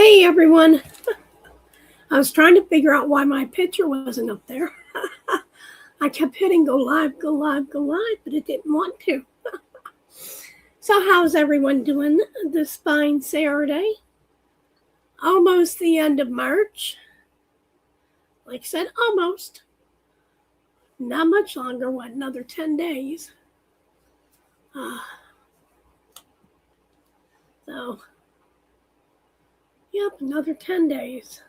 Hey everyone. I was trying to figure out why my picture wasn't up there. I kept hitting go live, go live, go live, but it didn't want to. So how's everyone doing this fine Saturday? Almost the end of March. Like I said, almost. Not much longer, what, another 10 days. So, yep, another 10 days.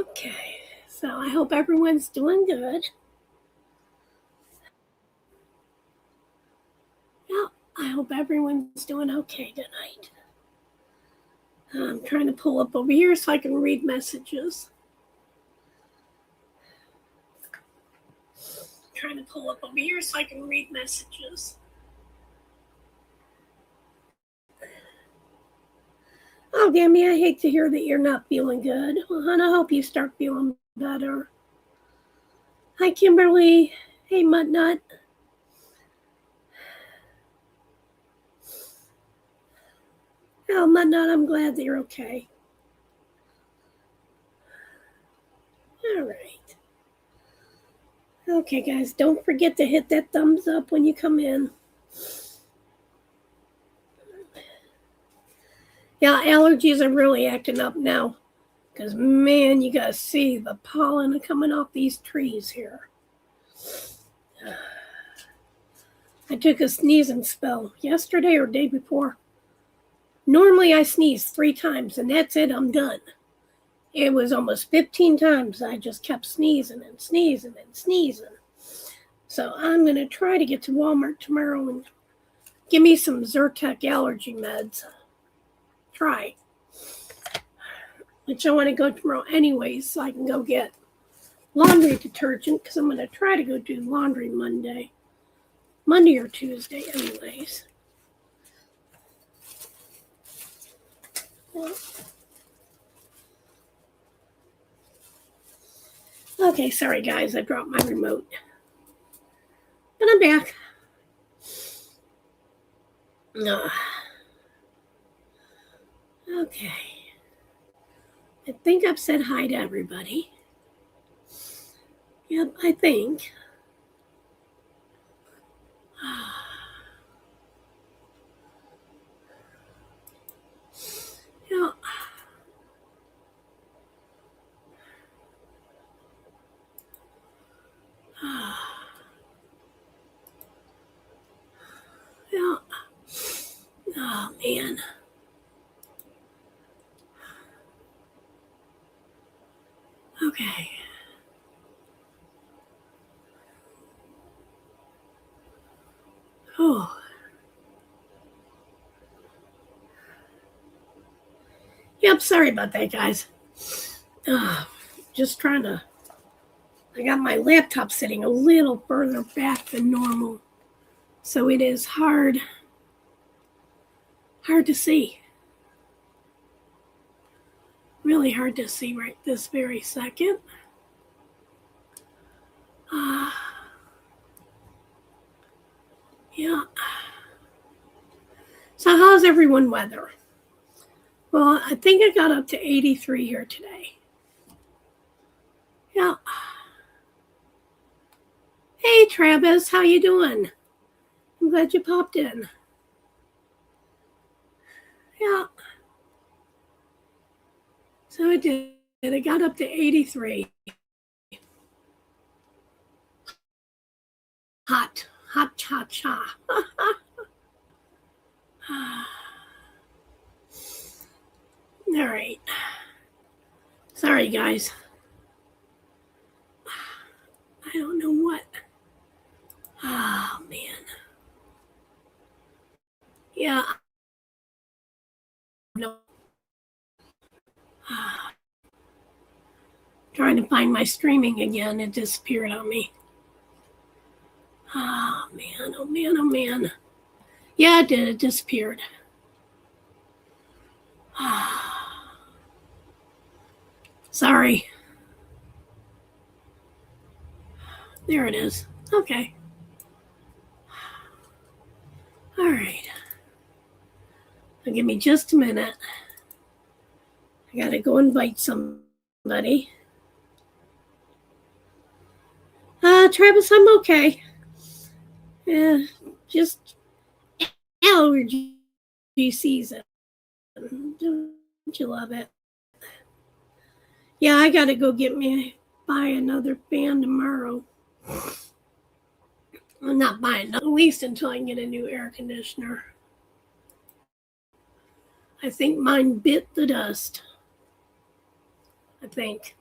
Okay, so I hope everyone's doing good. Yeah, I hope everyone's doing okay tonight. I'm trying to pull up over here so I can read messages. Oh, Gammy, I hate to hear that you're not feeling good. Well, hon, I hope you start feeling better. Hi, Kimberly. Hey, MUTTNUTT. Oh, MUTTNUTT, I'm glad that you're okay. All right. Okay, guys, don't forget to hit that thumbs up when you come in. Yeah, allergies are really acting up now. Because, man, you got to see the pollen coming off these trees here. I took a sneezing spell yesterday or day before. Normally I sneeze 3 times, and that's it, I'm done. It was almost 15 times. I just kept sneezing and sneezing and sneezing. So I'm going to try to get to Walmart tomorrow and give me some Zyrtec allergy meds. Try. Which I want to go tomorrow anyways, so I can go get laundry detergent, because I'm going to try to go do laundry Monday or Tuesday anyways. Yeah. Okay, sorry guys, I dropped my remote. But I'm back. Okay. I think I've said hi to everybody. Yep, I think. Yeah. Yeah. Oh, man. Okay. Oh. Yep, sorry about that, guys. Just trying to... I got my laptop sitting a little further back than normal. So it is hard to see. Really hard to see right this very second. Yeah. So how's everyone weather? Well, I think I got up to 83 here today. Yeah. Hey, Travis, how you doing? I'm glad you popped in. Yeah. So it did. It got up to 83. Hot, cha, cha. All right. Sorry, guys. I don't know what. Oh, man. Yeah. No. Trying to find my streaming again. It disappeared on me. Oh, man. Oh, man. Oh, man. Yeah, it did. It disappeared. Sorry. There it is. Okay. All right. Give me just a minute. I got to go invite somebody. Travis, I'm okay. Yeah, just allergy season. Don't you love it? Yeah, I got to go buy another fan tomorrow. I'm not buying, at least until I can get a new air conditioner. I think mine bit the dust. I think.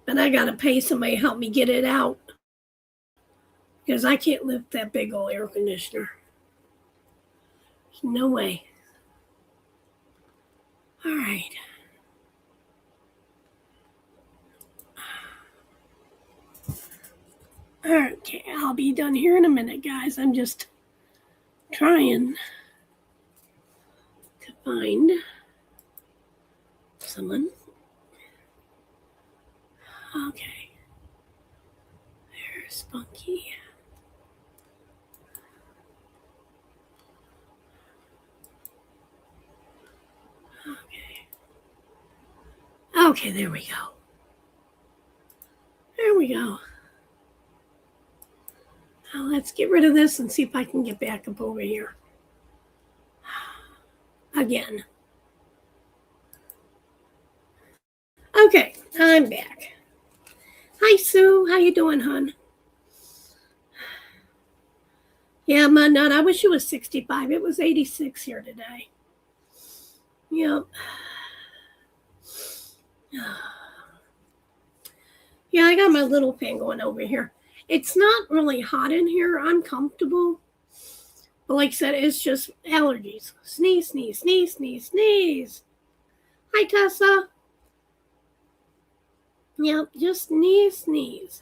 But I got to pay somebody to help me get it out. Because I can't lift that big old air conditioner. There's no way. All right. Okay, I'll be done here in a minute, guys. I'm just trying to find someone. Okay. There's Spunky. Okay, there we go. There we go. Now let's get rid of this and see if I can get back up over here. Again. Okay, I'm back. Hi, Sue. How you doing, hon? Yeah, MUTTNUTT. I wish it was 65. It was 86 here today. Yep. Yeah, I got my little fan going over here. It's not really hot in here. I'm comfortable. But like I said, it's just allergies. Sneeze, sneeze, sneeze, sneeze, sneeze. Hi, Tessa. Yep, just sneeze, sneeze.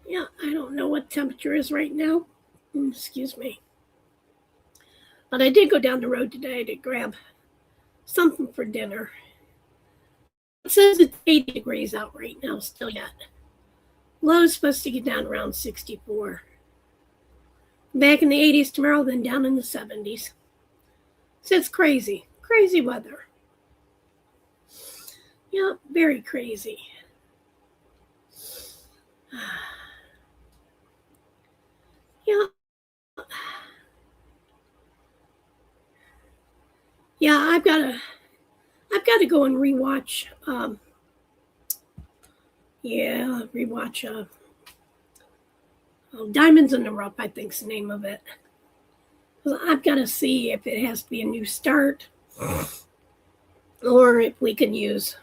Yeah, I don't know what temperature is right now. Excuse me. But I did go down the road today to grab something for dinner. It says it's 80 degrees out right now, still yet. Low is supposed to get down around 64. Back in the 80s tomorrow, then down in the 70s. So it's crazy. Crazy weather. Yeah, very crazy. Yeah. Yeah, I've got to go and rewatch. Rewatch. Diamonds in the Rough, I think's the name of it. I've got to see if it has to be a new start, or if we can use,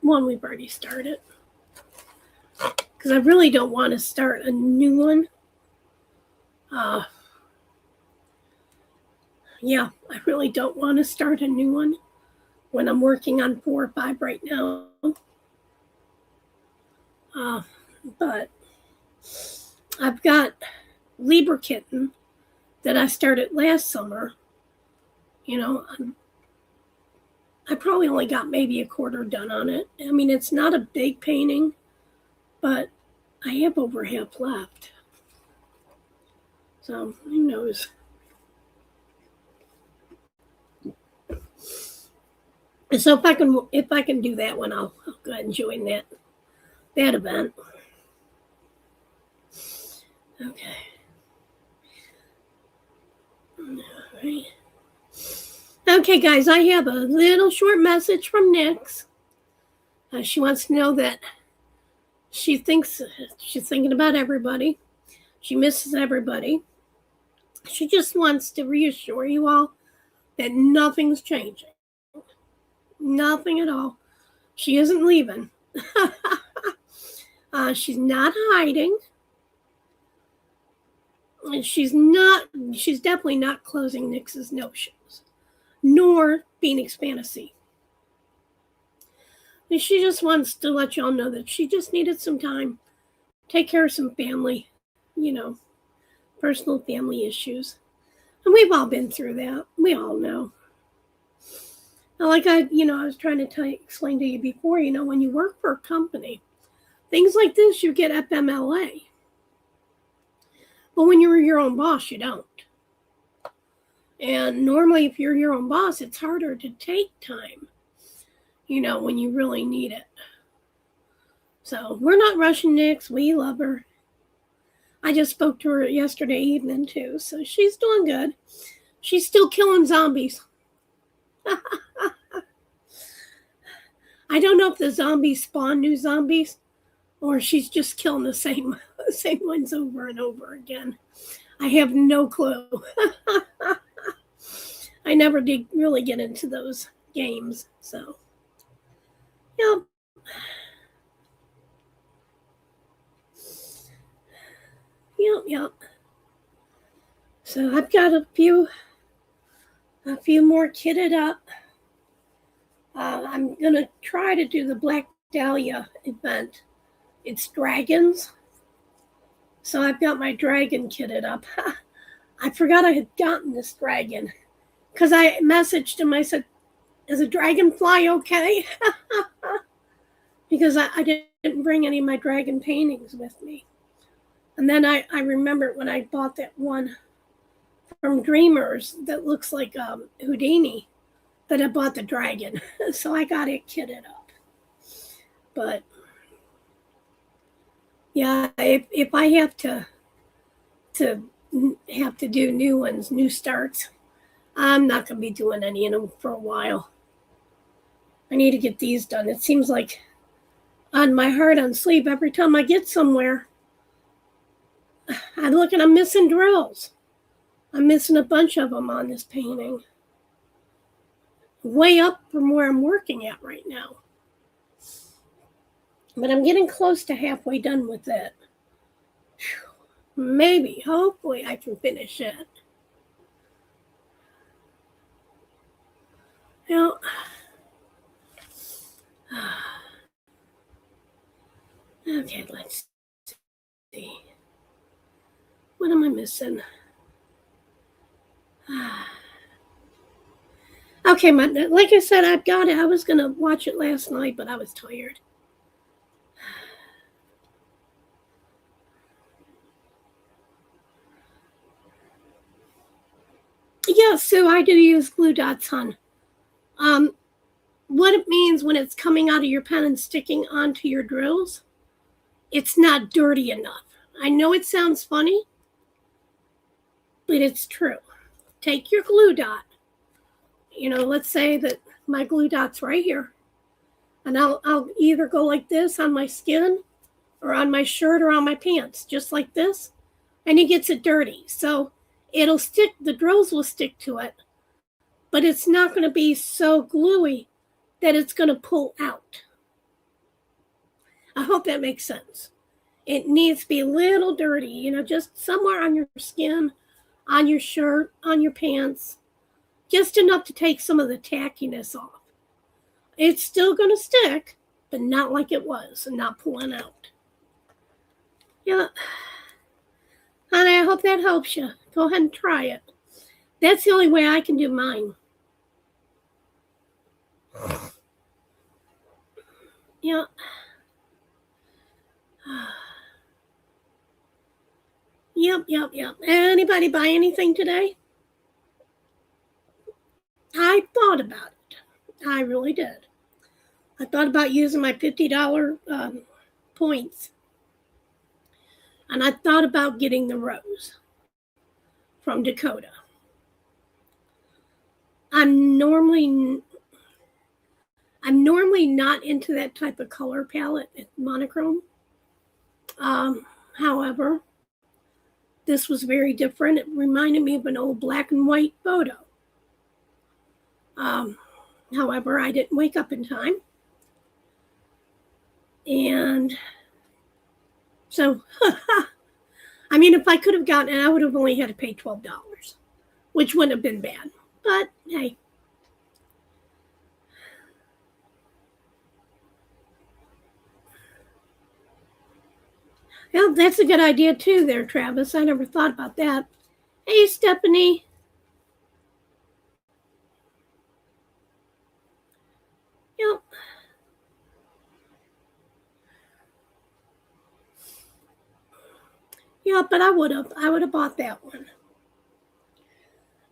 one we've already started. Because I really don't want to start a new one. Yeah, I really don't want to start a new one when I'm working on 4 or 5 right now. But I've got Libra Kitten that I started last summer. I probably only got maybe a quarter done on it. I mean, it's not a big painting, but I have over half left. So who knows? So if I can do that one, I'll go ahead and join that event. Okay. All right. Okay, guys, I have a little short message from Nyx. She wants to know that she thinks she's thinking about everybody. She misses everybody. She just wants to reassure you all that nothing's changing. Nothing at all. She isn't leaving. She's not hiding. And she's definitely not closing Nyx's notions, nor Phoenix Fantasy. And she just wants to let y'all know that she just needed some time, take care of some family, personal family issues. And we've all been through that. We all know. Like I was trying to explain to you before, when you work for a company, Things like this, you get FMLA. But when you're your own boss, you don't. And normally, if you're your own boss, it's harder to take time, when you really need it. So we're not rushing Nix. We love her. I just spoke to her yesterday evening, too. So she's doing good. She's still killing zombies. I don't know if the zombies spawn new zombies or she's just killing the same ones over and over again. I have no clue. I never did really get into those games, so yep. Yep. So I've got a few more kitted up. I'm gonna try to do the Black Dahlia event. It's dragons, so I've got my dragon kitted up. I forgot I had gotten this dragon because I messaged him. I said, "Is a dragonfly okay?" Because I didn't bring any of my dragon paintings with me. And then I remembered when I bought that one from Dreamers that looks like Houdini, that I bought the dragon. So I got it kitted up. But yeah, if I have to do new ones, new starts, I'm not going to be doing any of them for a while. I need to get these done. It seems like on my heart on sleep, every time I get somewhere, I'm missing drills. I'm missing a bunch of them on this painting. Way up from where I'm working at right now. But I'm getting close to halfway done with it. Maybe, hopefully I can finish it. Now, okay, let's see. What am I missing? Okay, like I said, I've got it. I was going to watch it last night, but I was tired. Yeah, so I do use glue dots, hon. What it means when it's coming out of your pen and sticking onto your drills, it's not dirty enough. I know it sounds funny, but it's true. Take your glue dot. Let's say that my glue dot's right here. And I'll either go like this on my skin or on my shirt or on my pants, just like this. And it gets it dirty. So it'll stick, the drills will stick to it, but it's not going to be so gluey that it's going to pull out. I hope that makes sense. It needs to be a little dirty, just somewhere on your skin, on your shirt, on your pants, just enough to take some of the tackiness off. It's still going to stick, but not like it was and not pulling out. Yeah. Honey, I hope that helps you. Go ahead and try it. That's the only way I can do mine. Yeah. Yep. Anybody buy anything today? I thought about it. I really did. I thought about using my $50 points. And I thought about getting the rose from Dakota. I'm normally not into that type of color palette, monochrome. However, this was very different. It reminded me of an old black and white photo. However, I didn't wake up in time. And so, I mean, if I could have gotten it, I would have only had to pay $12, which wouldn't have been bad. But hey. Well, that's a good idea too there, Travis. I never thought about that. Hey, Stephanie. Yep. Yeah, but I would have bought that one.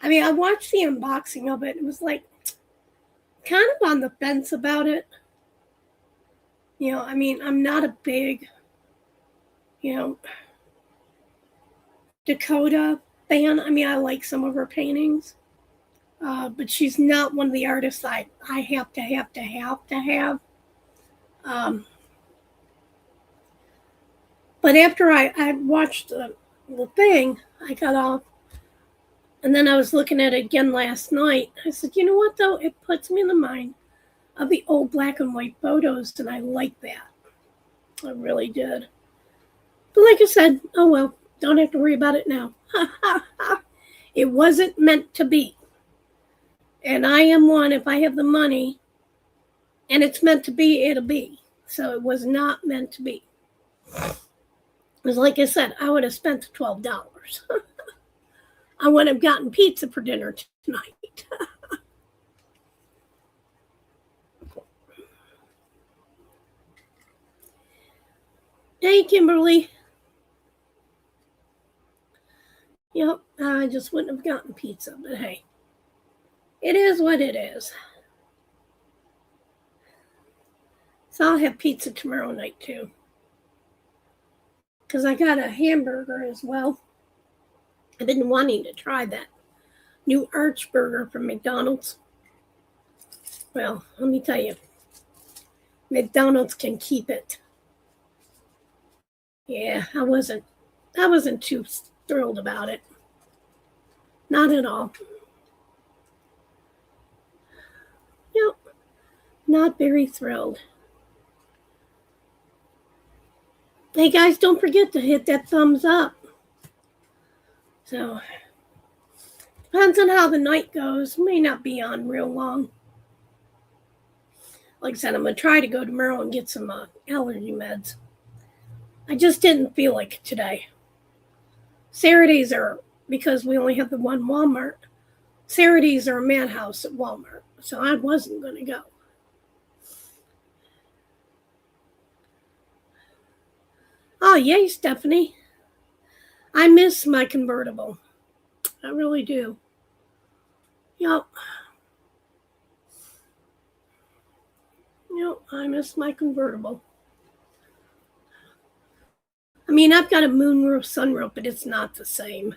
I mean, I watched the unboxing of it. It was like kind of on the fence about it. You know, I mean, I'm not a big, you know, Dakota fan. I mean, I like some of her paintings, but she's not one of the artists I have to have. But after I watched the thing, I got off, and then I was looking at it again last night. I said, you know what, though? It puts me in the mind of the old black and white photos, and I like that. I really did. But like I said, oh well, don't have to worry about it now. It wasn't meant to be. And I am one, if I have the money, and it's meant to be, it'll be. So it was not meant to be. It was like I said, I would have spent the $12. I would have gotten pizza for dinner tonight. Hey, Kimberly. Yep, I just wouldn't have gotten pizza, but hey, it is what it is. So I'll have pizza tomorrow night too. Because I got a hamburger as well. I've been wanting to try that new Arch burger from McDonald's. Well, let me tell you, McDonald's can keep it. Yeah, I wasn't too thrilled about it. Not at all. Nope, not very thrilled. Hey guys, don't forget to hit that thumbs up. So, depends on how the night goes. May not be on real long. Like I said, I'm going to try to go tomorrow and get some allergy meds. I just didn't feel like it today. Saturdays are, because we only have the one Walmart, Saturdays are a madhouse at Walmart. So I wasn't going to go. Oh, yay, Stephanie. I miss my convertible. I really do. Yep. Yep, I miss my convertible. I mean, I've got a moonroof, sunroof, but it's not the same.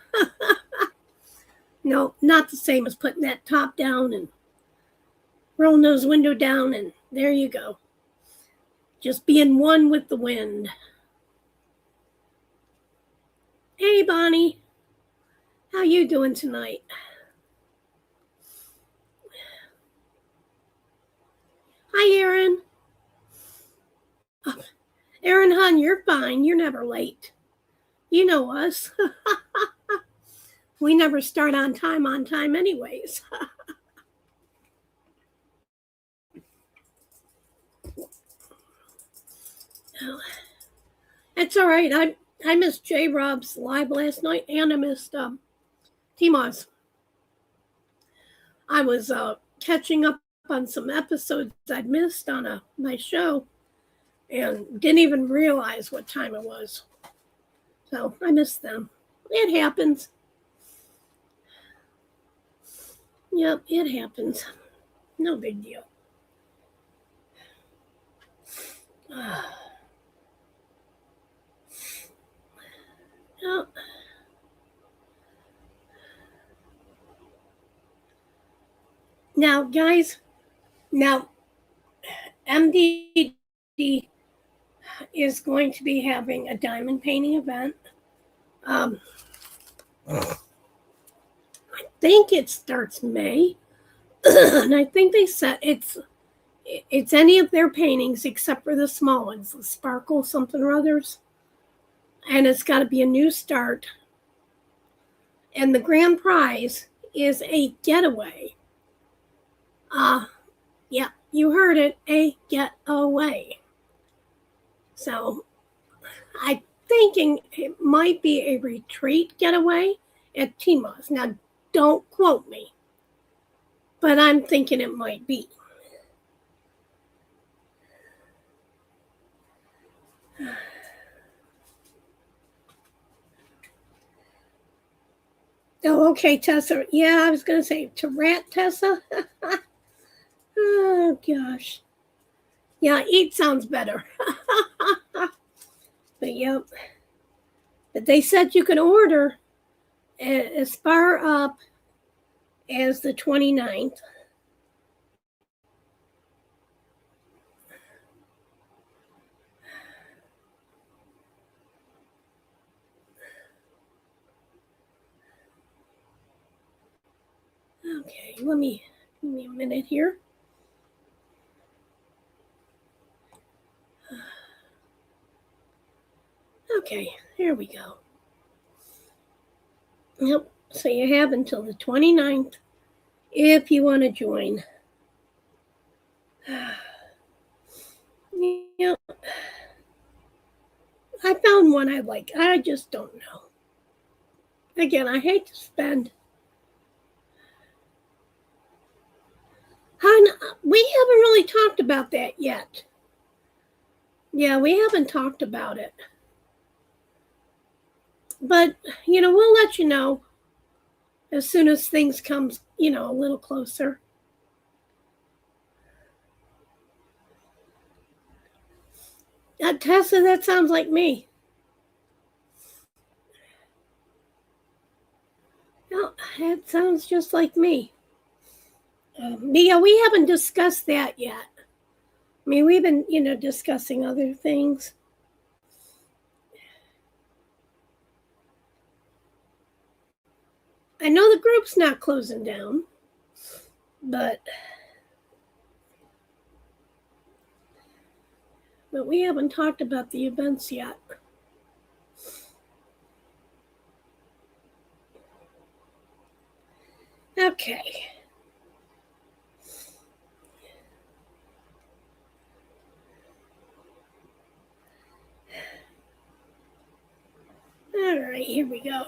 No, not the same as putting that top down and rolling those windows down, and there you go. Just being one with the wind. Hey, Bonnie. How you doing tonight? Hi, Erin. Oh, Erin, hon, you're fine. You're never late. You know us. We never start on time anyways. Oh, it's all right. I missed J. Rob's live last night, and I missed T-Moz. I was catching up on some episodes I'd missed on my show, and didn't even realize what time it was. So I missed them. It happens. Yep, it happens. No big deal. Oh. Now, guys, MDD is going to be having a diamond painting event. I think it starts May, and I think they said it's any of their paintings except for the small ones, the sparkle something or others, and it's got to be a new start. And the grand prize is a getaway. Yeah, you heard it, a getaway. So I'm thinking it might be a retreat getaway at T-Moz. Now, don't quote me, but I'm thinking it might be. Oh, okay, Tessa. Yeah, I was going to say to rat Tessa. Oh, gosh. Yeah, eat sounds better. But, yep. But they said you can order as far up as the 29th. Okay, give me a minute here. Okay, here we go. Yep, so you have until the 29th if you want to join. Yep. I found one I like. I just don't know. Again, I hate to spend. We haven't really talked about that yet. Yeah, we haven't talked about it. But, we'll let you know as soon as things come, a little closer. Tessa, that sounds like me. No, that sounds just like me. Yeah, we haven't discussed that yet. I mean, we've been, discussing other things. I know the group's not closing down, but we haven't talked about the events yet. Okay. All right, here we go.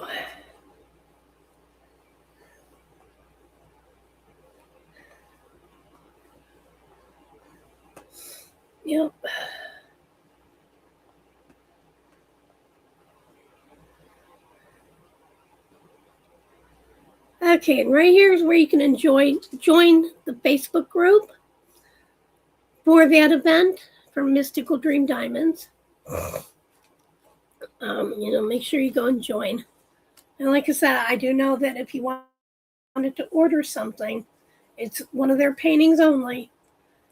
Yep. Okay, and right here is where you can join the Facebook group for that event for Mystical Dream Diamonds. Make sure you go and join. And like I said, I do know that if you wanted to order something, it's one of their paintings only.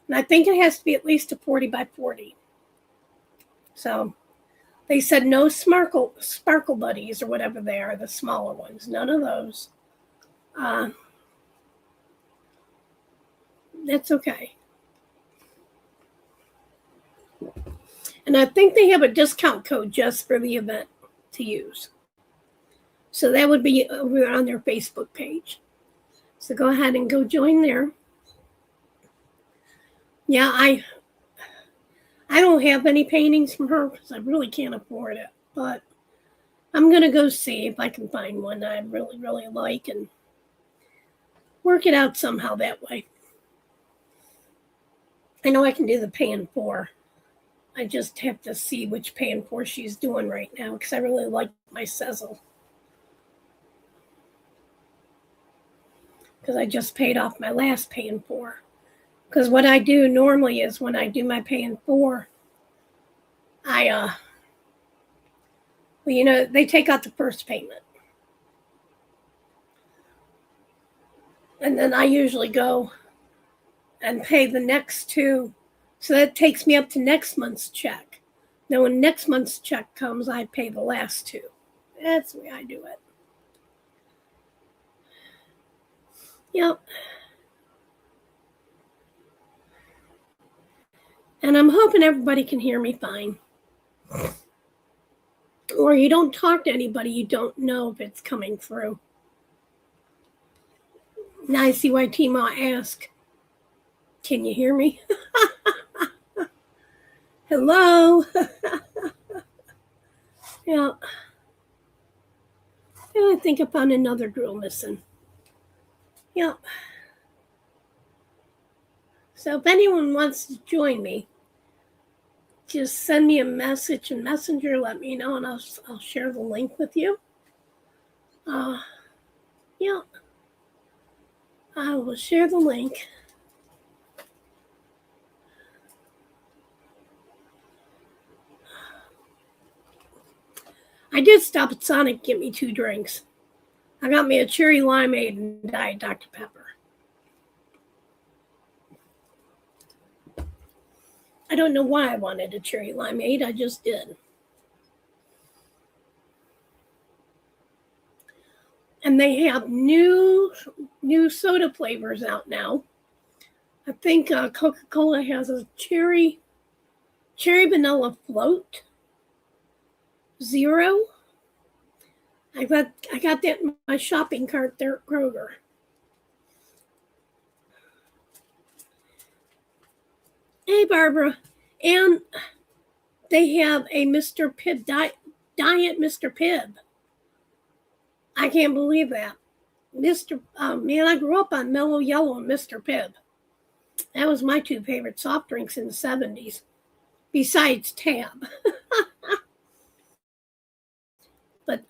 And I think it has to be at least a 40 by 40. So they said no sparkle buddies or whatever they are, the smaller ones. None of those. That's okay. And I think they have a discount code just for the event to use. So that would be over on their Facebook page. So go ahead and go join there. Yeah, I don't have any paintings from her because I really can't afford it. But I'm going to go see if I can find one that I really, really like and work it out somehow that way. I know I can do the pan for. I just have to see which pan for she's doing right now because I really like my Cecil. Because I just paid off my last pan for. Because what I do normally is when I do my pan for, they take out the first payment. And then I usually go and pay the next two. So that takes me up to next month's check. Then when next month's check comes, I pay the last two. That's the way I do it. Yep. And I'm hoping everybody can hear me fine. Or you don't talk to anybody, you don't know if it's coming through. Now I see why Tima asked, can you hear me? Hello? Yeah. I think I found another girl missing. Yeah. So if anyone wants to join me, just send me a message in Messenger, let me know, and I'll share the link with you. Yeah. I will share the link. I did stop at Sonic to get me 2 drinks. I got me a cherry limeade and Diet Dr. Pepper. I don't know why I wanted a cherry limeade. I just did. And they have new soda flavors out now. I think Coca-Cola has a cherry vanilla float. Zero. I got that in my shopping cart there at Kroger. Hey, Barbara. And they have a Mr. Pibb Diet Mr. Pibb. I can't believe that. Man, I grew up on Mellow Yellow and Mr. Pibb. That was my 2 favorite soft drinks in the 70s, besides Tab. But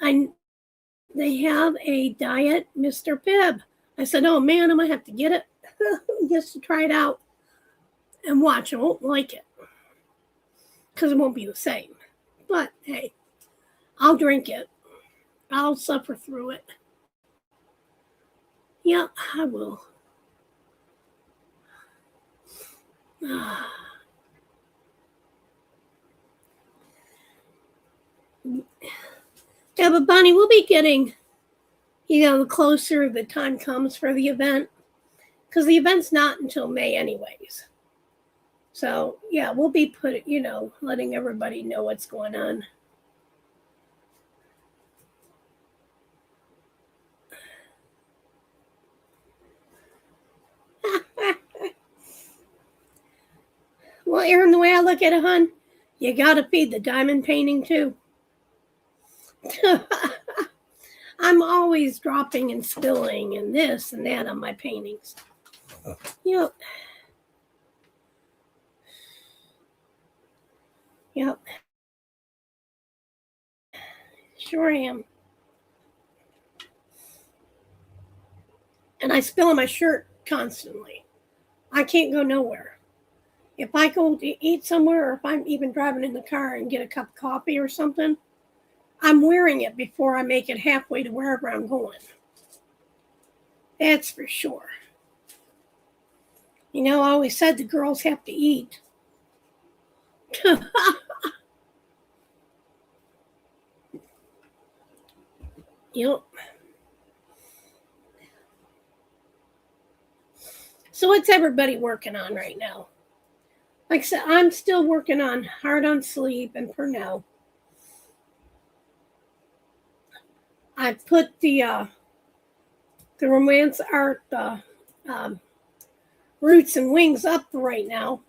they have a Diet Mr. Pibb. I said, oh man, I might have to get it just to try it out and watch. I won't like it because it won't be the same. But hey, I'll drink it. I'll suffer through it. Yeah, I will. Yeah, but Bonnie, we'll be getting, the closer the time comes for the event, because the event's not until May anyways. So, yeah, we'll be letting everybody know what's going on. Well, Erin, the way I look at it, hon, you got to feed the diamond painting too. I'm always dropping and spilling and this and that on my paintings. Yep. Sure am. And I spill on my shirt constantly. I can't go nowhere. If I go to eat somewhere, or if I'm even driving in the car and get a cup of coffee or something, I'm wearing it before I make it halfway to wherever I'm going. That's for sure. I always said the girls have to eat. Yep. So what's everybody working on right now? Like I said, I'm still working on Hard on Sleep and Purnell. I put the romance art Roots and Wings up right now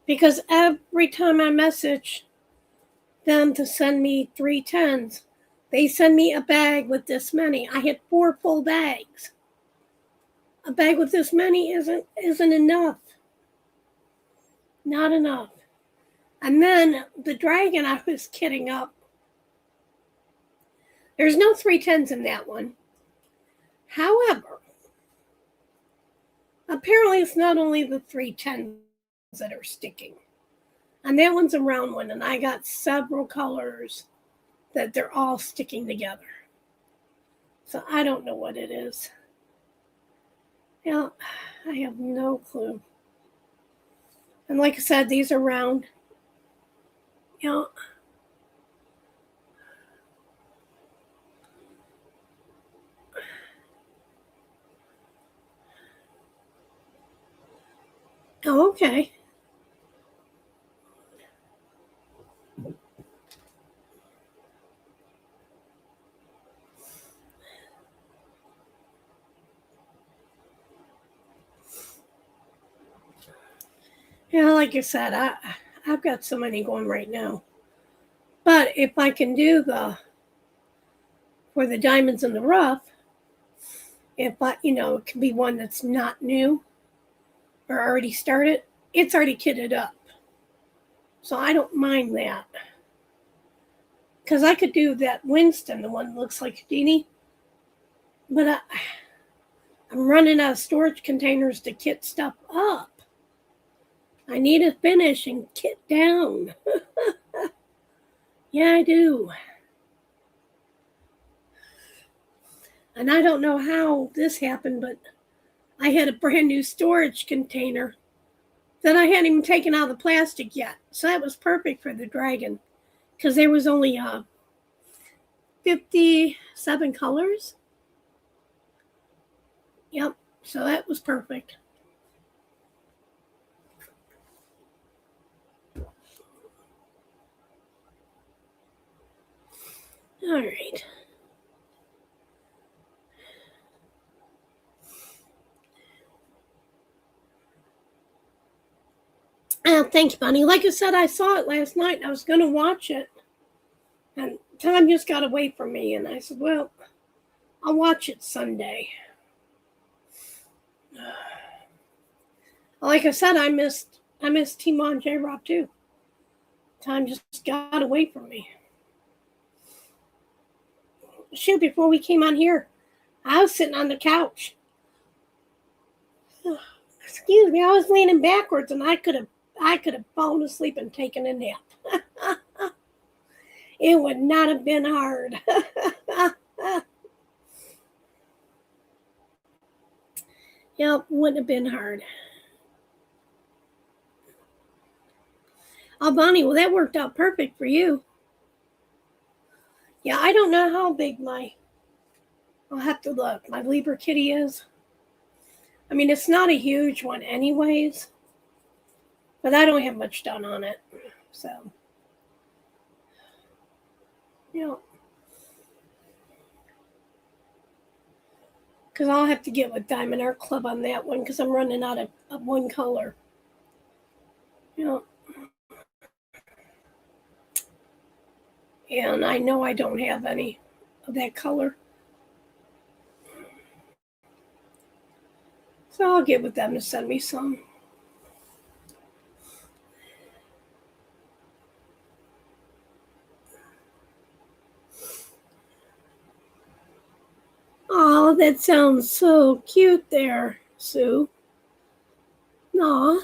because every time I message them to send me 3 10s, they send me a bag with this many. I had 4 full bags. A bag with this many isn't enough. Not enough. And then the dragon I was kidding up. There's no 3 10s in that one. However, apparently it's not only the 3 10s that are sticking. And that one's a round one, and I got several colors that they're all sticking together. So I don't know what it is. I have no clue. And like I said, these are round. Oh, okay. Yeah, like I said, I've got so many going right now. But if I can do for the diamonds in the rough, it can be one that's not new or already started. It's already kitted up. So I don't mind that. Because I could do that Winston, the one that looks like Houdini. But I'm running out of storage containers to kit stuff up. I need to finish and kit down. Yeah, I do. And I don't know how this happened, but I had a brand new storage container that I hadn't even taken out of the plastic yet. So that was perfect for the dragon because there was only 57 colors. Yep, so that was perfect. All right. Thank you, Bunny. Like I said, I saw it last night and I was going to watch it. And time just got away from me. And I said, well, I'll watch it Sunday. Like I said, I missed Timon J-Rob too. Time just got away from me. Shoot, before we came on here, I was sitting on the couch. Excuse me, I was leaning backwards and I could have fallen asleep and taken a nap. It would not have been hard. Yep, wouldn't have been hard. Oh, Bonnie, well, that worked out perfect for you. Yeah, I don't know how big I'll have to look, my Libra kitty is. I mean, it's not a huge one anyways, but I don't have much done on it, so. Yeah. Because I'll have to get with Diamond Art Club on that one because I'm running out of one color. Yeah. And I know I don't have any of that color. So I'll get with them to send me some. Oh, that sounds so cute there, Sue. Aw.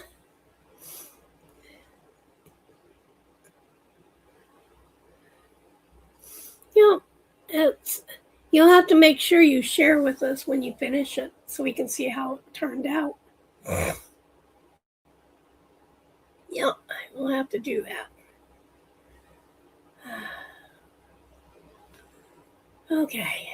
Yep. You'll have to make sure you share with us when you finish it so we can see how it turned out. Yep, we'll have to do that. Okay.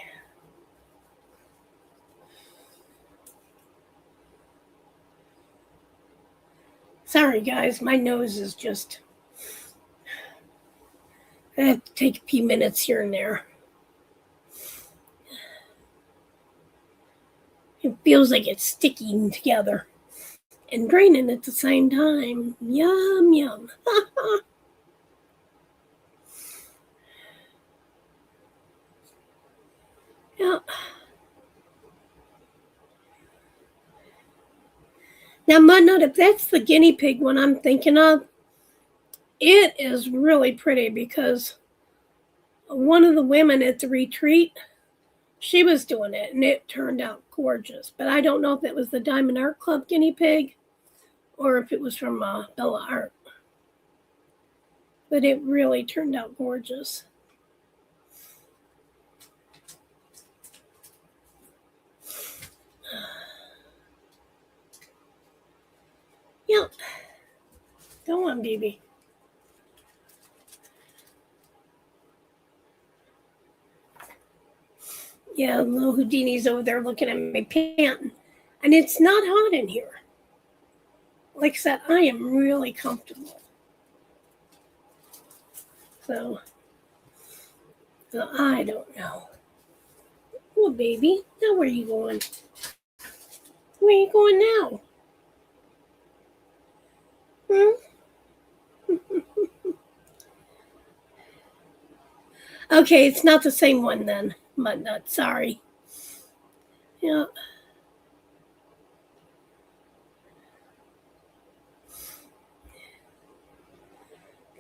Sorry, guys, my nose is just... I have to take a few minutes here and there. It feels like it's sticking together and draining at the same time. Yum, yum. Yeah. Now, MUTTNUTT, if that's the guinea pig one I'm thinking of, it is really pretty because one of the women at the retreat, she was doing it and it turned out gorgeous. But I don't know if it was the Diamond Art Club guinea pig or if it was from Bella Art. But it really turned out gorgeous. Yep. Go on, baby. Yeah, little Houdini's over there looking at me panting. And it's not hot in here. Like I said, I am really comfortable. So I don't know. Well, baby, now where are you going? Where are you going now? Okay, it's not the same one then. MUTTNUTT, sorry. Yeah.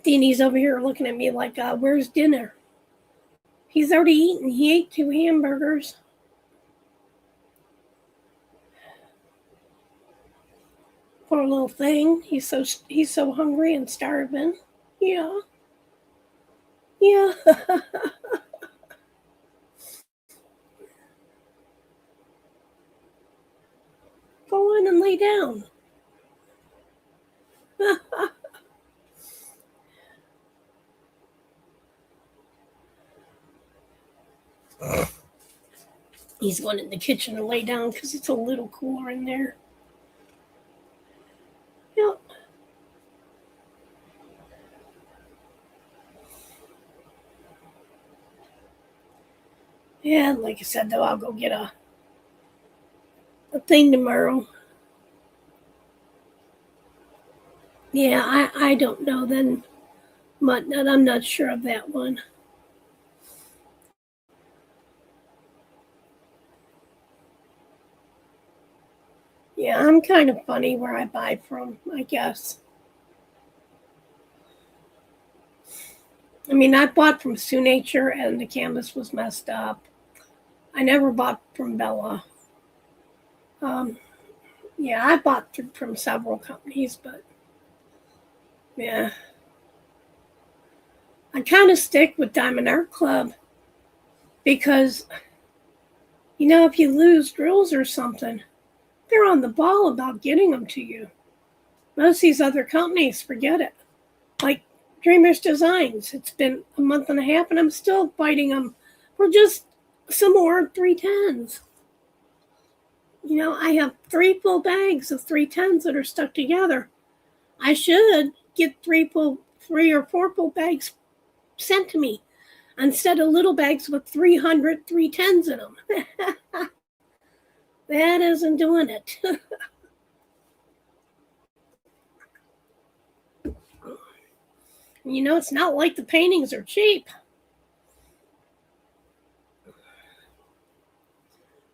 Deanie's over here looking at me like, where's dinner? He's already eaten. He ate 2 hamburgers. Poor little thing. He's so hungry and starving. Yeah. Yeah. Go on and lay down. He's going in the kitchen to lay down because it's a little cooler in there. Yep. Yeah, like I said, though, I'll go get a thing tomorrow. Yeah, I don't know then. MUTTNUTT, I'm not sure of that one. Yeah, I'm kind of funny where I buy from, I guess. I mean, I bought from Sioux Nature and the canvas was messed up. I never bought from Bella. Yeah, I bought from several companies, but yeah. I kind of stick with Diamond Art Club because, you know, if you lose drills or something, they're on the ball about getting them to you. Most of these other companies, forget it. Like Dreamers Designs, it's been a month and a half and I'm still fighting them for just some more 310s. You know, I have 3 full bags of 310s that are stuck together. I should get 3 or 4 full bags sent to me instead of little bags with 300 310s in them. That isn't doing it. You know, it's not like the paintings are cheap.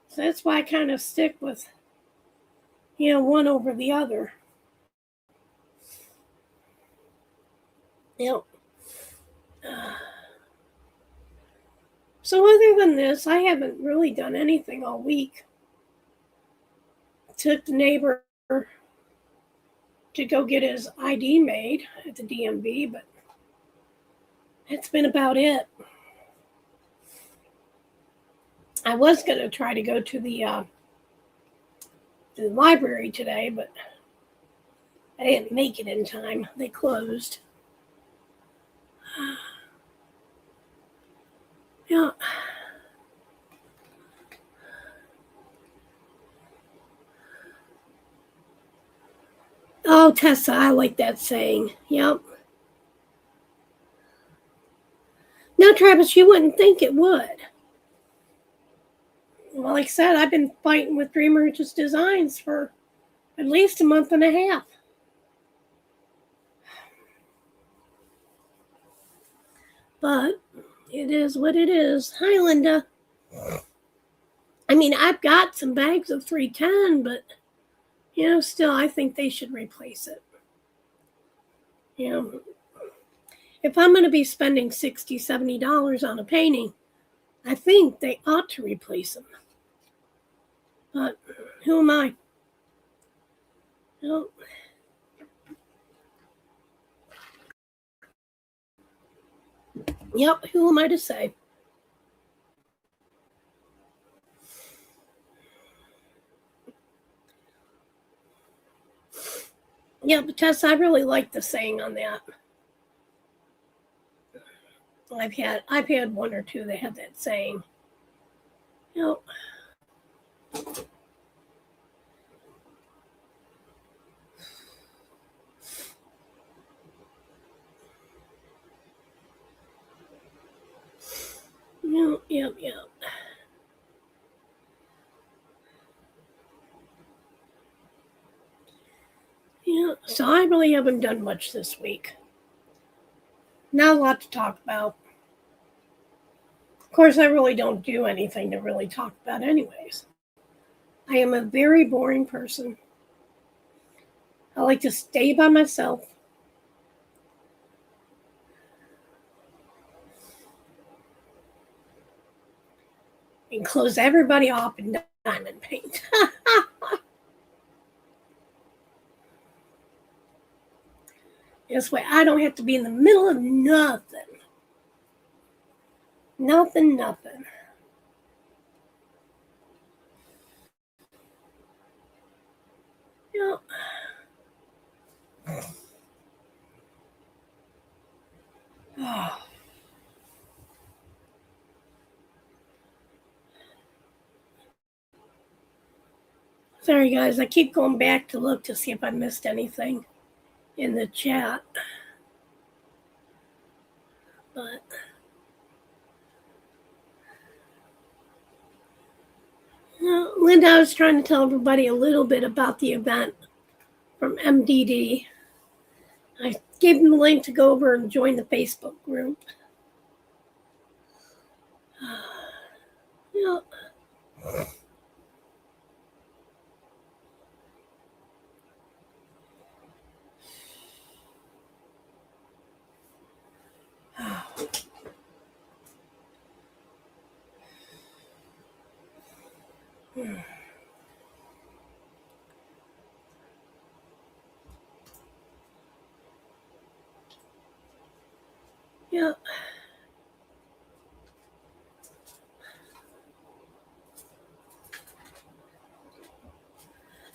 So that's why I kind of stick with, you know, one over the other. Yep. So other than this, I haven't really done anything all week. Took the neighbor to go get his ID made at the DMV, but that's been about it. I was going to try to go to the library today, but I didn't make it in time. They closed. Yeah. Oh, Tessa, I like that saying. Yep. No, Travis, you wouldn't think it would. Well, like I said, I've been fighting with Dreamers Designs for at least a month and a half. But it is what it is. Hi, Linda. I mean, I've got some bags of 310, but, you know, still, I think they should replace it. You know, if I'm going to be spending $60, $70 on a painting, I think they ought to replace them. But who am I? No. Yep, who am I to say? Yeah, but Tess, I really like the saying on that. I've had one or two that have that saying. Yep. Yep. Yeah, so I really haven't done much this week. Not a lot to talk about. Of course, I really don't do anything to really talk about anyways. I am a very boring person. I like to stay by myself. And close everybody off in diamond paint. This way I don't have to be in the middle of nothing. Nothing. Yep. Oh. Sorry guys, I keep going back to look to see if I missed anything in the chat. But Linda, I was trying to tell everybody a little bit about the event from MDD. I gave them the link to go over and join the Facebook group. Yep. Yeah.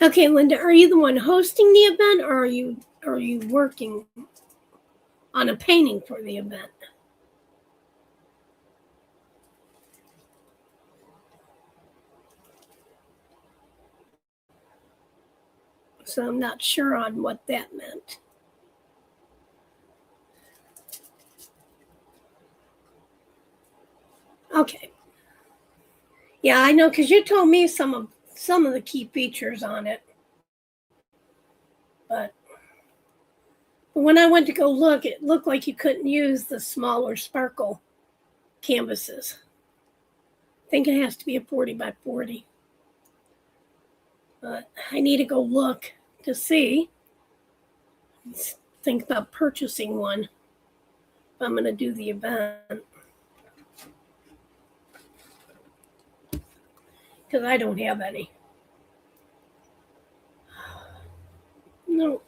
Okay, Linda, are you the one hosting the event, or are you working on a painting for the event? So I'm not sure on what that meant. Okay. Yeah, I know, because you told me some of the key features on it. But when I went to go look, it looked like you couldn't use the smaller sparkle canvases. I think it has to be a 40 by 40. But I need to go look to see. Think about purchasing one if I'm going to do the event. Because I don't have any. No.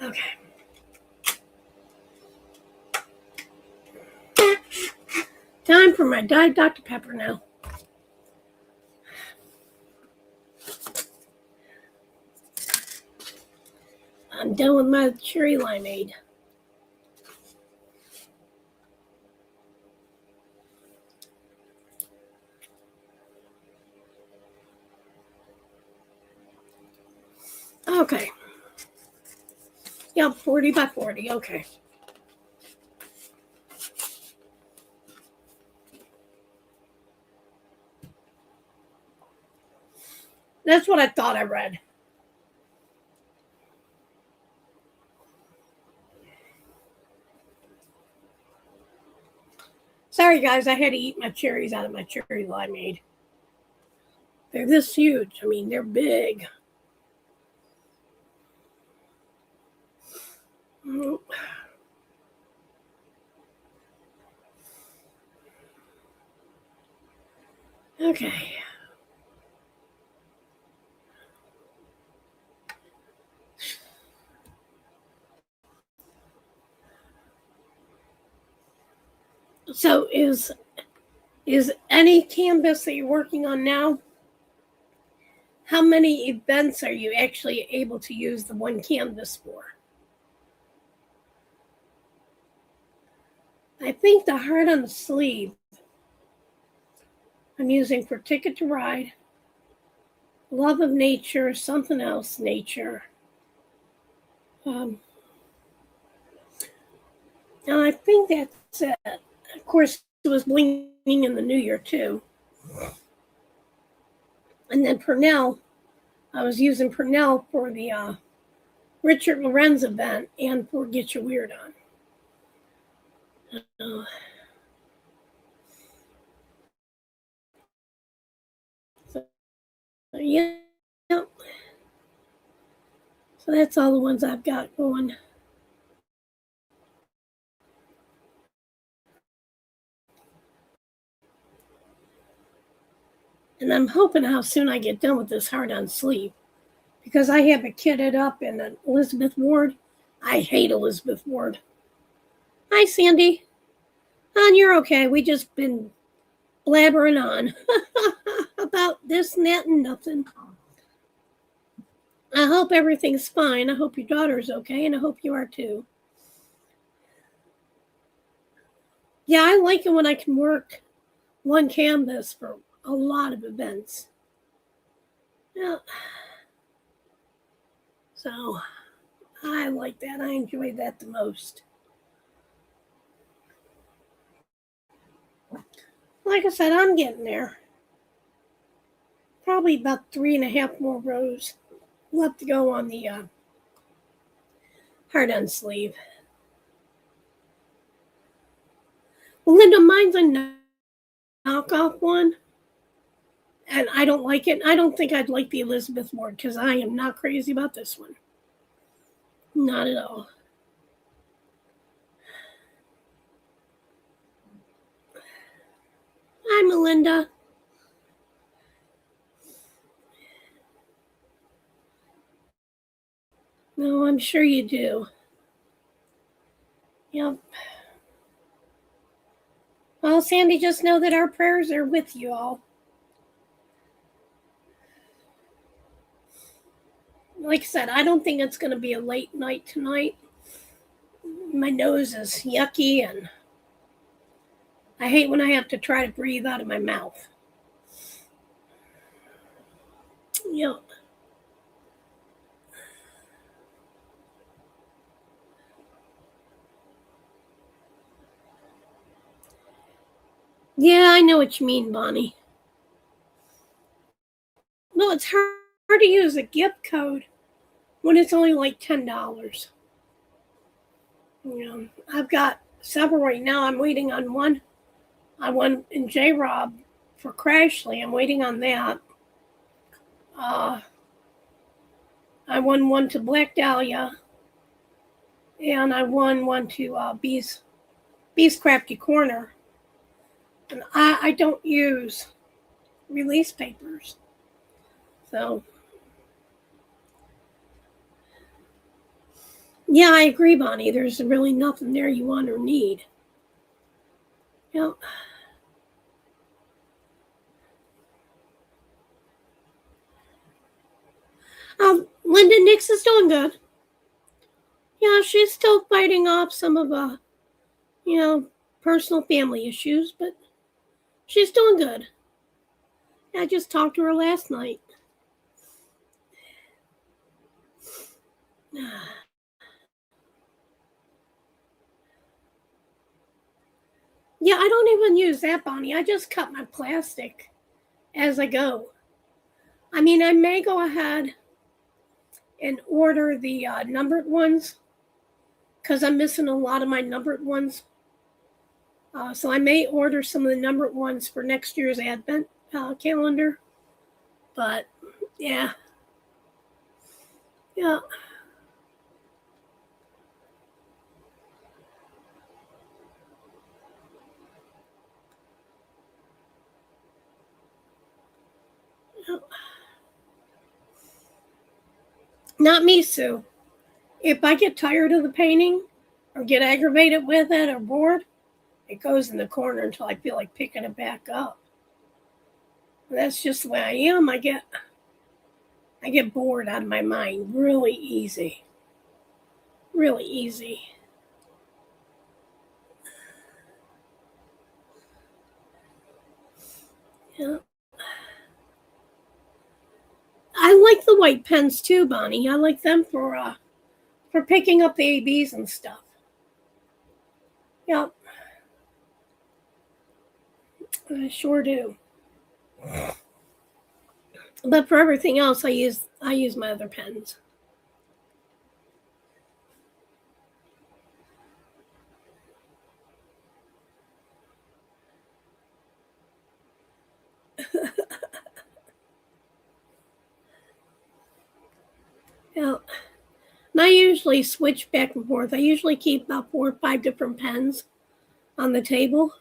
Okay. Time for my Diet Dr. Pepper now. I'm done with my cherry limeade. Okay. Yep, 40 by 40. Okay. That's what I thought I read. Sorry, guys, I had to eat my cherries out of my cherry limeade. They're this huge. I mean, they're big. Okay. So is any canvas that you're working on now, how many events are you actually able to use the one canvas for? I think the heart on the sleeve I'm using for Ticket to Ride, Love of Nature, something else, Nature. And I think that's it. Of course, it was blinging in the new year too. And then Purnell, I was using Purnell for the Richard Lorenz event and for Get Your Weird On. Yeah. So that's all the ones I've got going. And I'm hoping how soon I get done with this hard-on sleeve, because I have it kitted up in an Elizabeth Ward. I hate Elizabeth Ward. Hi, Sandy. And you're okay. We just been blabbering on about this and that and nothing. I hope everything's fine. I hope your daughter's okay, and I hope you are too. Yeah, I like it when I can work one canvas for a lot of events. Yeah. So I like that. I enjoy that the most. Like I said, I'm getting there. Probably about 3.5 more rows left to go on the hard-on sleeve. Linda, mine's a knockoff one, and I don't like it. I don't think I'd like the Elizabeth Ward because I am not crazy about this one. Not at all. Hi, Melinda. No, I'm sure you do. Yep. Well, Sandy, just know that our prayers are with you all. Like I said, I don't think it's going to be a late night tonight. My nose is yucky, and I hate when I have to try to breathe out of my mouth. Yep. Yeah, I know what you mean, Bonnie. No, it's hard to use a gift code when it's only like $10. I've got several right now. I'm waiting on one. I won in J-Rob for Crashly. I'm waiting on that. I won one to Black Dahlia, and I won one to Bee's Crafty Corner. And I don't use release papers. So, yeah, I agree, Bonnie. There's really nothing there you want or need. Yep. Linda Nix is doing good. Yeah, she's still fighting off some of personal family issues, but she's doing good. I just talked to her last night. Yeah, I don't even use that, Bonnie. I just cut my plastic as I go. I mean, I may go ahead and order the numbered ones because I'm missing a lot of my numbered ones. So I may order some of the numbered ones for next year's Advent calendar. But, yeah. Yeah. Not me, Sue. If I get tired of the painting or get aggravated with it or bored, it goes in the corner until I feel like picking it back up. That's just the way I am. I get bored out of my mind really easy. Really easy. Yeah. I like the white pens too, Bonnie. I like them for picking up the ABs and stuff. Yep. I sure do. But for everything else, I use my other pens. Yeah. And I usually switch back and forth. I usually keep about 4 or 5 different pens on the table.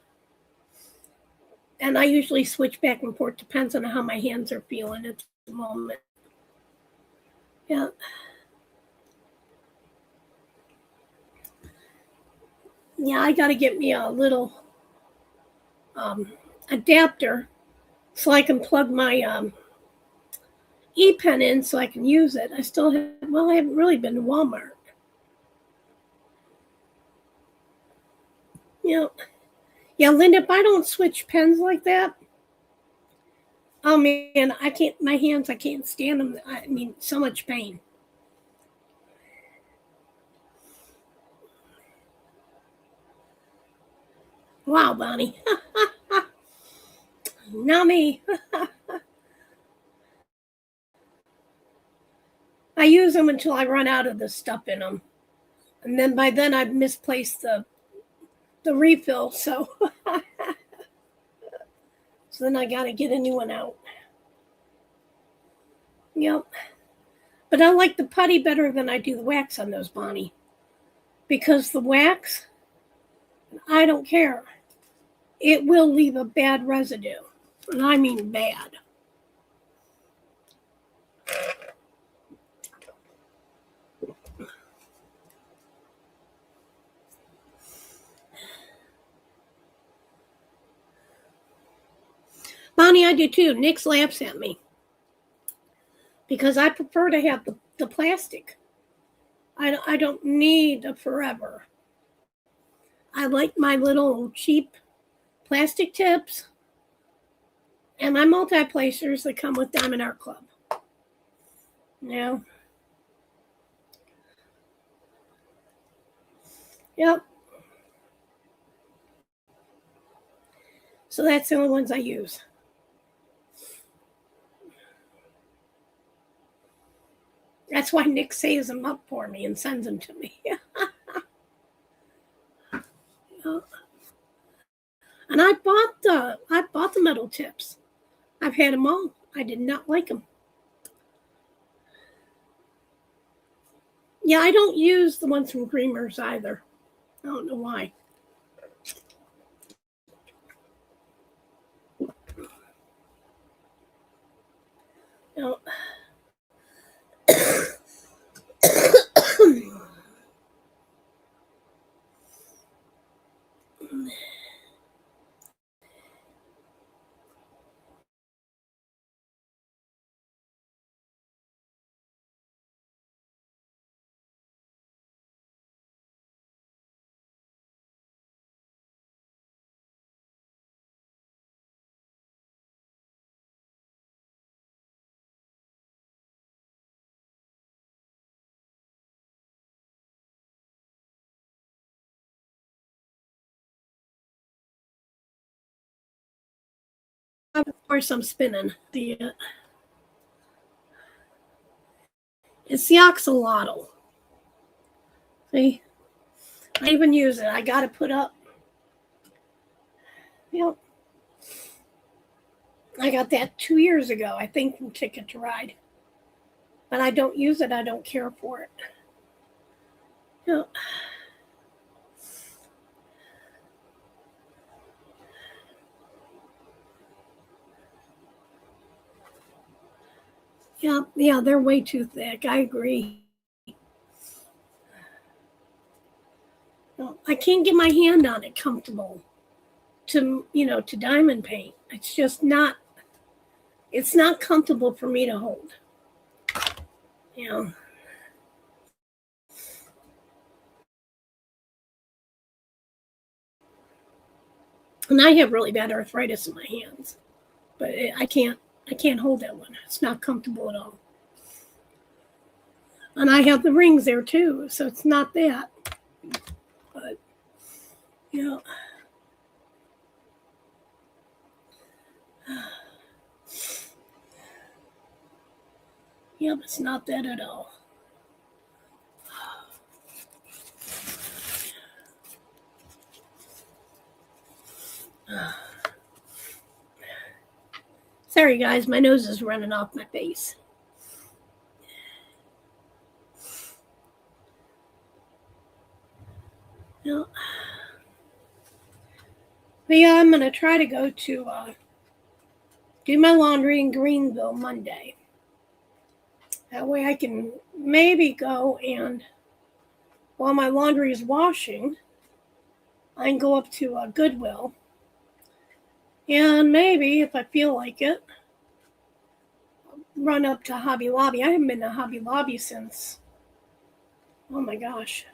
And I usually switch back and forth, depends on how my hands are feeling at the moment. Yeah. Yeah, I got to get me a little adapter so I can plug my e-pen in so I can use it. I haven't really been to Walmart. Yeah. Yeah, Linda, if I don't switch pens like that, oh man, I can't, my hands, I can't stand them. I mean, so much pain. Wow, Bonnie. Not me. I use them until I run out of the stuff in them. And then by then I've misplaced the refill, so so then I got to get a new one out. Yep. But I like the putty better than I do the wax on those, Bonnie. Because the wax, I don't care. It will leave a bad residue. And I mean bad. Bonnie, I do too. Nick's laughs at me. Because I prefer to have the plastic. I don't need a forever. I like my little cheap plastic tips and my multi-placers that come with Diamond Art Club. Yeah. Yep. So that's the only ones I use. That's why Nick saves them up for me and sends them to me. And I bought the metal tips. I've had them all. I did not like them. Yeah, I don't use the ones from Creamers either. I don't know why. No. Of course, I'm spinning. It's the axolotl. See? I even use it. I got to put up. Yep. I got that 2 years ago, I think, from Ticket to Ride. But I don't use it. I don't care for it. Yep. Yeah, they're way too thick. I agree. I can't get my hand on it comfortable to diamond paint. It's just not, it's not comfortable for me to hold. And I have really bad arthritis in my hands, but I can't hold that one. It's not comfortable at all. And I have the rings there too, so it's not that. But yeah, but it's not that at all. Sorry guys, my nose is running off my face. No. But yeah, I'm going to try to go to do my laundry in Greenville Monday. That way I can maybe go and, while my laundry is washing, I can go up to Goodwill. And maybe, if I feel like it, run up to Hobby Lobby. I haven't been to Hobby Lobby since, oh my gosh,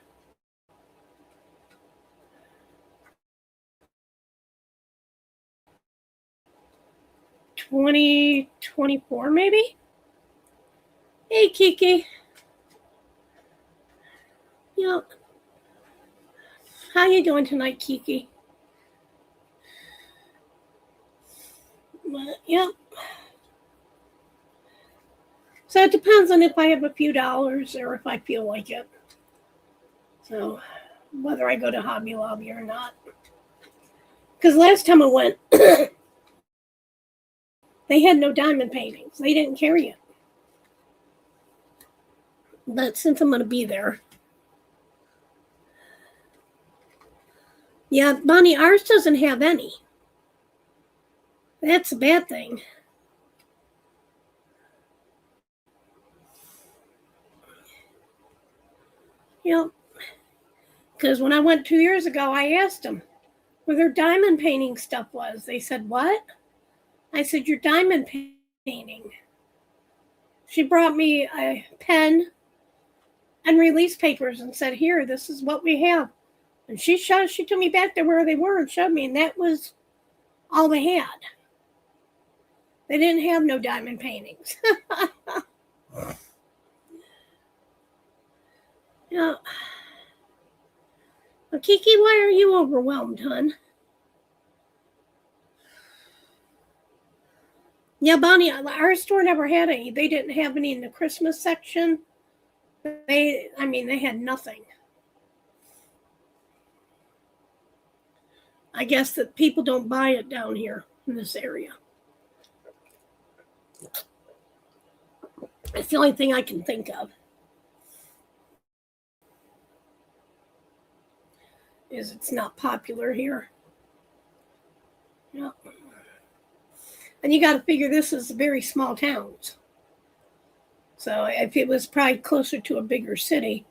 2024 maybe? Hey, Kiki. Yep. How you doing tonight, Kiki? Yep. So it depends on if I have a few dollars or if I feel like it. So whether I go to Hobby Lobby or not. Because last time I went, they had no diamond paintings. They didn't carry it. But since I'm going to be there. Yeah, Bonnie, ours doesn't have any. That's a bad thing. Yep. Because when I went 2 years ago, I asked them where their diamond painting stuff was. They said, what? I said, your diamond painting. She brought me a pen and release papers and said, here, this is what we have. And she took me back to where they were and showed me, and that was all they had. They didn't have no diamond paintings. Yeah. Well, Kiki, why are you overwhelmed, hon? Yeah, Bonnie, our store never had any. They didn't have any in the Christmas section. They had nothing. I guess that people don't buy it down here in this area. It's the only thing I can think of. Is it's not popular here. Yeah. And you got to figure this is very small towns. So if it was probably closer to a bigger city,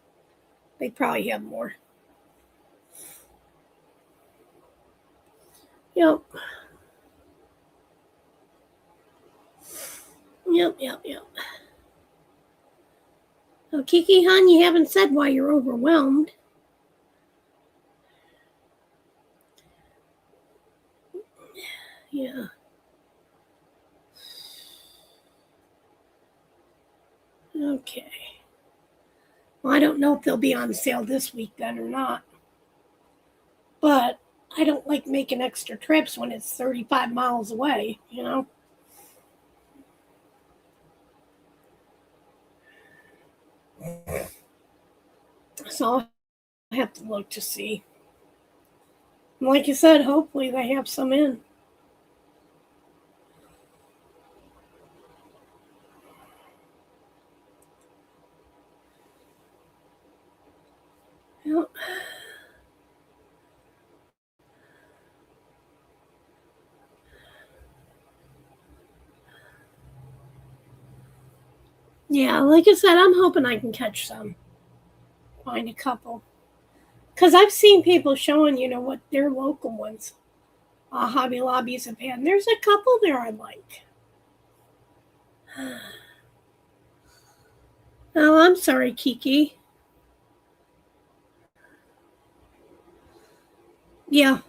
they'd probably have more. Yep. Yep. Oh, Kiki, hon, you haven't said why you're overwhelmed. Yeah. Okay. Well, I don't know if they'll be on sale this week then or not. But I don't like making extra trips when it's 35 miles away, you know? So I'll have to look to see. And like you said, hopefully they have some in. Yep. Yeah, like I said, I'm hoping I can catch some. Find a couple. Because I've seen people showing, what their local ones, Hobby Lobbies have had. And there's a couple there I like. Oh, I'm sorry, Kiki. Yeah.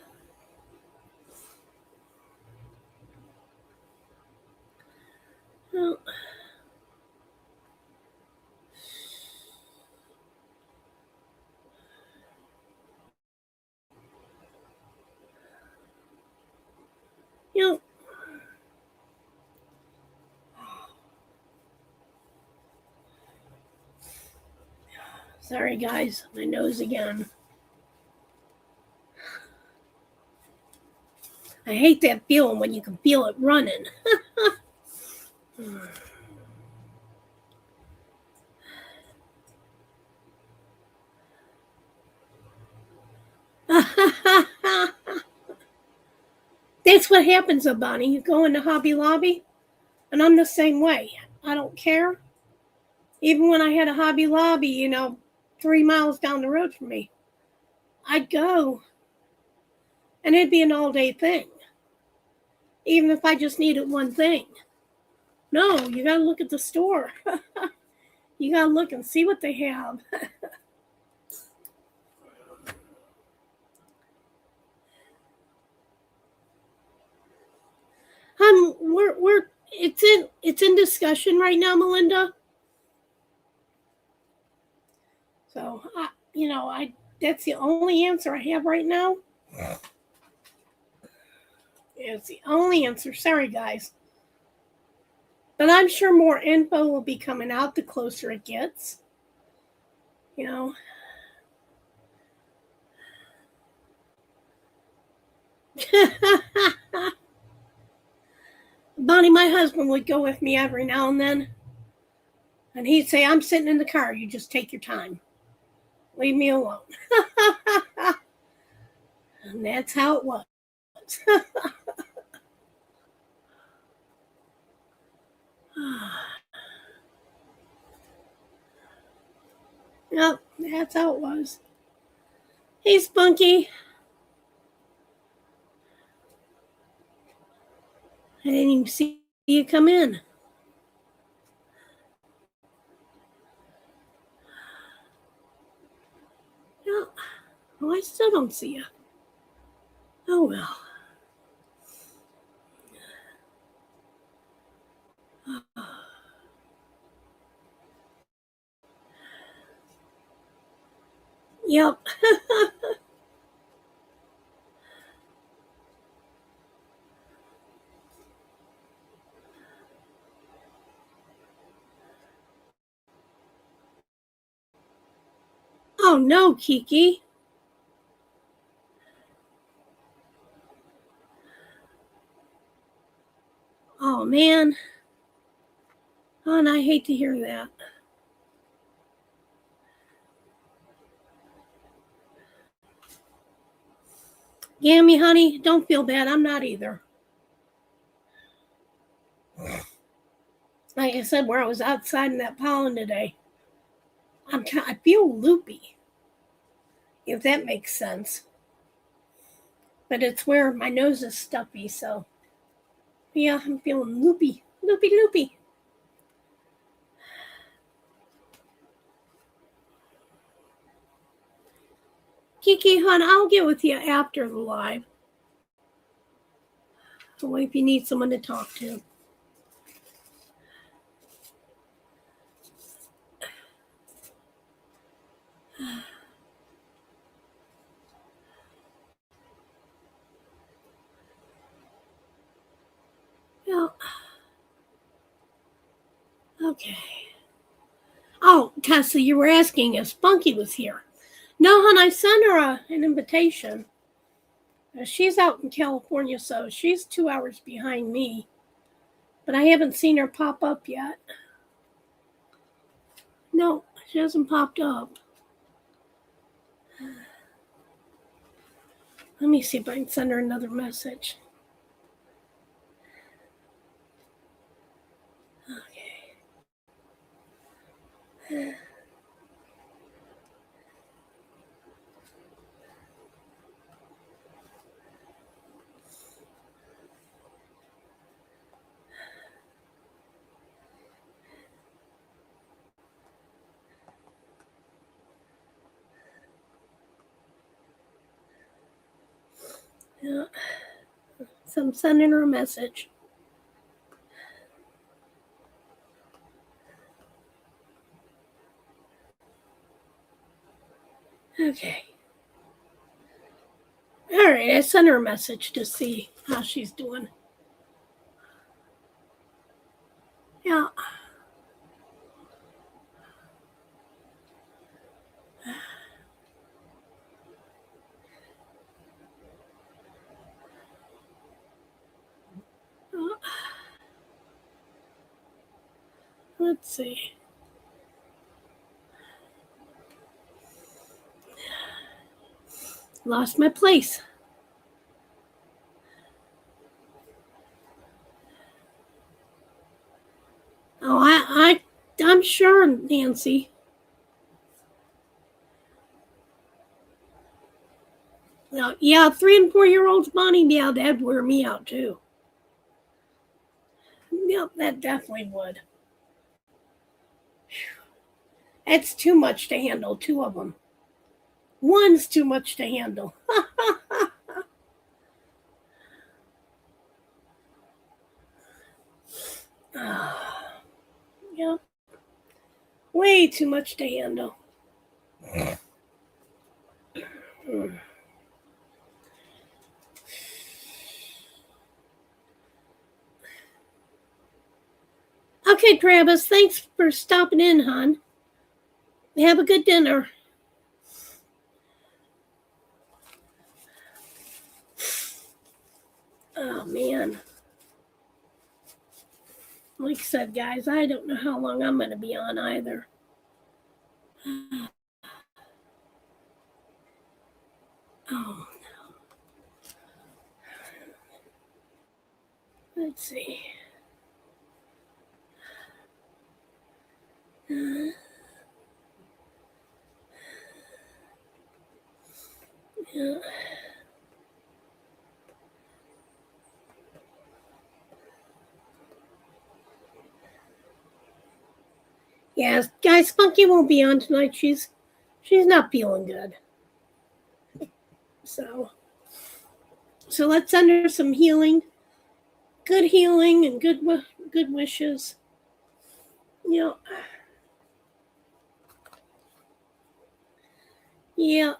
Oh. Yep. Sorry, guys. My nose again. I hate that feeling when you can feel it running. That's what happens, though, Bonnie. You go into Hobby Lobby, and I'm the same way. I don't care. Even when I had a Hobby Lobby, 3 miles down the road from me, I'd go, and it'd be an all-day thing, even if I just needed one thing. No, you got to look at the store. You got to look and see what they have. It's in discussion right now, Melinda. So, that's the only answer I have right now. It's the only answer. Sorry, guys. But I'm sure more info will be coming out the closer it gets. Bonnie, my husband would go with me every now and then. And he'd say, I'm sitting in the car. You just take your time. Leave me alone. And that's how it was. Yep, that's how it was. Hey, Spunky. I didn't even see you come in. No. Oh, I still don't see you. Oh, well. Yep. Oh, no, Kiki. Oh, man. Oh, and I hate to hear that. Gammy, honey, don't feel bad. I'm not either. Like I said, where I was outside in that pollen today, I feel loopy, if that makes sense. But it's where my nose is stuffy, so yeah, I'm feeling loopy. Kiki, hon, I'll get with you after the live. So if you need someone to talk to. Yeah. Okay. Oh, Tessa, you were asking if Spunky was here. No, hon, I sent her an invitation. She's out in California, so she's 2 hours behind me. But I haven't seen her pop up yet. No, she hasn't popped up. Let me see if I can send her another message. Okay. Yeah. So I'm sending her a message. Okay. All right, I sent her a message to see how she's doing. Yeah. Let's see. Lost my place. I'm sure, Nancy. Now, yeah, 3 and 4 year olds, Bonnie, yeah, that'd wear me out too. Yep, that definitely would. It's too much to handle, 2 of them. One's too much to handle. Yep. Way too much to handle. Okay, Travis, thanks for stopping in, hon. Have a good dinner. Oh, man. Like I said, guys, I don't know how long I'm going to be on either. Oh, no. Let's see. Yeah. Yeah, guys, Spunky won't be on tonight. She's not feeling good. So let's send her some healing, good healing, and good wishes. Yeah. Yeah.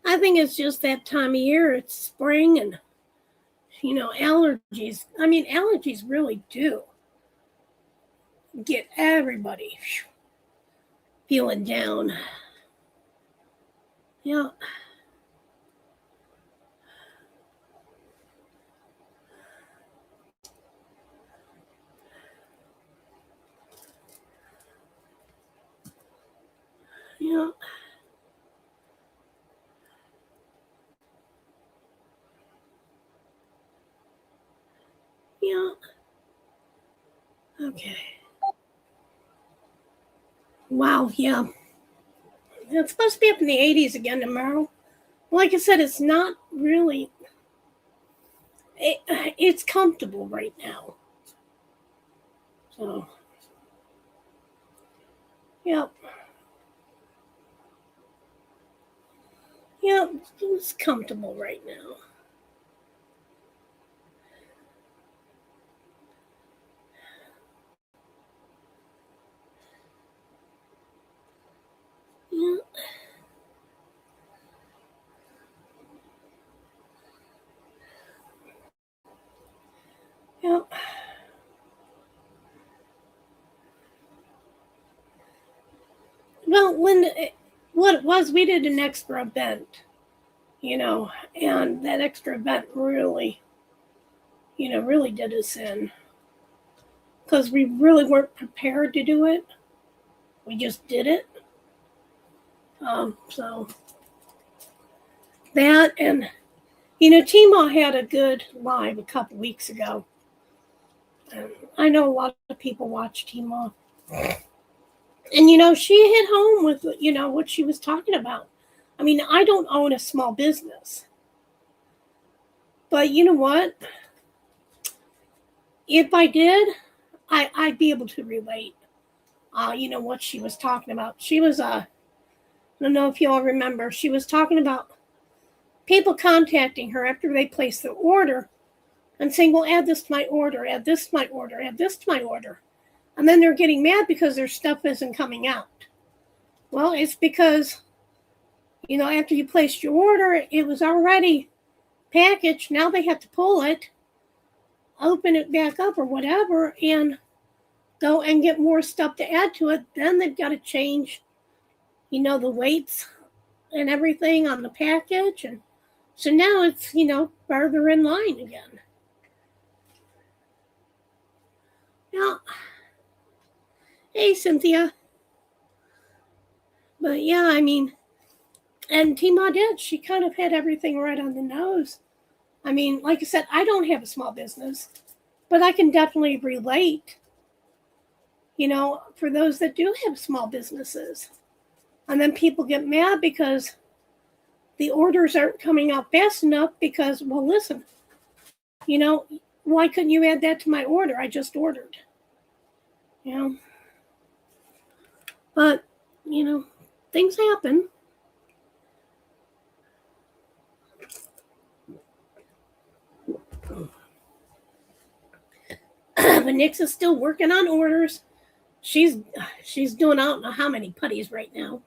I think it's just that time of year. It's spring and, allergies. I mean, allergies really do get everybody feeling down. Yeah. Yeah. Yeah. Okay. Wow, yeah. It's supposed to be up in the 80s again tomorrow. Like I said, it's not really... It's comfortable right now. So, yep. Yep, it's comfortable right now. Yeah. Yep. Well, what it was, we did an extra event, and that extra event really, really did us in. Because we really weren't prepared to do it. We just did it. So that, and, Timo had a good live a couple weeks ago. I know a lot of people watch Timo. And, she hit home with, what she was talking about. I mean, I don't own a small business. But you know what? If I did, I'd be able to relate. What she was talking about. She was, I don't know if you all remember, she was talking about people contacting her after they placed the order and saying, well, add this to my order, add this to my order, add this to my order. And then they're getting mad because their stuff isn't coming out. Well, it's because, after you placed your order, it was already packaged. Now they have to pull it, open it back up or whatever, and go and get more stuff to add to it. Then they've got to change, the weights and everything on the package. And so now it's, further in line again. Yeah. Hey, Cynthia. But yeah, I mean, and Tima did. She kind of had everything right on the nose. I mean, like I said, I don't have a small business, but I can definitely relate, for those that do have small businesses. And then people get mad because the orders aren't coming out fast enough because, well, listen, why couldn't you add that to my order? I just ordered. But, things happen. But Nix is still working on orders. She's doing I don't know how many putties right now,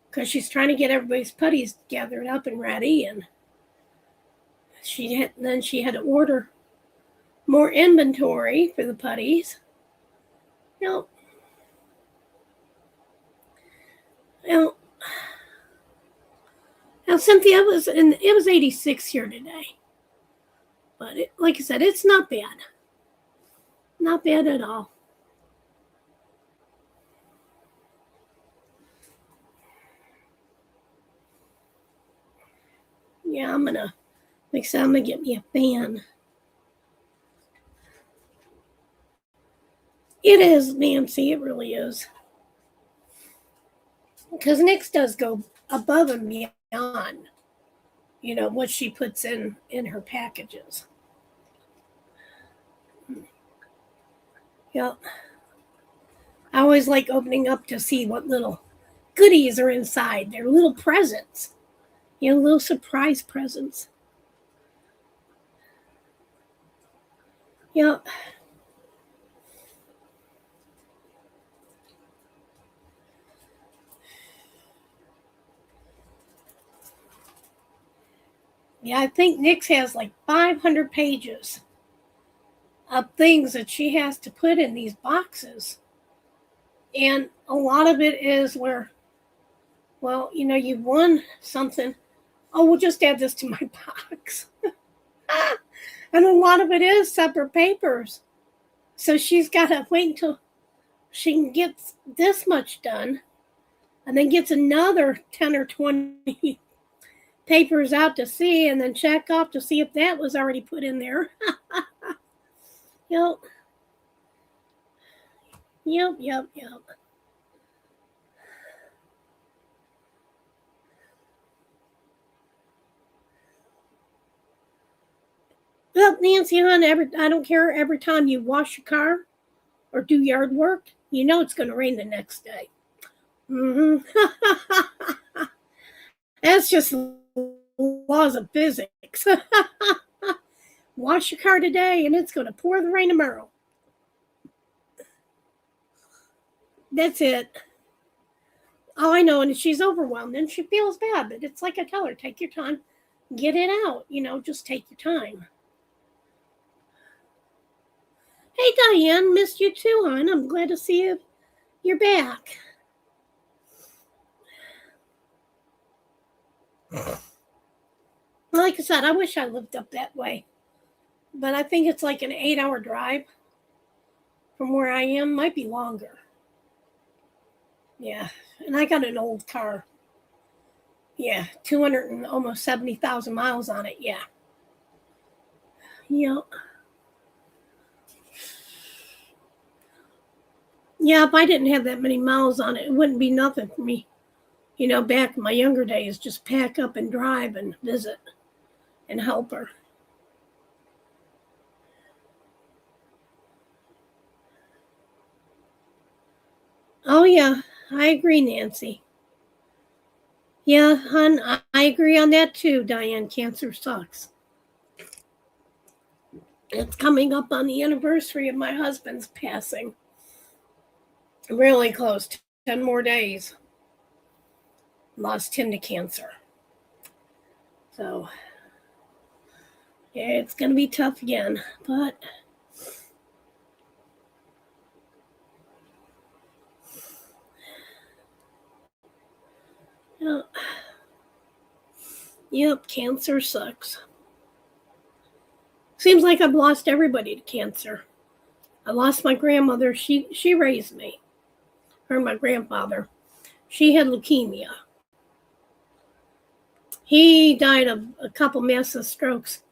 because she's trying to get everybody's putties gathered up and ready, and she had to order more inventory for the putties. Now, Cynthia, it was 86 here today, but like I said, it's not bad. Not bad at all. Yeah, I'm gonna get me a fan. It is, Nancy, it really is. Because Nix does go above and beyond, what she puts in her packages. Yep. I always like opening up to see what little goodies are inside. They're little presents, little surprise presents. Yep. Yeah, I think Nix has like 500 pages of things that she has to put in these boxes. And a lot of it is where, well, you won something. Oh, we'll just add this to my box. And a lot of it is separate papers. So she's got to wait until she can get this much done, and then gets another 10 or 20 papers out to see, and then check off to see if that was already put in there. Yep. Well, Nancy, hon, I don't care, every time you wash your car or do yard work, it's going to rain the next day. That's just laws of physics. Wash your car today and it's going to pour the rain tomorrow. That's it. Oh, I know, and she's overwhelmed and she feels bad, but it's like I tell her, take your time, get it out, just take your time. Hey, Diane, missed you too, hon. I'm glad to see you're back. Like I said, I wish I lived up that way. But I think it's like an 8-hour drive from where I am. Might be longer. Yeah, and I got an old car. Yeah, 200 and almost 70,000 miles on it. Yeah. Yep. Yeah, if I didn't have that many miles on it, it wouldn't be nothing for me. Back in my younger days, just pack up and drive and visit and help her. Oh, yeah, I agree, Nancy. Yeah, hon, I agree on that too, Diane. Cancer sucks. It's coming up on the anniversary of my husband's passing. Really close, 10 more days. Lost him to cancer. So, yeah, it's going to be tough again, but yep, cancer sucks. Seems like I've lost everybody to cancer. I lost my grandmother. She raised me. Her and my grandfather. She had leukemia. He died of a couple massive strokes.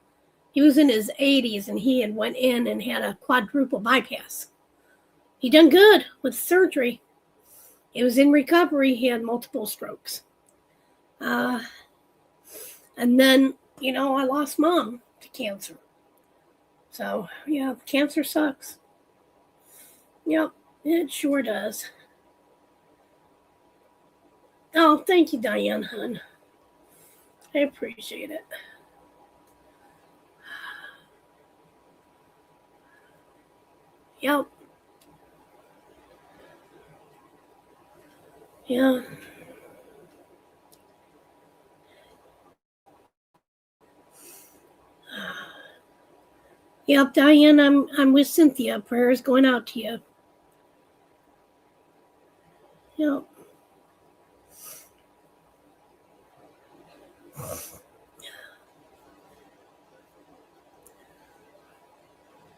He was in his 80s and he had went in and had a quadruple bypass. he done good with surgery. He was in recovery. He had multiple strokes. And then, I lost Mom to cancer. So, yeah, cancer sucks. Yep, it sure does. Oh, thank you, Diane, hon. I appreciate it. Yep. Yeah. Yep, Diane, I'm with Cynthia. Prayers going out to you. Yep.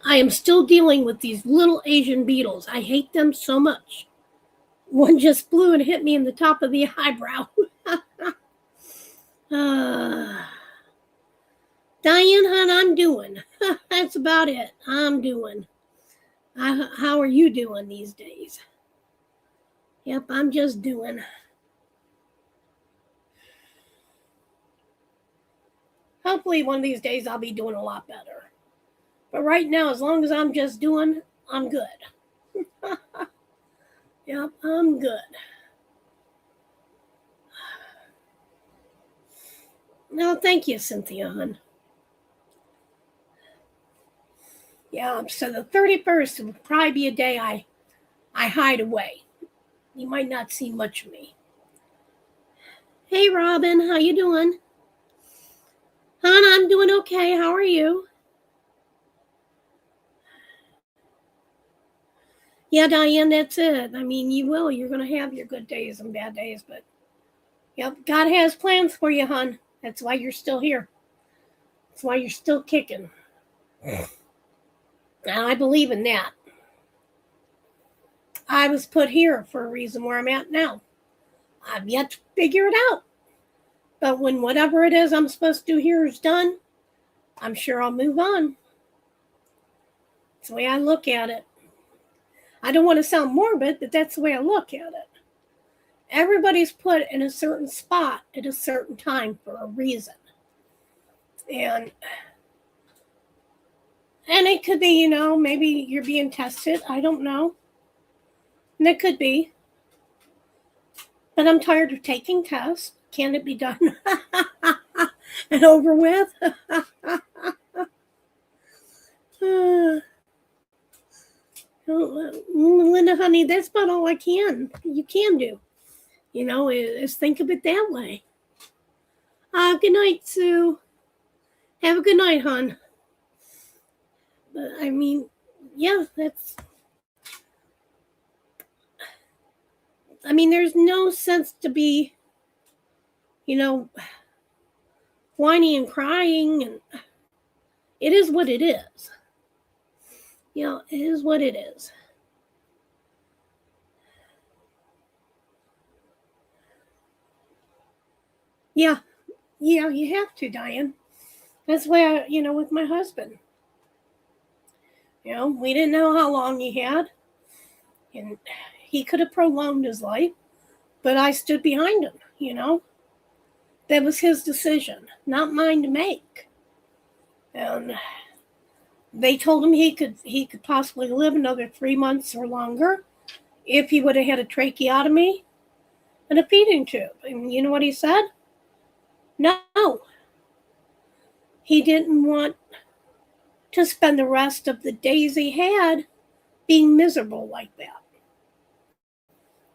I am still dealing with these little Asian beetles. I hate them so much. One just flew and hit me in the top of the eyebrow. Diane, hon, I'm doing. That's about it. I'm doing. How are you doing these days? Yep, I'm just doing. Hopefully one of these days I'll be doing a lot better. But right now, as long as I'm just doing, I'm good. Yep, I'm good. No, thank you, Cynthia, hon. Yeah, so the 31st will probably be a day I hide away. You might not see much of me. Hey, Robin, how you doing? Hon, I'm doing okay. How are you? Yeah, Diane, that's it. I mean, you will. You're going to have your good days and bad days, but yep, God has plans for you, hon. That's why you're still here. That's why you're still kicking. And I believe in that. I was put here for a reason where I'm at now. I've yet to figure it out. But when whatever it is I'm supposed to do here is done, I'm sure I'll move on. That's the way I look at it. I don't want to sound morbid, but that's the way I look at it. Everybody's put in a certain spot at a certain time for a reason. And it could be, maybe you're being tested. I don't know. And it could be. But I'm tired of taking tests. Can it be done and over with? Linda, honey, that's about all you can do. Is think of it that way. Good night, Sue. Have a good night, hon. But I mean, yeah, there's no sense to be, whining and crying, and it is what it is. It is what it is. Yeah, you have to, Diane. That's why with my husband. We didn't know how long he had, and he could have prolonged his life, but I stood behind him, That was his decision, not mine to make. And they told him he could possibly live another 3 months or longer if he would have had a tracheotomy and a feeding tube. And you know what he said? No. He didn't want to spend the rest of the days he had being miserable like that.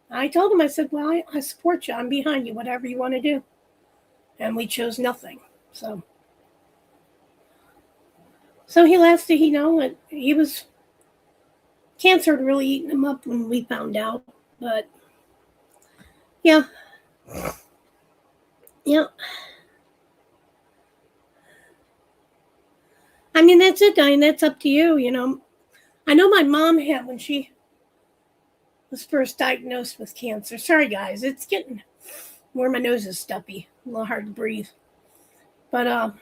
I told him, I said, well, I support you. I'm behind you, whatever you want to do. And we chose nothing. So he lasted, he was, cancer had really eaten him up when we found out. But, yeah. Yeah. That's it, Diane. That's up to you, I know my mom had when she was first diagnosed with cancer. Sorry, guys. It's getting where my nose is stuffy. A little hard to breathe. But,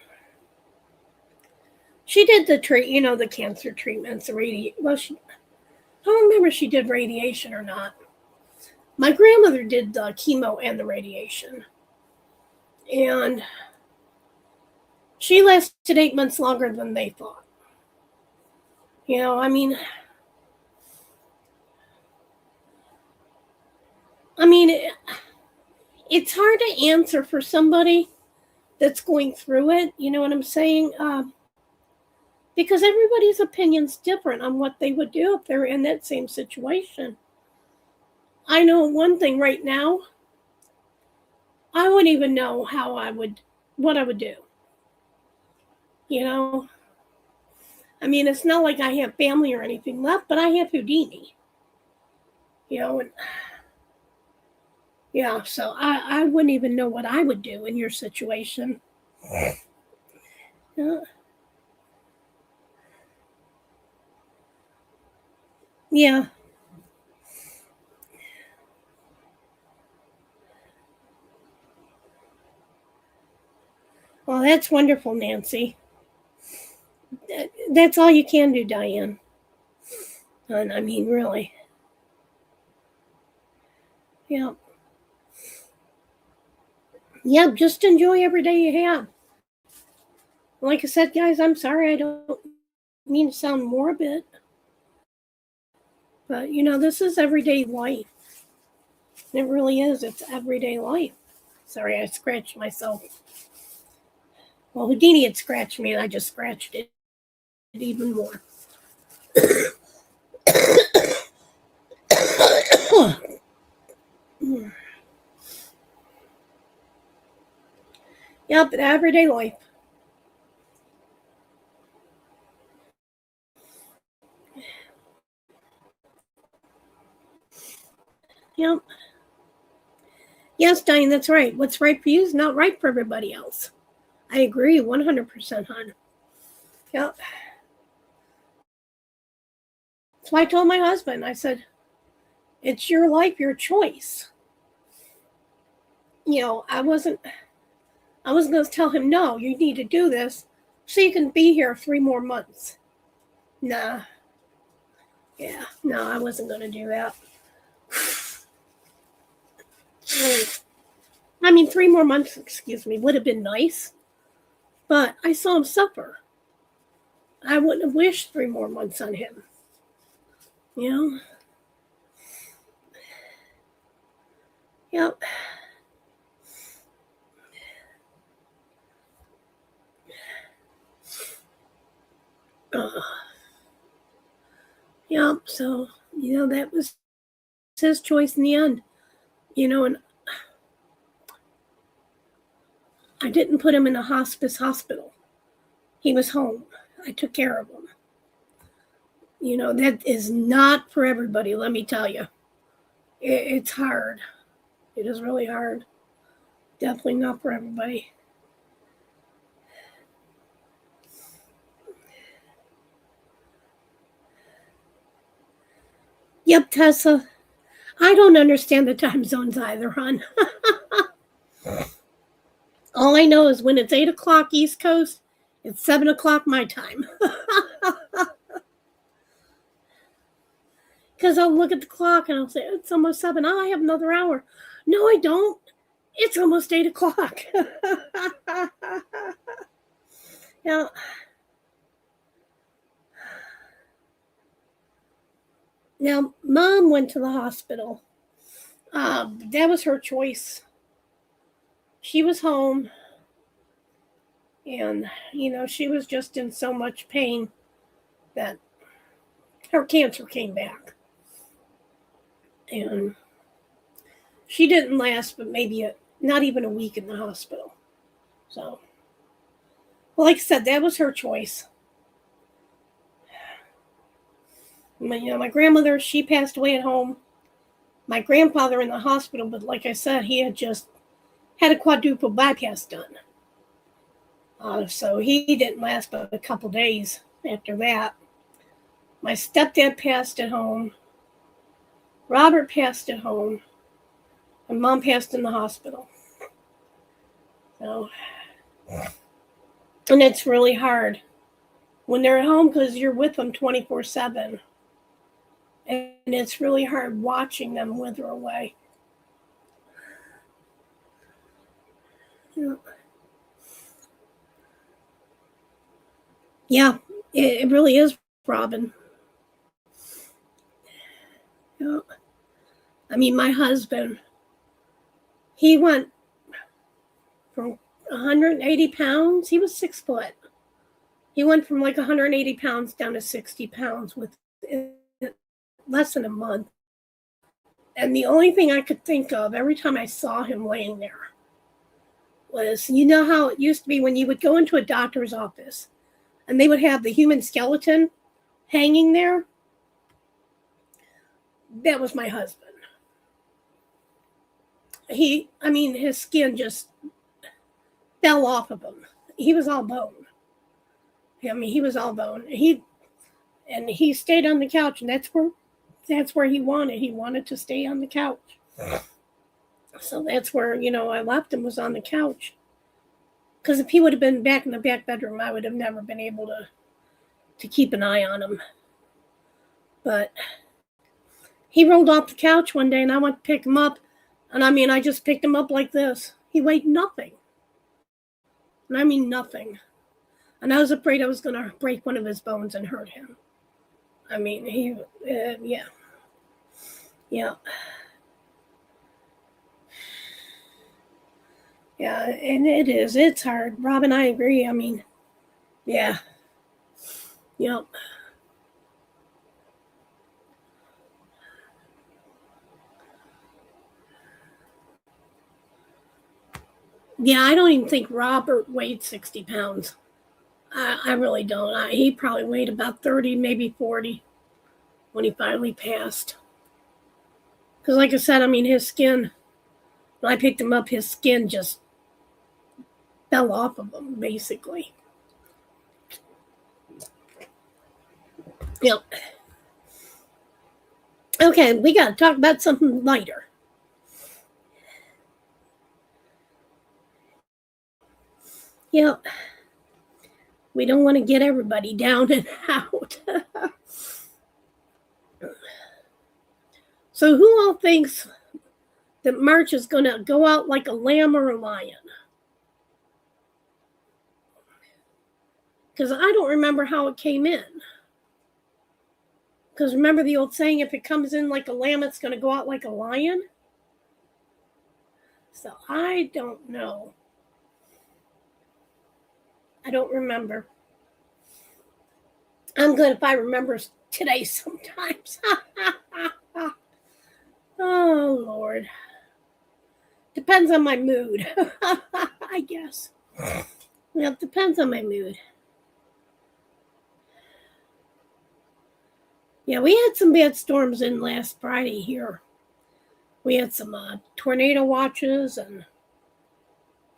she did the the cancer treatments, the don't remember if she did radiation or not. My grandmother did the chemo and the radiation. And she lasted 8 months longer than they thought. You know, I mean, it's hard to answer for somebody that's going through it. You know what I'm saying? Because everybody's opinion's different on what they would do if they're in that same situation. I know one thing right now, I wouldn't even know what I would do. You know? I mean, it's not like I have family or anything left, but I have Houdini. You know, and yeah, so I wouldn't even know what I would do in your situation. Yeah. Well, that's wonderful, Nancy. That's all you can do, Diane. And I mean, really. Yeah. Yeah, just enjoy every day you have. Like I said, guys, I'm sorry I don't mean to sound morbid. But, you know, this is everyday life. It really is. It's everyday life. Sorry, I scratched myself. Well, Houdini had scratched me, and I just scratched it even more. Yep, everyday life. Yep. Yes, Diane, that's right. What's right for you is not right for everybody else. I agree 100%, hon. Yep. That's why I told my husband, I said, it's your life, your choice. You know, I wasn't going to tell him, no, you need to do this so you can be here 3 more months. Nah. Yeah, no, I wasn't going to do that. I mean, 3 more months, would have been nice. But I saw him suffer. I wouldn't have wished 3 more months on him. You know? Yep. Yep, so, you know, that was his choice in the end. You know, and I didn't put him in a hospice hospital. He was home. I took care of him. You know, that is not for everybody, let me tell you. It's hard. It is really hard. Definitely not for everybody. Yep, Tessa. I don't understand the time zones either, hon. All I know is when it's 8 o'clock East Coast, it's 7 o'clock my time. Because I'll look at the clock and I'll say, it's almost 7. Oh, I have another hour. No, I don't. It's almost 8 o'clock. Yeah. Now, Mom went to the hospital. That was her choice. She was home. And, you know, she was just in so much pain that her cancer came back. And she didn't last, but maybe not even a week in the hospital. So, well, like I said, that was her choice. My grandmother, she passed away at home. My grandfather in the hospital, but like I said, he had just had a quadruple bypass done. So he didn't last but a couple days after that. My stepdad passed at home. Robert passed at home. And Mom passed in the hospital. So, and it's really hard when they're at home because you're with them 24/7. And it's really hard watching them wither away. Yeah, it really is, Robin. Yeah. I mean, my husband, he went from 180 pounds. He was 6 foot. He went from like 180 pounds down to 60 pounds within less than a month. And the only thing I could think of every time I saw him laying there was, you know how it used to be when you would go into a doctor's office and they would have the human skeleton hanging there? That was my husband. His skin just fell off of him. He was all bone. He was all bone. He stayed on the couch, and that's where he wanted. He wanted to stay on the couch. So that's where, I left him, was on the couch. Because if he would have been back in the back bedroom, I would have never been able to keep an eye on him. But he rolled off the couch one day, and I went to pick him up. And I just picked him up like this. He weighed nothing. And I mean nothing. And I was afraid I was going to break one of his bones and hurt him. Yeah. Yeah. Yeah, and it is. It's hard. Robin, I agree. Yeah. Yep. Yeah, I don't even think Robert weighed 60 pounds. I really don't. He probably weighed about 30, maybe 40 when he finally passed. Because like I said, his skin, when I picked him up, his skin just fell off of him, basically. Yep. Okay, we got to talk about something lighter. Yep. We don't want to get everybody down and out. So who all thinks that March is going to go out like a lamb or a lion? Because I don't remember how it came in. Because remember the old saying, if it comes in like a lamb, it's going to go out like a lion? So I don't know. I don't remember. I'm good if I remember today sometimes. Oh, Lord. Depends on my mood, I guess. Well, it depends on my mood. Yeah, we had some bad storms in last Friday here. We had some tornado watches and,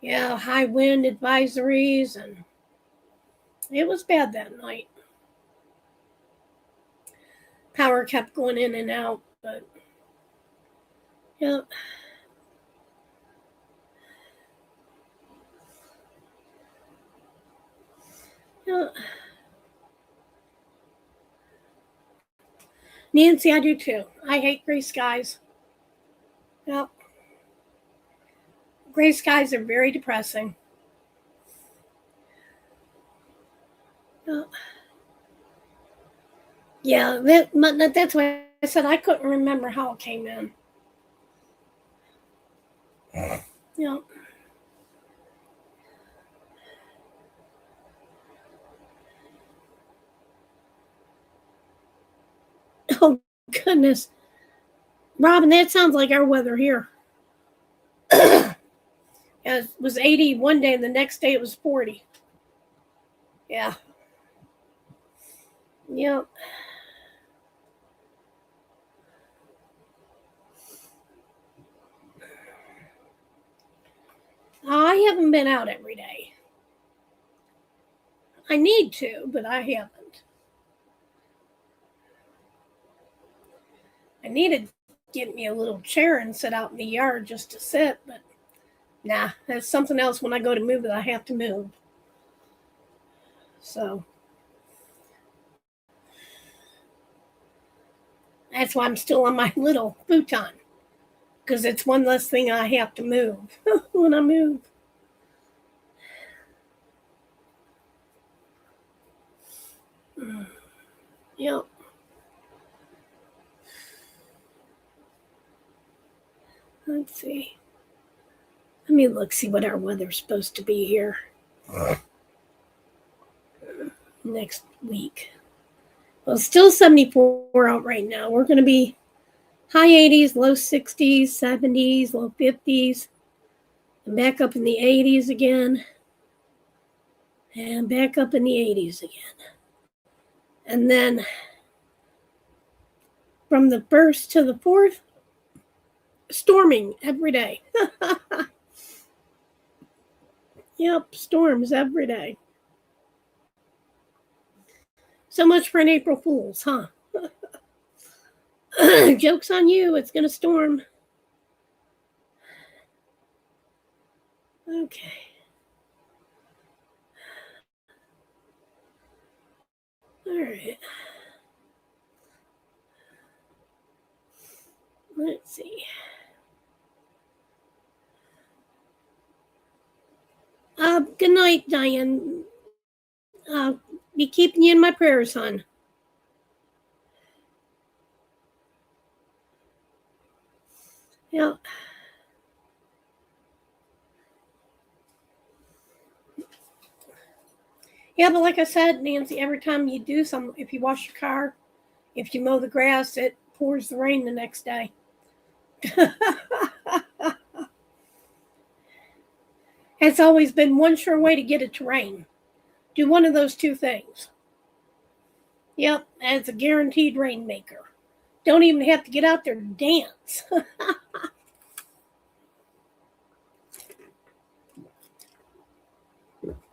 high wind advisories, and it was bad that night. Power kept going in and out, but, yeah. Nancy, I do too. I hate gray skies. Yep. Gray skies are very depressing. Yeah, that's why I said I couldn't remember how it came in. Yeah. Oh, goodness. Robin, that sounds like our weather here. It was 80 one day, and the next day it was 40. Yeah. Yep. I haven't been out every day. I need to, but I haven't. I need to get me a little chair and sit out in the yard just to sit, but nah, that's something else when I go to move that I have to move. So That's why I'm still on my little futon, because it's one less thing I have to move when I move. Yep. Let's see. Let me look, see what our weather's supposed to be here next week. Well, it's still 74 out right now. We're going to be high 80s, low 60s, 70s, low 50s, and back up in the 80s again, and back up in the 80s again. And then from the 1st to the 4th, storming every day. Yep, storms every day. So much for an April Fool's, huh? Joke's on you, it's going to storm. Okay. All right. Let's see. Good night, Diane. Be keeping you in my prayers, hon. Yeah. Yeah, but like I said, Nancy, every time you do something, if you wash your car, if you mow the grass, it pours the rain the next day. It's always been one sure way to get it to rain. Do one of those two things. Yep, it's a guaranteed rainmaker. Don't even have to get out there to dance.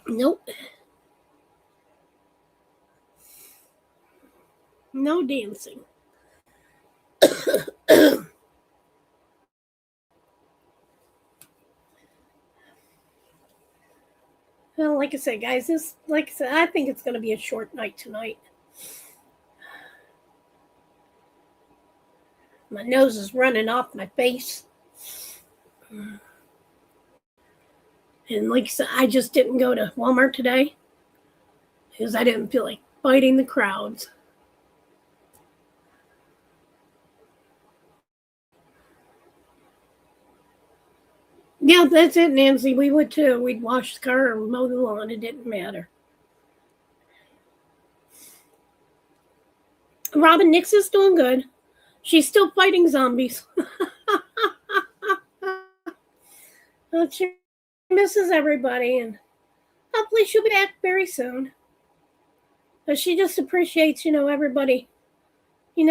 Nope. No dancing. Well, like I said, guys, I think it's going to be a short night tonight. My nose is running off my face. And like I said, I just didn't go to Walmart today because I didn't feel like fighting the crowds. Yeah, that's it, Nancy. We would too. We'd wash the car or mow the lawn. It didn't matter. Robin Nix is doing good. She's still fighting zombies. Well, she misses everybody, and hopefully she'll be back very soon. But she just appreciates, everybody,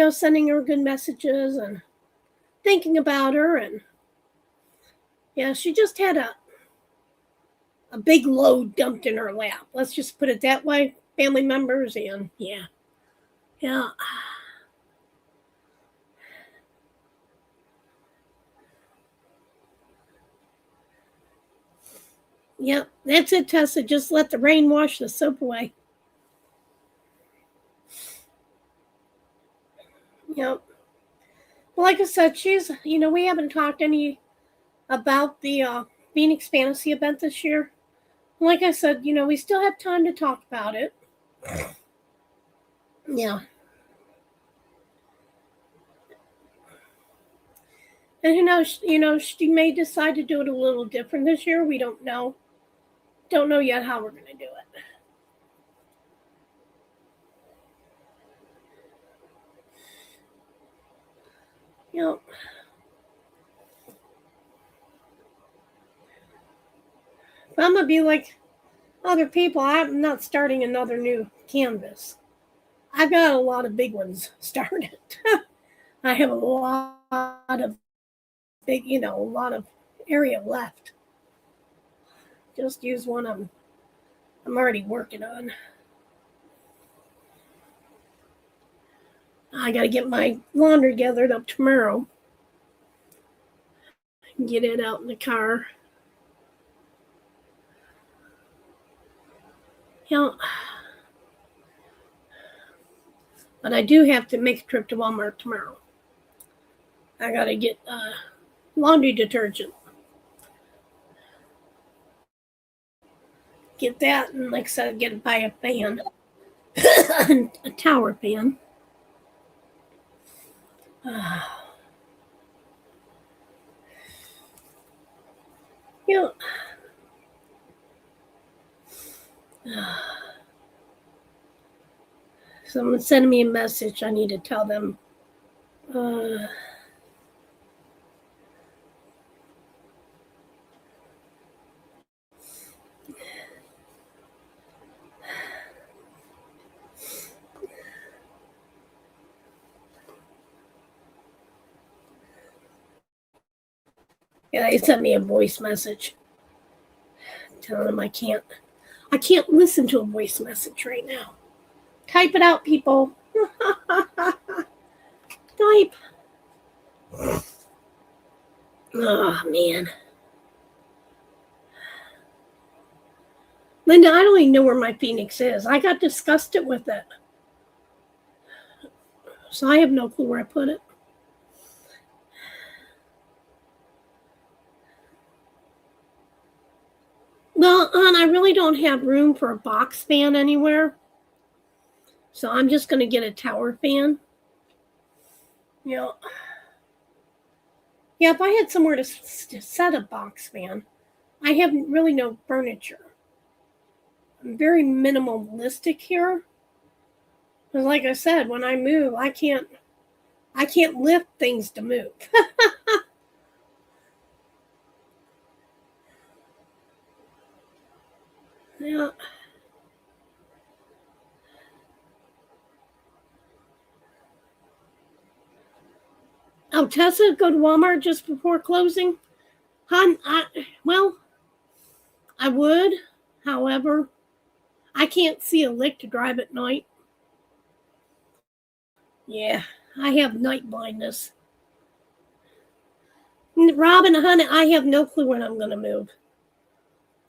sending her good messages and thinking about her. And yeah, she just had a big load dumped in her lap. Let's just put it that way. Family members and yeah. Yep, that's it, Tessa. Just let the rain wash the soap away. Yep. Well, like I said, we haven't talked any about the Phoenix Fantasy event this year. Like I said, we still have time to talk about it. Yeah. And who knows, she may decide to do it a little different this year. We don't know. Don't know yet how we're going to do it. Yep. But I'm going to be like other people. I'm not starting another new canvas. I've got a lot of big ones started. I have a lot of big, a lot of area left. Just use one I'm already working on. I got to get my laundry gathered up tomorrow. Get it out in the car. But I do have to make a trip to Walmart tomorrow. I gotta get laundry detergent. Get that, and like I said, get it by a fan, a tower fan. You know, someone sent me a message. I need to tell them. Yeah, they sent me a voice message telling them I can't listen to a voice message right now. Type it out, people. Type. Oh, man. Linda, I don't even know where my Phoenix is. I got disgusted with it. So I have no clue where I put it. Well, hon, I really don't have room for a box fan anywhere. So I'm just going to get a tower fan. You know, yeah, if I had somewhere to set a box fan, I have really no furniture. I'm very minimalistic here. Because like I said, when I move, I can't lift things to move. Yeah. Oh, Tessa, go to Walmart just before closing? Hon, I would. However, I can't see a lick to drive at night. Yeah, I have night blindness. Robin, honey, I have no clue when I'm going to move.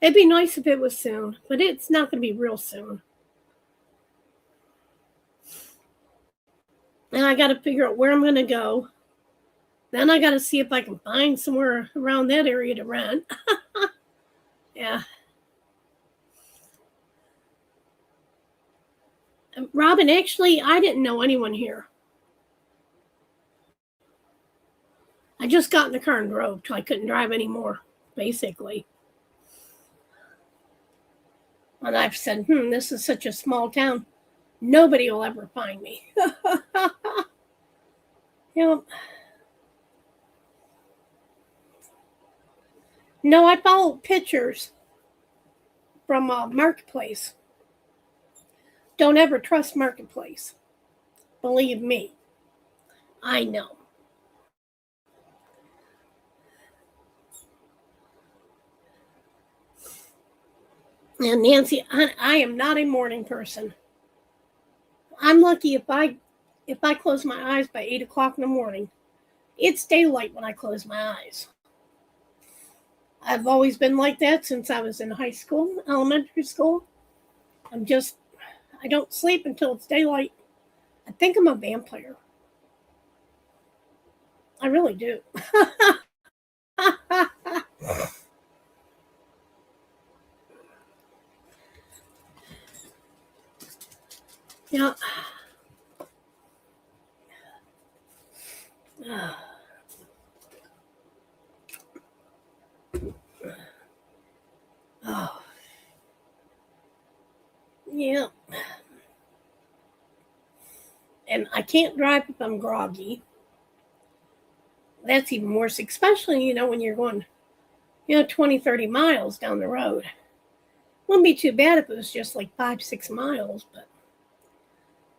It'd be nice if it was soon, but it's not going to be real soon. And I got to figure out where I'm going to go. Then I got to see if I can find somewhere around that area to rent. Yeah. Robin, actually, I didn't know anyone here. I just got in the car and drove till I couldn't drive anymore, basically. And I've said, this is such a small town. Nobody will ever find me. Yep. No, I follow pictures from Marketplace. Don't ever trust Marketplace. Believe me. I know. And Nancy, I am not a morning person. I'm lucky if I close my eyes by 8 o'clock in the morning. It's daylight when I close my eyes. I've always been like that since I was in high school, elementary school. I don't sleep until it's daylight. I think I'm a vampire. I really do. Yeah. Oh. Yeah. And I can't drive if I'm groggy. That's even worse, especially, when you're going, 20, 30 miles down the road. Wouldn't be too bad if it was just like 5, 6 miles, but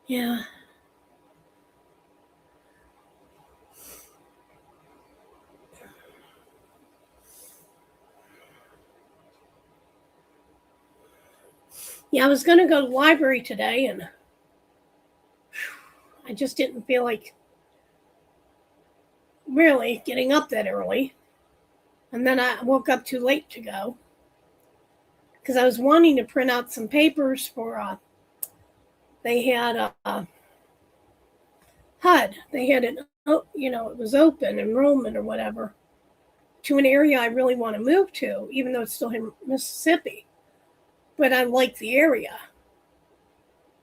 yeah. Yeah, I was going to go to the library today, and I just didn't feel like really getting up that early. And then I woke up too late to go because I was wanting to print out some papers for, they had a HUD. They had an it was open enrollment or whatever, to an area I really want to move to, even though it's still in Mississippi. But I like the area.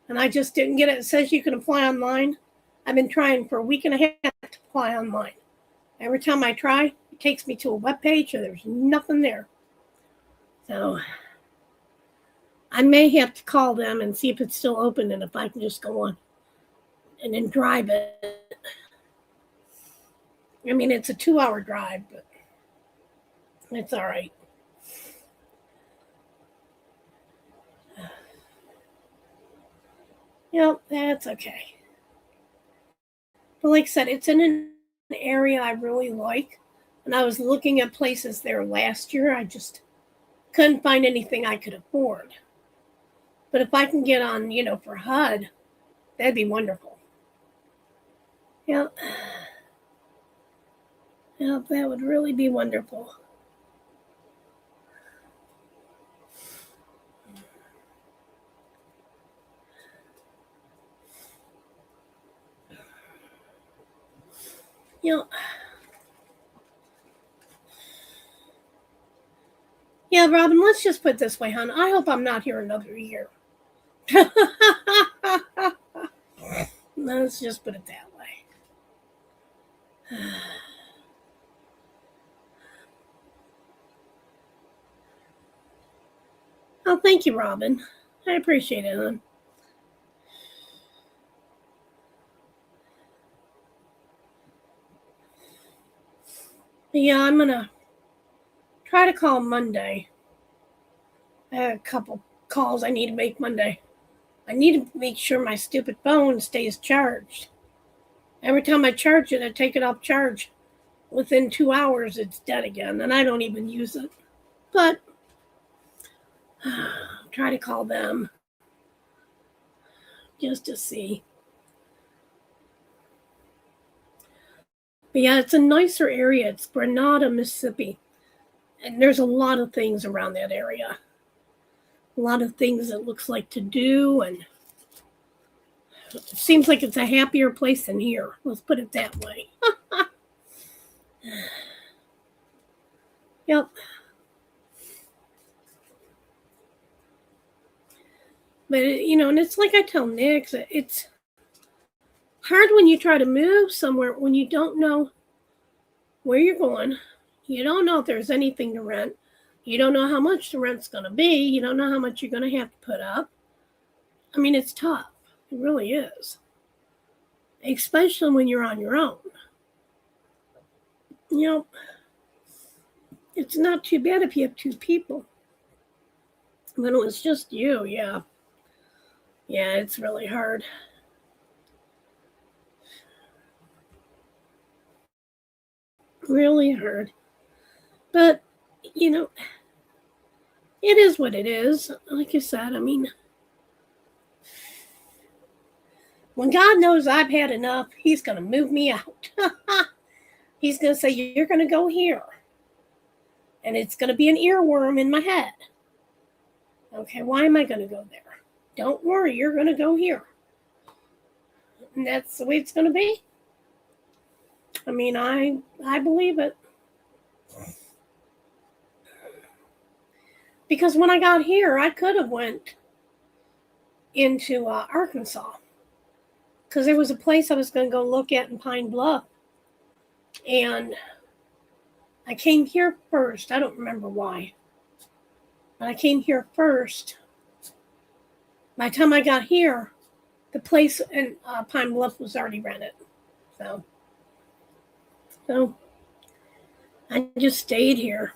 And I just didn't get it. It says you can apply online. I've been trying for a week and a half to apply online. Every time I try, it takes me to a web page and there's nothing there. So I may have to call them and see if it's still open and if I can just go on and then drive it. I mean, it's a 2-hour drive, but it's all right. Yep, that's okay. But like I said, it's in an area I really like. And I was looking at places there last year. I just couldn't find anything I could afford. But if I can get on, for HUD, that'd be wonderful. Yep. Yep, that would really be wonderful. Yeah, Robin, let's just put it this way, hon. I hope I'm not here another year. Let's just put it that way. Oh, thank you, Robin. I appreciate it, hon. Yeah, I'm going to try to call Monday. I have a couple calls I need to make Monday. I need to make sure my stupid phone stays charged. Every time I charge it, I take it off charge. Within 2 hours, it's dead again, and I don't even use it. But try to call them just to see. But yeah, it's a nicer area. It's Grenada, Mississippi. And there's a lot of things around that area. A lot of things it looks like to do. And it seems like it's a happier place than here. Let's put it that way. Yep. But, and it's like I tell Nick, it's hard when you try to move somewhere when you don't know where you're going. You don't know if there's anything to rent. You don't know how much the rent's going to be. You don't know how much you're going to have to put up. I mean, it's tough. It really is. Especially when you're on your own. It's not too bad if you have 2 people. When it was just you, yeah. Yeah, it's really hard. Really hard. But, it is what it is. Like I said, I mean, when God knows I've had enough, he's going to move me out. He's going to say, you're going to go here. And it's going to be an earworm in my head. Okay, why am I going to go there? Don't worry, you're going to go here. And that's the way it's going to be. I mean, I believe it. Because when I got here, I could have went into Arkansas. Because there was a place I was going to go look at in Pine Bluff. And I came here first. I don't remember why. But I came here first. By the time I got here, the place in Pine Bluff was already rented. So I just stayed here.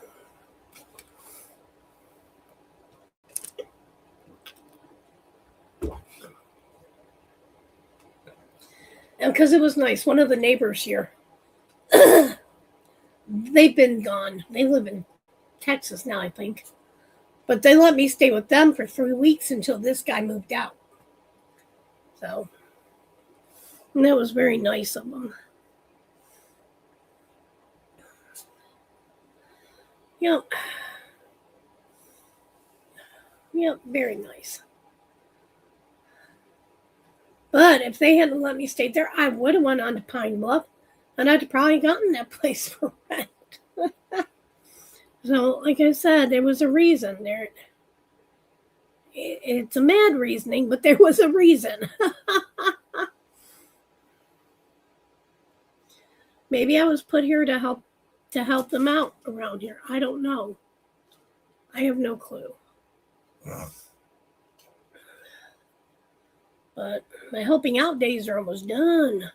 And because it was nice, one of the neighbors here, they've been gone. They live in Texas now, I think. But they let me stay with them for 3 weeks until this guy moved out. So, and that was very nice of them. Yep. Yep, very nice. But if they hadn't let me stay there, I would have went on to Pine Bluff and I'd probably gotten that place for rent. So, like I said, there was a reason there. It's a mad reasoning, but there was a reason. Maybe I was put here to help them out around here. I don't know. I have no clue. But my helping out days are almost done.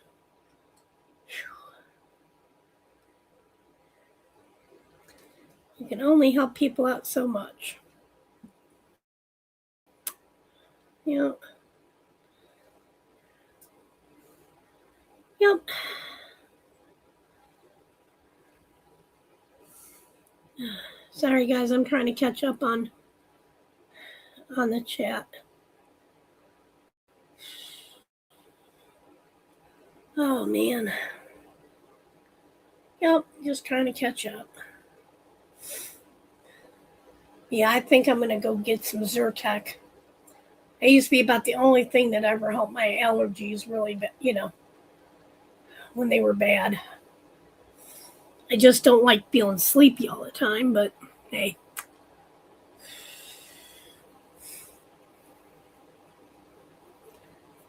You can only help people out so much. Yep. Sorry, guys. I'm trying to catch up on the chat. Oh, man. Yep, just trying to catch up. Yeah, I think I'm going to go get some Zyrtec. It used to be about the only thing that ever helped my allergies really, when they were bad. I just don't like feeling sleepy all the time, but hey.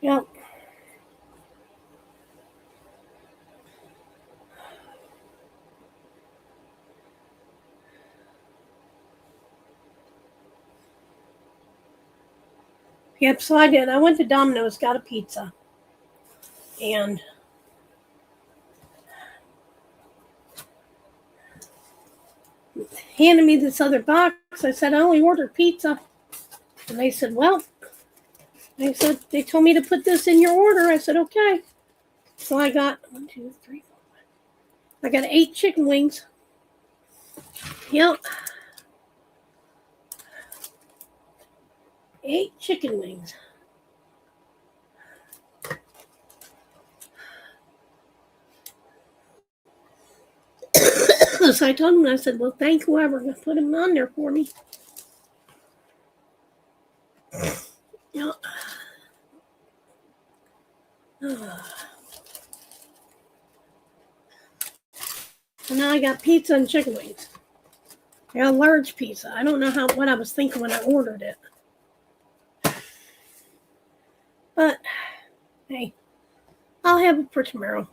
Yep. Yep, so I did. I went to Domino's, got a pizza, and handed me this other box. I said, I only ordered pizza. And they said, well, they told me to put this in your order. I said, okay. So I got 1, 2, 3, 4, 5. I got 8 chicken wings. Yep. 8 chicken wings. So I told him, I said, well, thank whoever put them on there for me. Yep. So now I got pizza and chicken wings. I got a large pizza. I don't know what I was thinking when I ordered it. But, hey, I'll have it for tomorrow.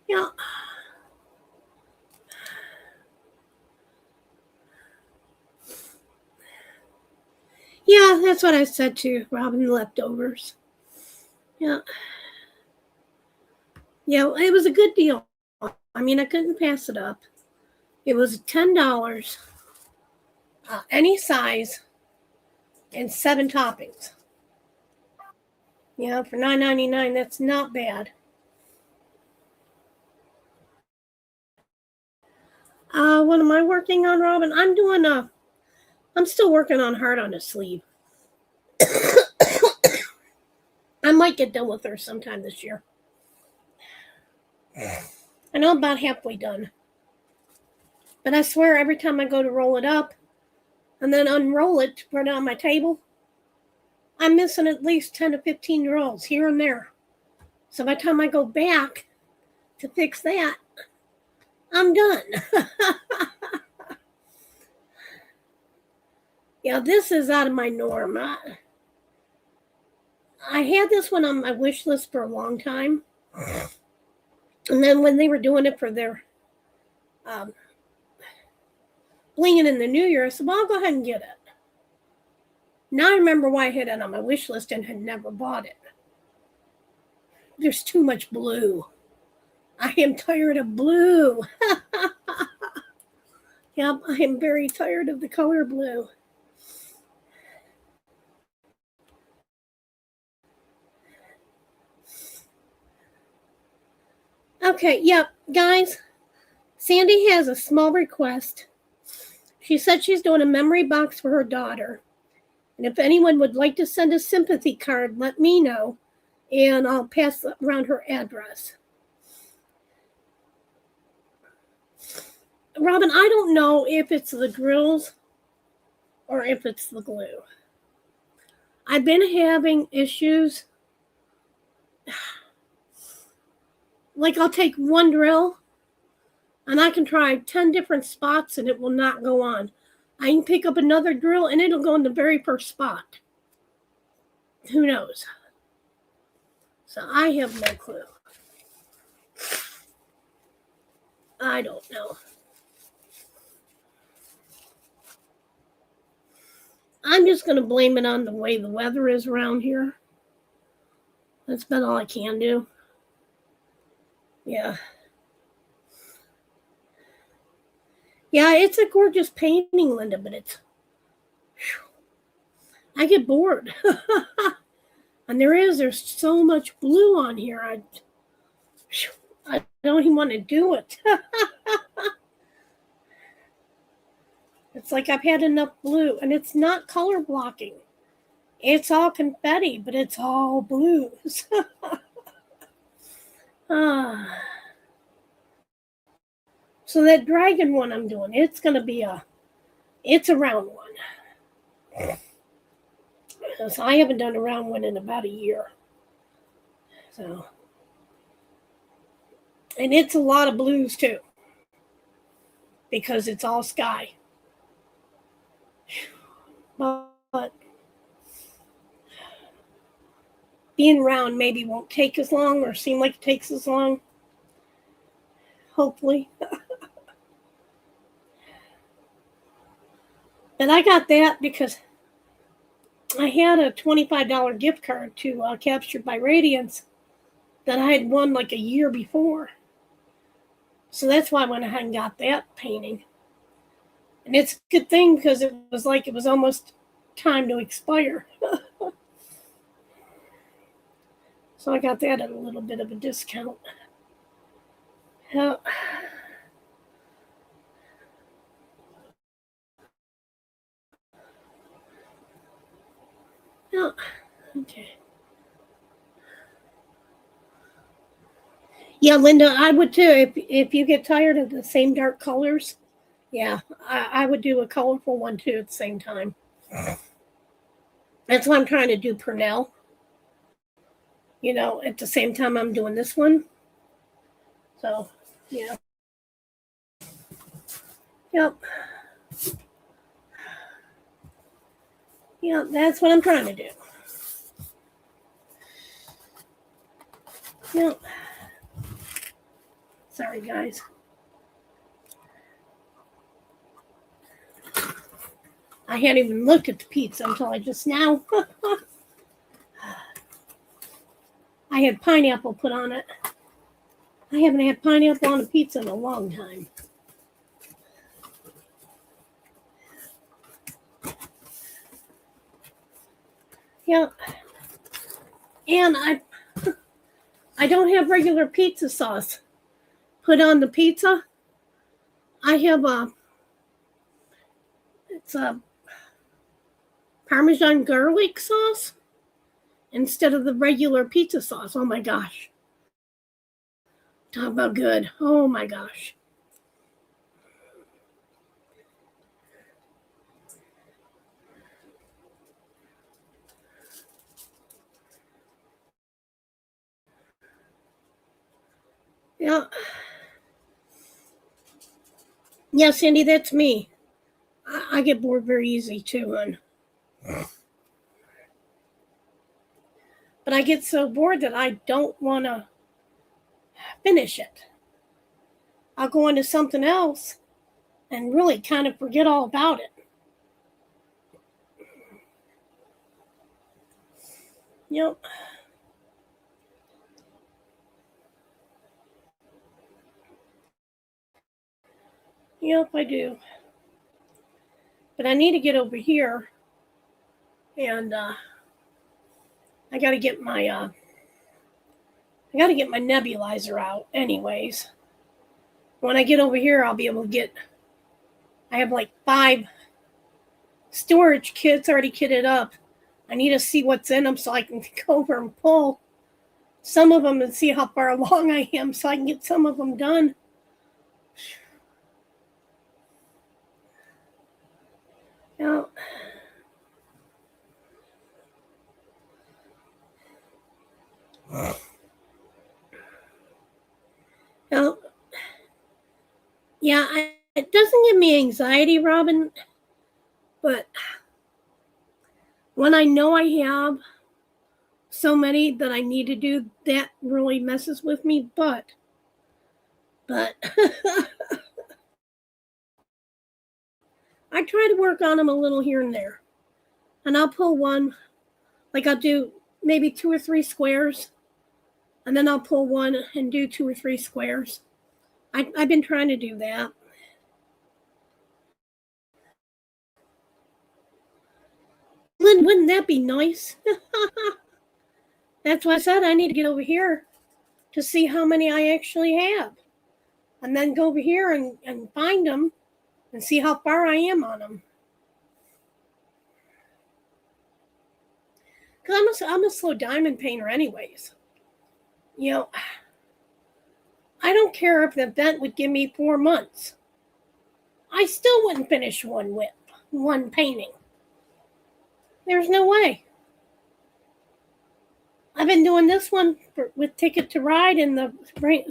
Yeah. Yeah, that's what I said to Robin, leftovers. Yeah. Yeah, it was a good deal. I mean, I couldn't pass it up. It was $10, any size, and 7 toppings. Yeah, for $9.99, that's not bad. What am I working on, Robin? I'm still working on Heart on a Sleeve. I might get done with her sometime this year. I know I'm about halfway done. But I swear every time I go to roll it up and then unroll it to put it on my table, I'm missing at least 10 to 15 rolls here and there. So by the time I go back to fix that, I'm done. Yeah, this is out of my norm. I had this one on my wish list for a long time. And then when they were doing it for their blinging in the new year, I said, well, I'll go ahead and get it. Now I remember why I had it on my wish list and had never bought it. There's too much blue. I am tired of blue. Yep, I am very tired of the color blue. Okay, yep, guys, Sandy has a small request. She said she's doing a memory box for her daughter. And if anyone would like to send a sympathy card, let me know, and I'll pass around her address. Robin, I don't know if it's the grills or if it's the glue. I've been having issues like I'll take one drill and I can try 10 different spots and it will not go on. I can pick up another drill and it'll go in the very first spot. Who knows? So I have no clue. I don't know. I'm just going to blame it on the way the weather is around here. That's about all I can do. Yeah. Yeah, it's a gorgeous painting, Linda, but it's... I get bored. And there's so much blue on here. I don't even want to do it. It's like I've had enough blue, and it's not color blocking. It's all confetti, but it's all blues. So that dragon one I'm doing, it's going to be it's a round one. So I haven't done a round one in about a year. So, and it's a lot of blues too, because it's all sky. But being round maybe won't take as long or seem like it takes as long. Hopefully. And I got that because I had a $25 gift card to Captured by Radiance that I had won like a year before. So that's why I went ahead and got that painting. And it's a good thing because it was almost time to expire. So I got that at a little bit of a discount. Yeah. Oh, okay. Yeah, Linda, I would too. If you get tired of the same dark colors, yeah, I would do a colorful one too at the same time. That's why I'm trying to do Purnell. At the same time I'm doing this one. So, yeah. Yep. Yeah, that's what I'm trying to do. Yep. Sorry, guys. I hadn't even looked at the pizza until I just now. I had pineapple put on it. I haven't had pineapple on a pizza in a long time. Yeah. And I don't have regular pizza sauce put on the pizza. I have it's a Parmesan garlic sauce instead of the regular pizza sauce. Oh my gosh. Talk about good. Oh my gosh. Yeah. Yeah, Cindy, that's me. I get bored very easy too, hon. But I get so bored that I don't want to finish it. I'll go into something else and really kind of forget all about it. Yep. Yep, I do. But I need to get over here, and I got to get my nebulizer out. Anyways, when I get over here, I'll be able to get. I have like 5 storage kits already kitted up. I need to see what's in them so I can go over and pull some of them and see how far along I am so I can get some of them done. Now, Now, yeah, it doesn't give me anxiety, Robin, but when I know I have so many that I need to do, that really messes with me. But I try to work on them a little here and there. And I'll pull one, like I'll do maybe 2 or 3 squares, and then I'll pull one and do 2 or 3 squares. I've been trying to do that. Wouldn't that be nice? That's why I said I need to get over here to see how many I actually have. And then go over here and find them and see how far I am on them. Because I'm a slow diamond painter anyways. You know, I don't care if the event would give me 4 months. I still wouldn't finish one painting. There's no way. I've been doing this one with Ticket to Ride in the spring,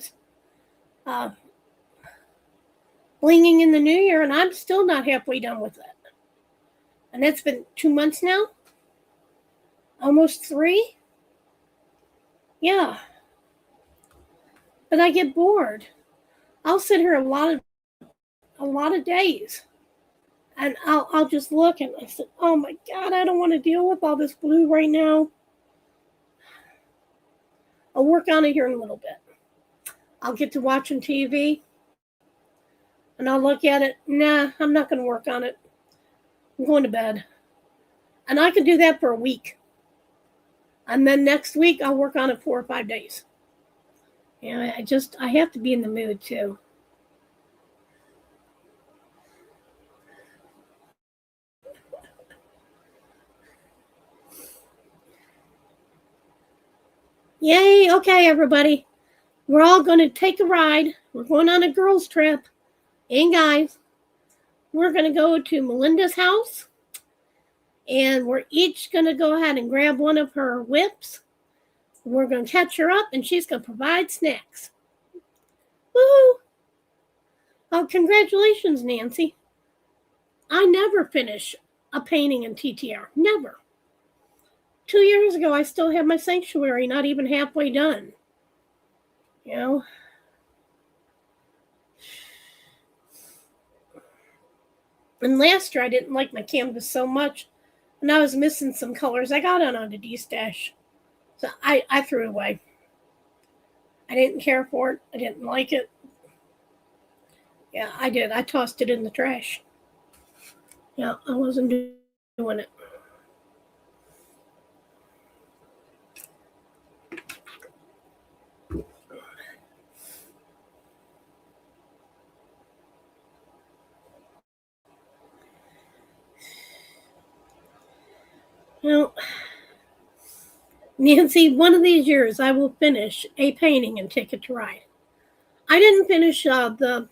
blinging in the new year, and I'm still not halfway done with it. And it's been 2 months now, almost 3. Yeah, but I get bored. I'll sit here a lot of days, and I'll just look and I said, "Oh my God, I don't want to deal with all this blue right now." I'll work on it here in a little bit. I'll get to watching TV, and I'll look at it. Nah, I'm not going to work on it. I'm going to bed. And I can do that for a week. And then next week, I'll work on it 4 or 5 days. Yeah, I have to be in the mood too. Yay, okay, everybody. We're all going to take a ride. We're going on a girls' trip. And guys, we're going to go to Melinda's house. And we're each going to go ahead and grab one of her whips. We're going to catch her up, and she's going to provide snacks. Woo! Oh, congratulations, Nancy. I never finish a painting in TTR. Never. 2 years ago, I still had my sanctuary not even halfway done. You know? And last year, I didn't like my canvas so much, and I was missing some colors. I got it on a D-stash. So I threw it away. I didn't care for it. I didn't like it. Yeah, I did. I tossed it in the trash. Yeah, I wasn't doing it. Well, Nancy, one of these years I will finish a painting and Ticket to Ride. I didn't finish the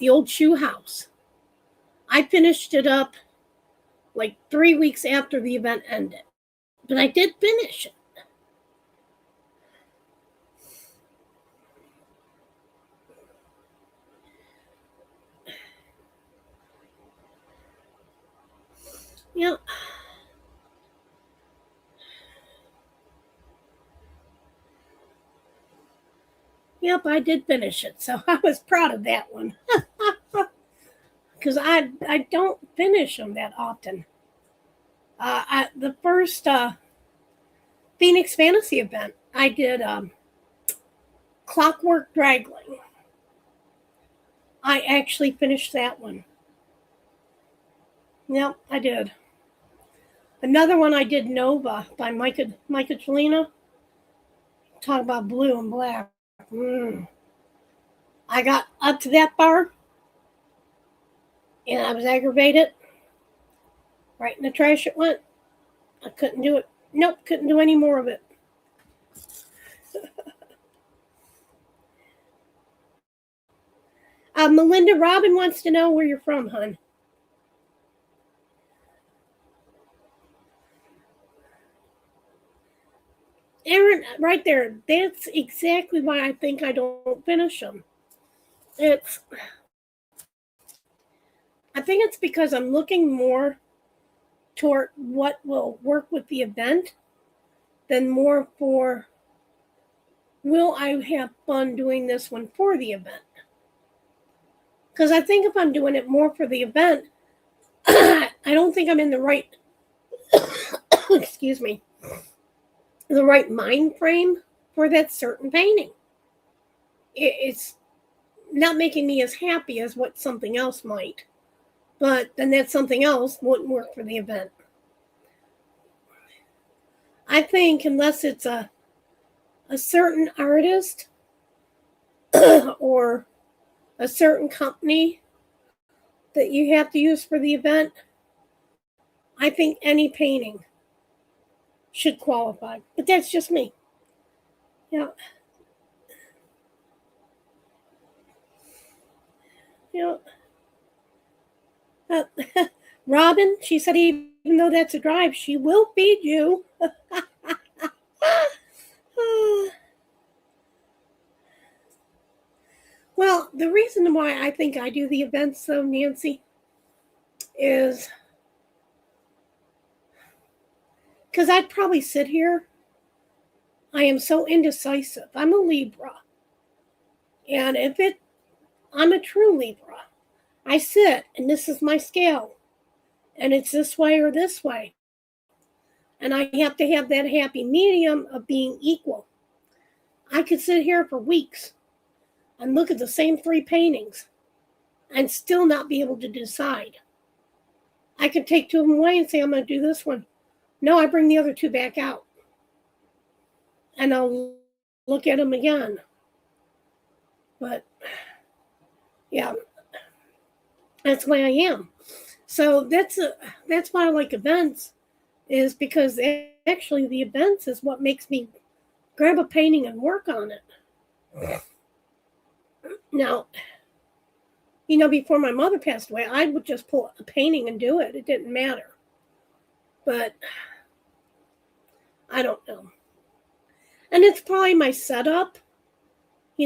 old shoe house. I finished it up like 3 weeks after the event ended. But I did finish it. Yeah. Yep, I did finish it. So I was proud of that one. Because I don't finish them that often. The first Phoenix Fantasy event, I did Clockwork Dragling. I actually finished that one. Yep, I did. Another one I did, Nova, by Micah Cellina. Talk about blue and black. I got up to that far, and I was aggravated. Right in the trash it went. I couldn't do it. Nope, couldn't do any more of it. Melinda, Robin wants to know where you're from, hon. Erin, right there, that's exactly why I think I don't finish them. I think it's because I'm looking more toward what will work with the event than more for, will I have fun doing this one for the event? Because I think if I'm doing it more for the event, I don't think I'm in the right, excuse me, the right mind frame for that certain painting. It's not making me as happy as what something else might. But then that something else wouldn't work for the event. I think unless it's a certain artist or a certain company that you have to use for the event, I think any painting should qualify. But that's just me. Yeah. Yeah. Robin, she said, even though that's a drive, she will feed you. Well, the reason why I think I do the events, though, Nancy, is because I'd probably sit here. I am so indecisive. I'm a Libra. And I'm a true Libra. I sit, and this is my scale. And it's this way or this way. And I have to have that happy medium of being equal. I could sit here for weeks and look at the same 3 paintings and still not be able to decide. I could take 2 of them away and say, I'm going to do this one. No, I bring the other 2 back out. And I'll look at them again. But, yeah, that's the way I am. So that's why I like events, is because actually the events is what makes me grab a painting and work on it. Now, before my mother passed away, I would just pull a painting and do it. It didn't matter. But I don't know. And it's probably my setup. I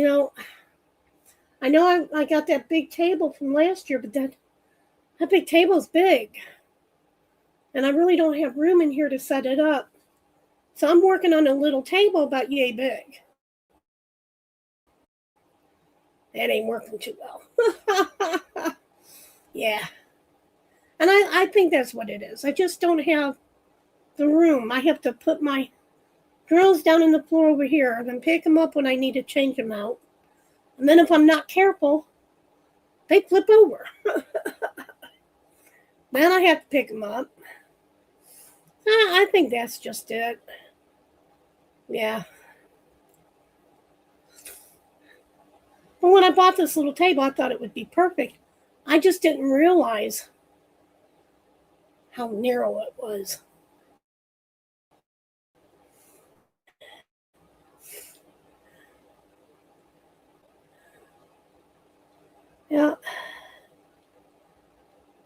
know I got that big table from last year, but that big table's big. And I really don't have room in here to set it up. So I'm working on a little table about yay big. That ain't working too well. Yeah. And I think that's what it is. I just don't have the room. I have to put my drills down in the floor over here and then pick them up when I need to change them out. And then if I'm not careful, they flip over. Then I have to pick them up. I think that's just it. Yeah. Well, when I bought this little table, I thought it would be perfect. I just didn't realize how narrow it was. Yeah.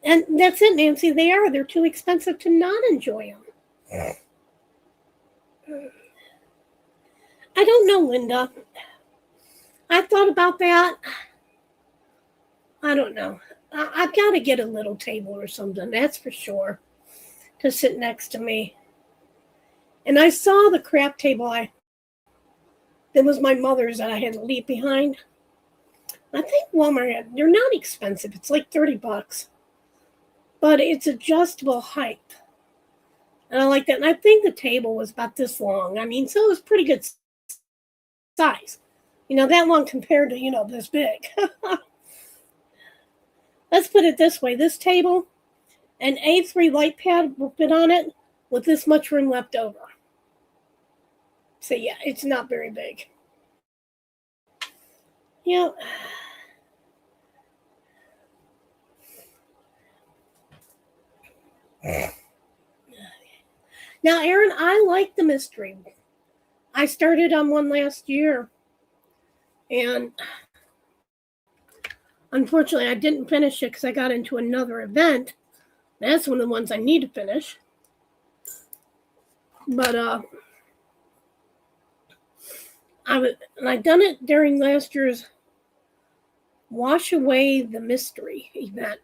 And that's it, Nancy. They're too expensive to not enjoy them. Yeah. I don't know, Linda. I thought about that. I don't know. I've got to get a little table or something, that's for sure, to sit next to me. And I saw the craft table that was my mother's that I had to leave behind. I think Walmart, they're not expensive. It's like $30. But it's adjustable height. And I like that. And I think the table was about this long. So it was pretty good size. That long compared to, this big. Let's put it this way. This table, an A3 light pad will fit on it with this much room left over. So, yeah, it's not very big. Yeah. Now, Erin, I like the mystery. I started on one last year, and unfortunately, I didn't finish it because I got into another event. That's one of the ones I need to finish. But I'd done it during last year's Wash Away the Mystery event.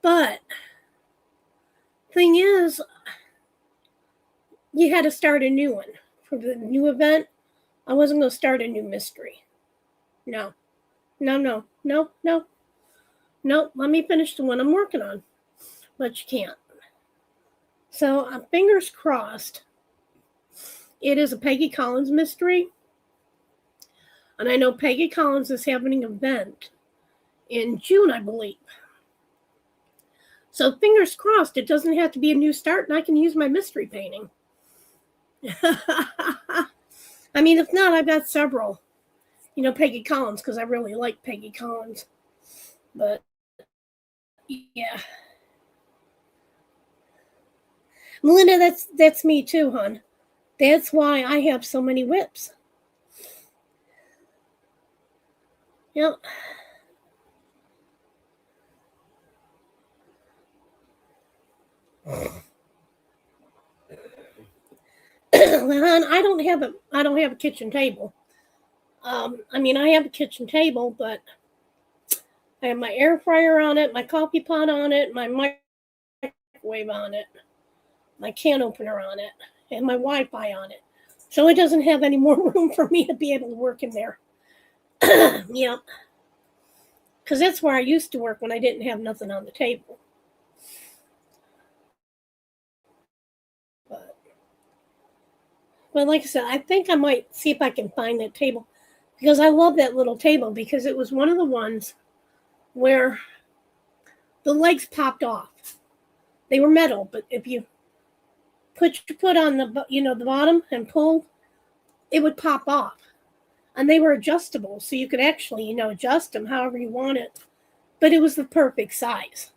But thing is, you had to start a new one. For the new event, I wasn't going to start a new mystery. No. Let me finish the one I'm working on. But you can't. So, fingers crossed. It is a Peggy Collins mystery. And I know Peggy Collins is having an event in June, I believe. So fingers crossed, it doesn't have to be a new start and I can use my mystery painting. I mean, if not, I've got several. Peggy Collins, because I really like Peggy Collins. But, yeah. Melinda, that's me too, hon. That's why I have so many whips. Yep. Hon, I don't have a kitchen table. I have a kitchen table, but I have my air fryer on it, my coffee pot on it, my microwave on it, my can opener on it, and my Wi-Fi on it. So it doesn't have any more room for me to be able to work in there. Yep. Because that's where I used to work when I didn't have nothing on the table. But like I said, I think I might see if I can find that table. Because I love that little table, because it was one of the ones where the legs popped off. They were metal, but if you put your foot on the bottom and pull, it would pop off. And they were adjustable, so you could actually, adjust them however you want it. But it was the perfect size.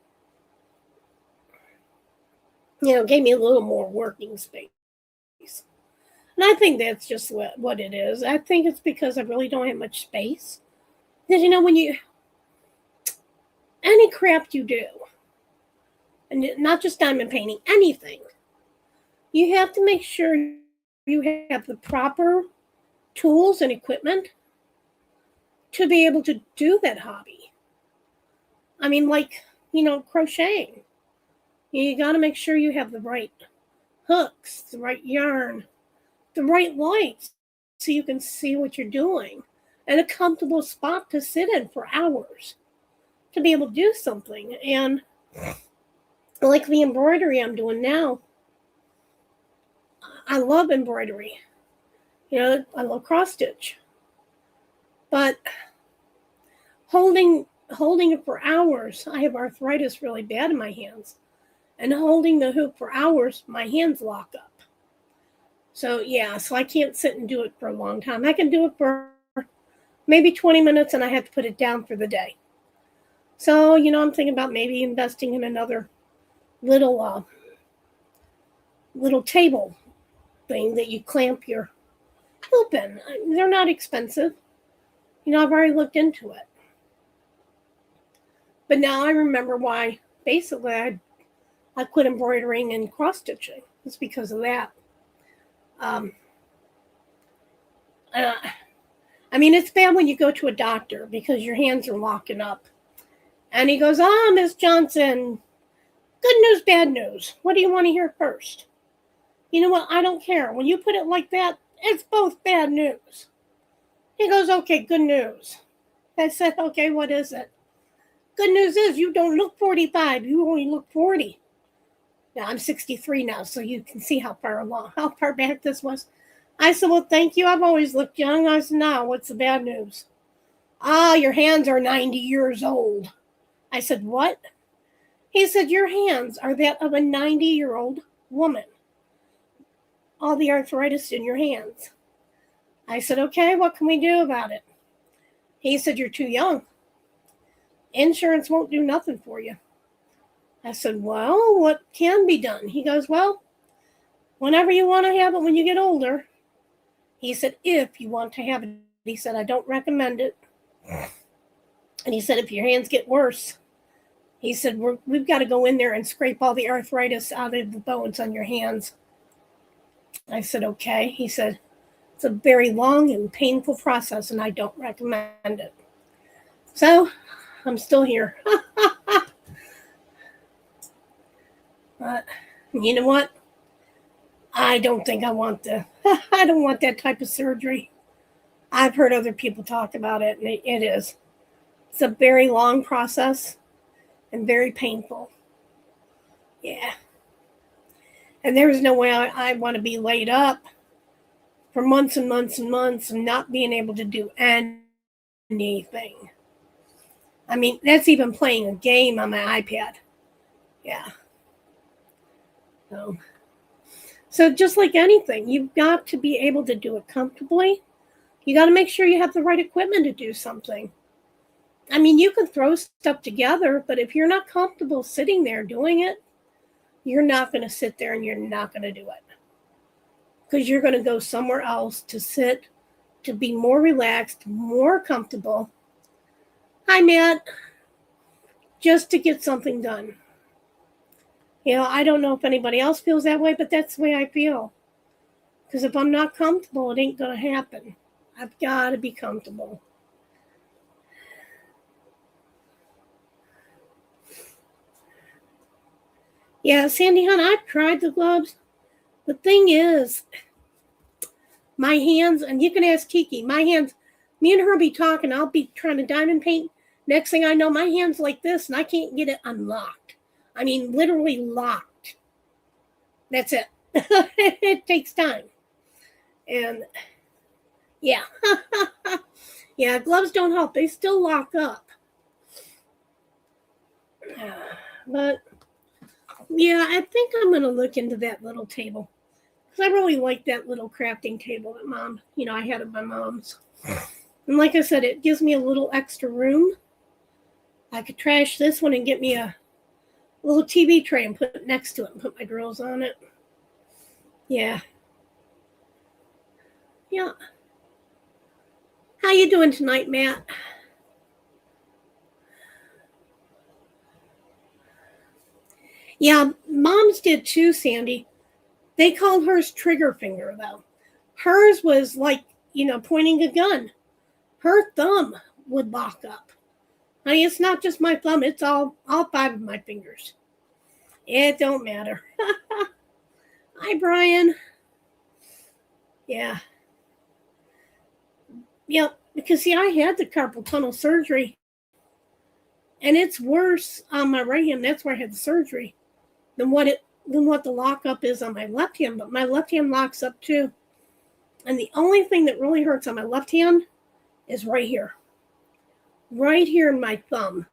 It gave me a little more working space. And I think that's just what it is. I think it's because I really don't have much space. Because, when any craft you do, and not just diamond painting, anything, you have to make sure you have the proper tools and equipment to be able to do that hobby. Crocheting. You got to make sure you have the right hooks, the right yarn, the right lights, so you can see what you're doing, and a comfortable spot to sit in for hours to be able to do something. And like the embroidery I'm doing now, I love embroidery. I love cross stitch, but holding it for hours, I have arthritis really bad in my hands, and holding the hoop for hours, my hands lock up. So I can't sit and do it for a long time. I can do it for maybe 20 minutes, and I have to put it down for the day. So, I'm thinking about maybe investing in another little table thing that you clamp your hoop in. They're not expensive. I've already looked into it. But now I remember why, basically, I quit embroidering and cross-stitching. It's because of that. It's bad when you go to a doctor because your hands are locking up. And he goes, Miss Johnson, good news, bad news. What do you want to hear first? You know what? I don't care. When you put it like that, it's both bad news. He goes, okay, good news. I said, okay, what is it? Good news is you don't look 45. You only look 40. Now, I'm 63 now, so you can see how far back this was. I said, well, thank you. I've always looked young. I said, now, what's the bad news? Your hands are 90 years old. I said, what? He said, your hands are that of a 90-year-old woman. All the arthritis in your hands. I said, okay, what can we do about it? He said, you're too young. Insurance won't do nothing for you. I said, well, what can be done? He goes, well, whenever you want to have it when you get older. He said, if you want to have it. He said, I don't recommend it. And he said, if your hands get worse, he said, we've got to go in there and scrape all the arthritis out of the bones on your hands. I said, okay. He said, It's a very long and painful process, and I don't recommend it. So, I'm still here. But you know what? I don't think I want I don't want that type of surgery. I've heard other people talk about it, and it is. It's a very long process and very painful. Yeah. And there's no way I want to be laid up for months and months and months and not being able to do anything. I mean, that's even playing a game on my iPad. Yeah. So just like anything, you've got to be able to do it comfortably. You got to make sure you have the right equipment to do something. I mean, you can throw stuff together, but if you're not comfortable sitting there doing it, you're not going to sit there and you're not going to do it. Because you're going to go somewhere else to sit, to be more relaxed, more comfortable. Hi, Matt. Just to get something done. You know, I don't know if anybody else feels that way, but that's the way I feel. Because if I'm not comfortable, it ain't going to happen. I've got to be comfortable. Yeah, Sandy Hunt, I've tried the gloves. The thing is, my hands, and you can ask Kiki, my hands, me and her be talking, I'll be trying to diamond paint. Next thing I know, my hand's like this, and I can't get it unlocked. I mean, literally locked. That's it. It takes time. And, yeah. Yeah, gloves don't help. They still lock up. But, yeah, I think I'm going to look into that little table. Because I really like that little crafting table that Mom, I had at my mom's. And like I said, it gives me a little extra room. I could trash this one and get me a little TV tray and put it next to it and put my drills on it. Yeah. Yeah. How you doing tonight, Matt? Yeah, Mom's did too, Sandy. They called hers trigger finger, though. Hers was like, pointing a gun. Her thumb would lock up. Honey, it's not just my thumb. It's all 5 of my fingers. It don't matter. Hi, Brian. Yeah. Yep, because, see, I had the carpal tunnel surgery. And it's worse on my right hand. That's where I had the surgery. Than what the lockup is on my left hand. But my left hand locks up, too. And the only thing that really hurts on my left hand is right here. Right here in my thumb.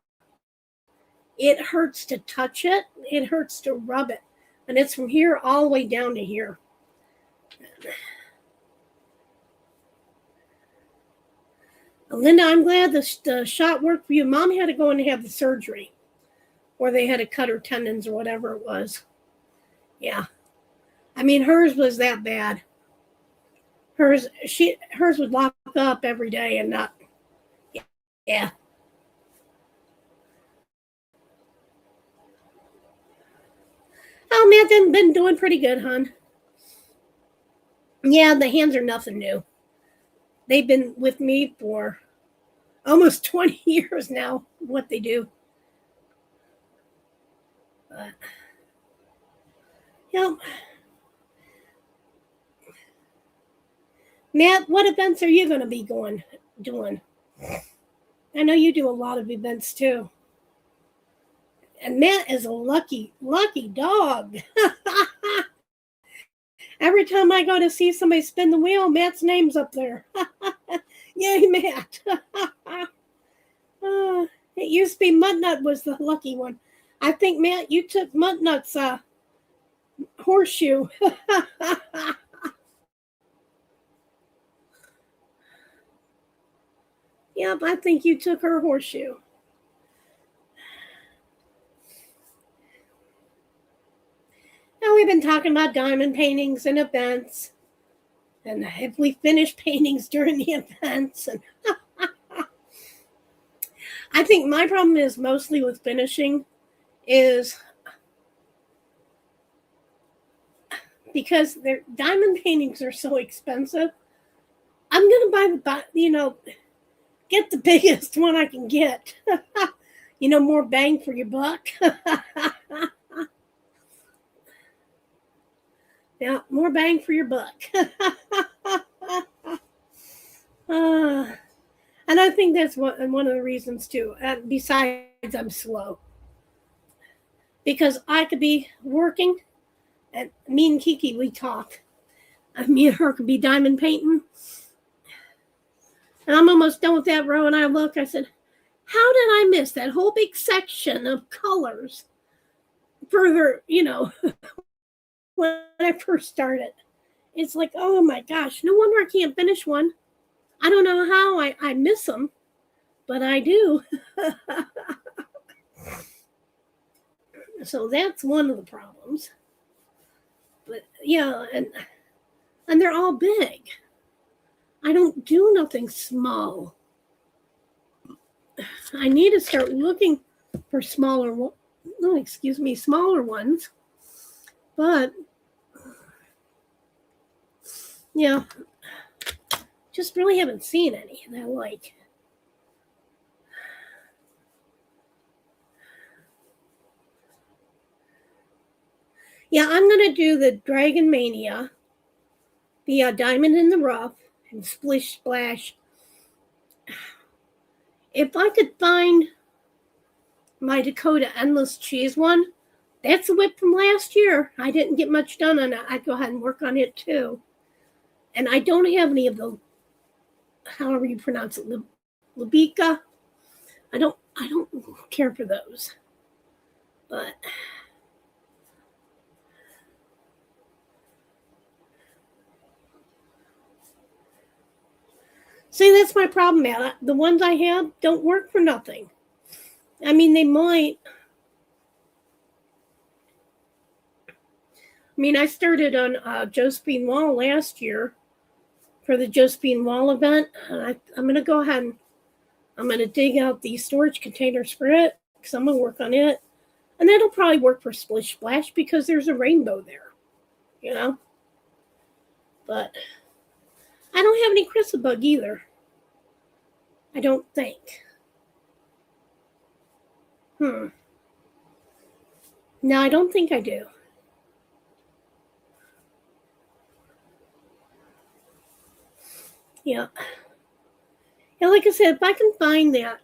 It hurts to touch it. It hurts to rub it. And it's from here all the way down to here. Linda, I'm glad the shot worked for you. Mom had to go in and have the surgery. Or they had to cut her tendons or whatever it was. Yeah. I mean, hers was that bad. Hers would lock up every day and not. Yeah. Oh, Matt, been doing pretty good, hon. Yeah, the hands are nothing new. They've been with me for almost 20 years now, what they do. But, yep. Matt, what events are you going to be doing? I know you do a lot of events, too. And Matt is a lucky dog. Every time I go to see somebody spin the wheel, Matt's name's up there. Yay, Matt. It used to be MUTTNUTT was the lucky one. I think, Matt, you took MUTTNUTT's horseshoe. Yep, I think you took her horseshoe. Now we've been talking about diamond paintings and events. And if we finish paintings during the events. And I think my problem is mostly with finishing is because their diamond paintings are so expensive. I'm going to buy get the biggest one I can get. More bang for your buck. Yeah, more bang for your buck. And I think that's one of the reasons too. Besides, I'm slow. Because I could be working, and me and Kiki, we talk. Me and her could be diamond painting. And I'm almost done with that row, and I look, I said, how did I miss that whole big section of colors further, when I first started? It's like, oh my gosh, no wonder I can't finish one. I don't know how I miss them, but I do. So that's one of the problems. But yeah, and they're all big. I don't do nothing small. I need to start looking for smaller ones. But yeah, just really haven't seen any that I like. Yeah, I'm going to do the Dragon Mania, the Diamond in the Rough, and Splish Splash. If I could find my Dakota Endless Cheese one, that's a whip from last year. I didn't get much done on it. I'd go ahead and work on it too. And I don't have any of the, however you pronounce it, Libica. I don't care for those. But see, that's my problem, Matt. The ones I have don't work for nothing. I mean, they might. I mean, I started on Josephine Wall last year for the Josephine Wall event. And I'm going to go ahead and I'm going to dig out these storage containers for it because I'm going to work on it. And that'll probably work for Splish Splash because there's a rainbow there, But I don't have any Chrysabug either. I don't think. No, I don't think I do. Yeah. Yeah, like I said, if I can find that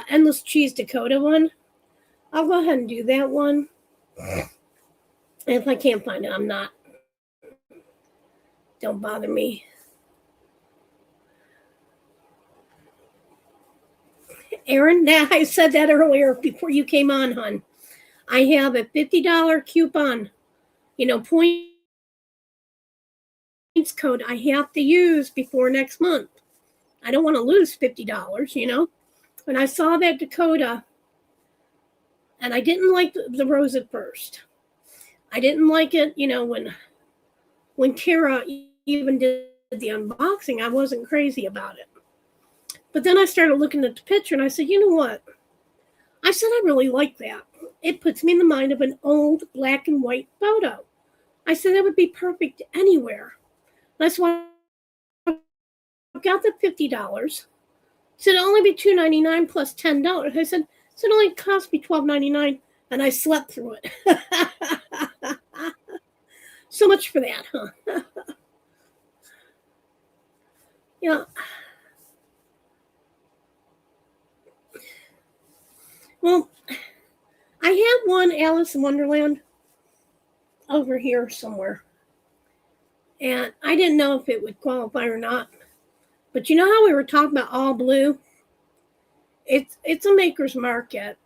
Endless Cheese Dakota one, I'll go ahead and do that one. And if I can't find it, I'm not. Don't bother me. Erin, I said that earlier before you came on, hon. I have a $50 coupon, points code I have to use before next month. I don't want to lose $50, When I saw that Dakota, and I didn't like the rose at first. I didn't like it, when Kara even did the unboxing, I wasn't crazy about it. But then I started looking at the picture and I said, you know what? I said, I really like that. It puts me in the mind of an old black and white photo. I said, that would be perfect anywhere. That's why I got the $50. Said it'll only be $2.99 plus $10. I said, it only cost me $12.99, and I slept through it. So much for that, huh? Yeah. Well, I have one Alice in Wonderland over here somewhere. And I didn't know if it would qualify or not. But you know how we were talking about all blue? It's a maker's market.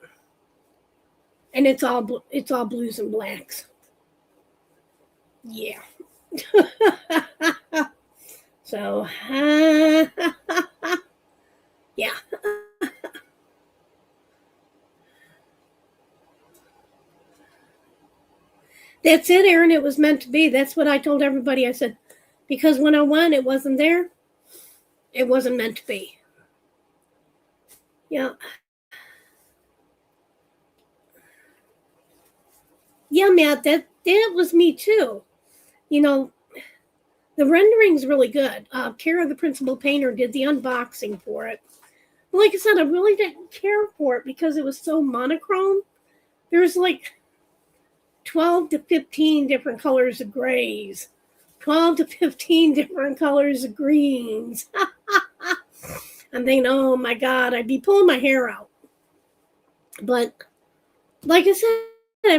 And it's all blues and blacks. Yeah. So, yeah. That's it, Erin. It was meant to be. That's what I told everybody. I said, because when I won, it wasn't there. It wasn't meant to be. Yeah. Yeah, Matt, that was me too. The rendering's really good. Kara, the principal painter, did the unboxing for it. But like I said, I really didn't care for it because it was so monochrome. There's like 12 to 15 different colors of grays, 12 to 15 different colors of greens. I'm thinking, oh my God, I'd be pulling my hair out. But like I said,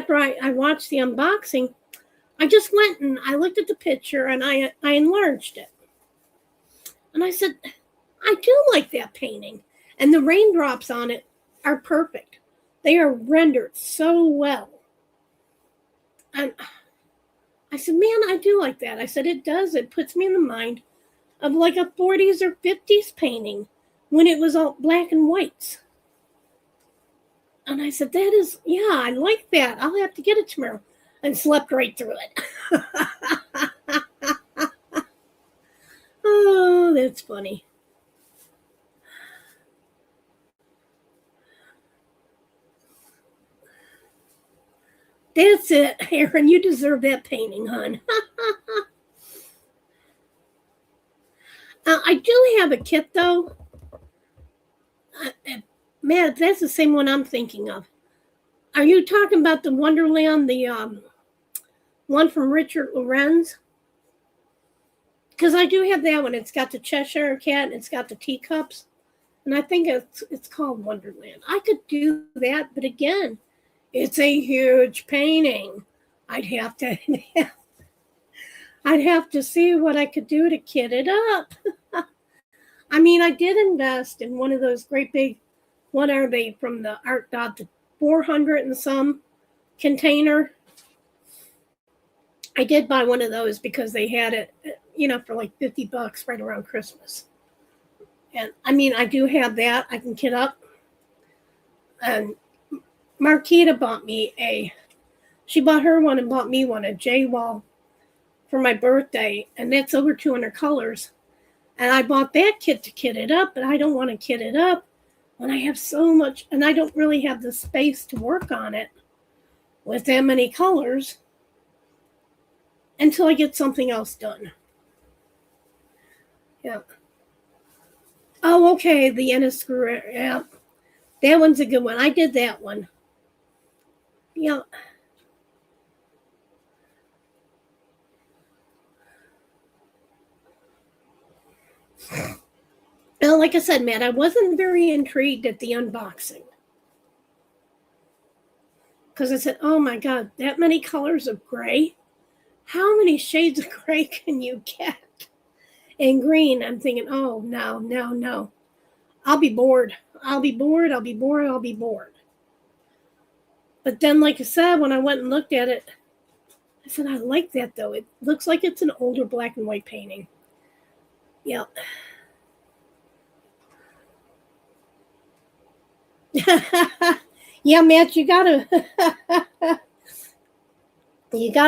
after I watched the unboxing, I just went and I looked at the picture and I enlarged it. And I said, I do like that painting. And the raindrops on it are perfect. They are rendered so well. And I said, man, I do like that. I said, it does. It puts me in the mind of like a 40s or 50s painting when it was all black and whites. And I said, that is, yeah, I like that. I'll have to get it tomorrow. And slept right through it. Oh, that's funny. That's it, Erin. You deserve that painting, hon. I do have a kit, though. Man, that's the same one I'm thinking of. Are you talking about the Wonderland, the one from Richard Lorenz? Because I do have that one. It's got the Cheshire Cat and it's got the teacups. And I think it's called Wonderland. I could do that, but again, it's a huge painting. I'd have to see what I could do to kit it up. I mean, I did invest in one of those great big, what are they, from the Art Dot, the 400 and some container. I did buy one of those because they had it, for like $50 right around Christmas. And I mean, I do have that. I can kit up. And Marquita bought me she bought her one and bought me one, a J-Wall for my birthday. And that's over 200 colors. And I bought that kit to kit it up, but I don't want to kit it up when I have so much, and I don't really have the space to work on it with that many colors until I get something else done. Yeah. Oh, okay, the Ennis Guerrero. Yeah. That one's a good one. I did that one. Yeah. Well, like I said, Matt, I wasn't very intrigued at the unboxing. Because I said, oh my God, that many colors of gray? How many shades of gray can you get? And green, I'm thinking, oh, no. I'll be bored. But then, like I said, when I went and looked at it, I said, I like that, though. It looks like it's an older black and white painting. Yeah. Yeah, Matt, you gotta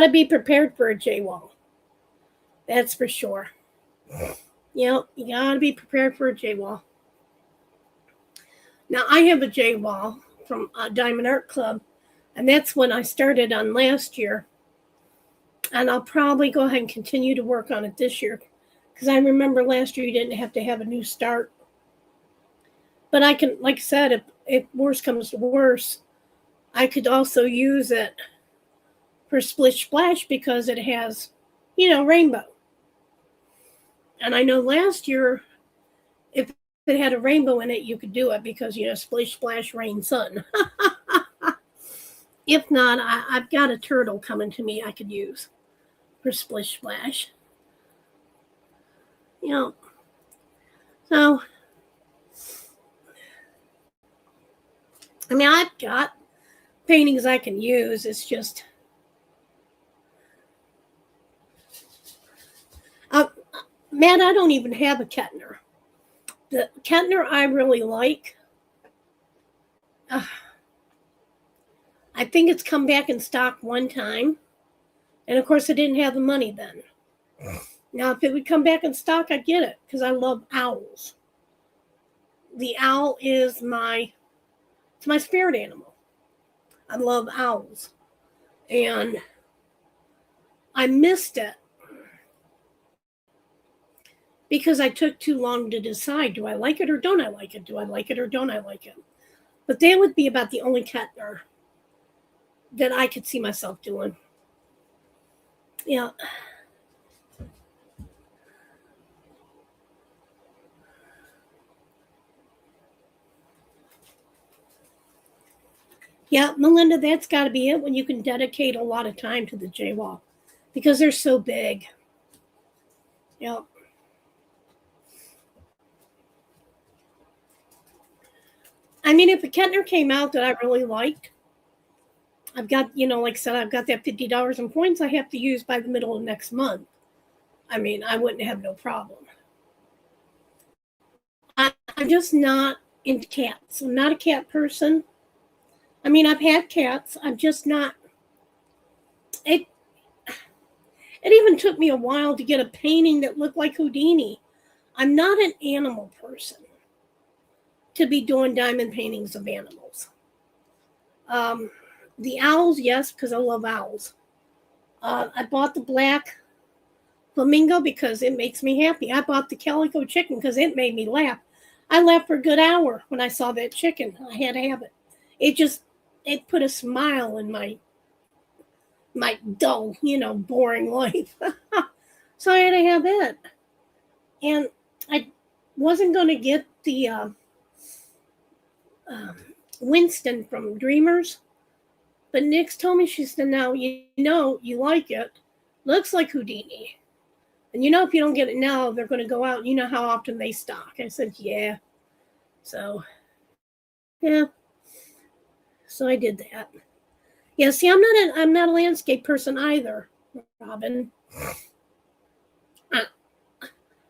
be prepared for a J-Wall. That's for sure. You gotta be prepared for a J-Wall. Now, I have a J-Wall from Diamond Art Club, and that's when I started on last year. And I'll probably go ahead and continue to work on it this year, because I remember last year you didn't have to have a new start. But I can, like I said, if worse comes to worse, I could also use it for Splish Splash because it has, rainbow. And I know last year, if it had a rainbow in it, you could do it because, Splish Splash Rain Sun. If not, I've got a turtle coming to me I could use for Splish Splash. So, I mean, I've got paintings I can use. It's just, Matt, I don't even have a Kettner. The Kettner I really like. I think it's come back in stock one time. And of course, I didn't have the money then. Now, if it would come back in stock, I'd get it because I love owls. The owl is my spirit animal. I love owls. And I missed it because I took too long to decide, do I like it or don't I like it? Do I like it or don't I like it? But that would be about the only Kettner that I could see myself doing. Yeah. Yeah, Melinda, that's got to be it when you can dedicate a lot of time to the jaywalk because they're so big. Yep. I mean, if a Kettner came out that I really liked, I've got, like I said, I've got that $50 in points I have to use by the middle of next month. I mean, I wouldn't have no problem. I'm just not into cats. I'm not a cat person. I mean, I've had cats. I'm just not. It even took me a while to get a painting that looked like Houdini. I'm not an animal person to be doing diamond paintings of animals. The owls, yes, because I love owls. I bought the black flamingo because it makes me happy. I bought the calico chicken because it made me laugh. I laughed for a good hour when I saw that chicken. I had to have it. It put a smile in my dull, boring life. So I had to have it. And I wasn't going to get the Winston from Dreamers. But Nix told me, she said, now, you like it. Looks like Houdini. And if you don't get it now, they're going to go out. You know how often they stock. I said, yeah. So, yeah. So I did that. Yeah, see, I'm not a landscape person either, Robin.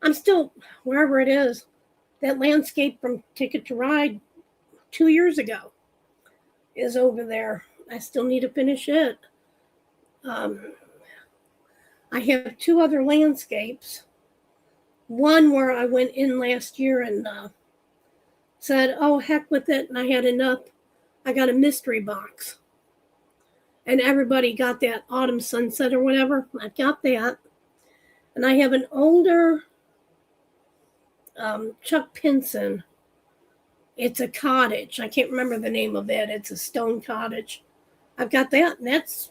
I'm still, wherever it is, that landscape from Ticket to Ride 2 years ago is over there. I still need to finish it. I have 2 other landscapes. One where I went in last year and said, oh, heck with it, and I had enough. I got a mystery box. And everybody got that autumn sunset or whatever. I got that. And I have an older Chuck Pinson. It's a cottage. I can't remember the name of it. It's a stone cottage. I've got that, and that's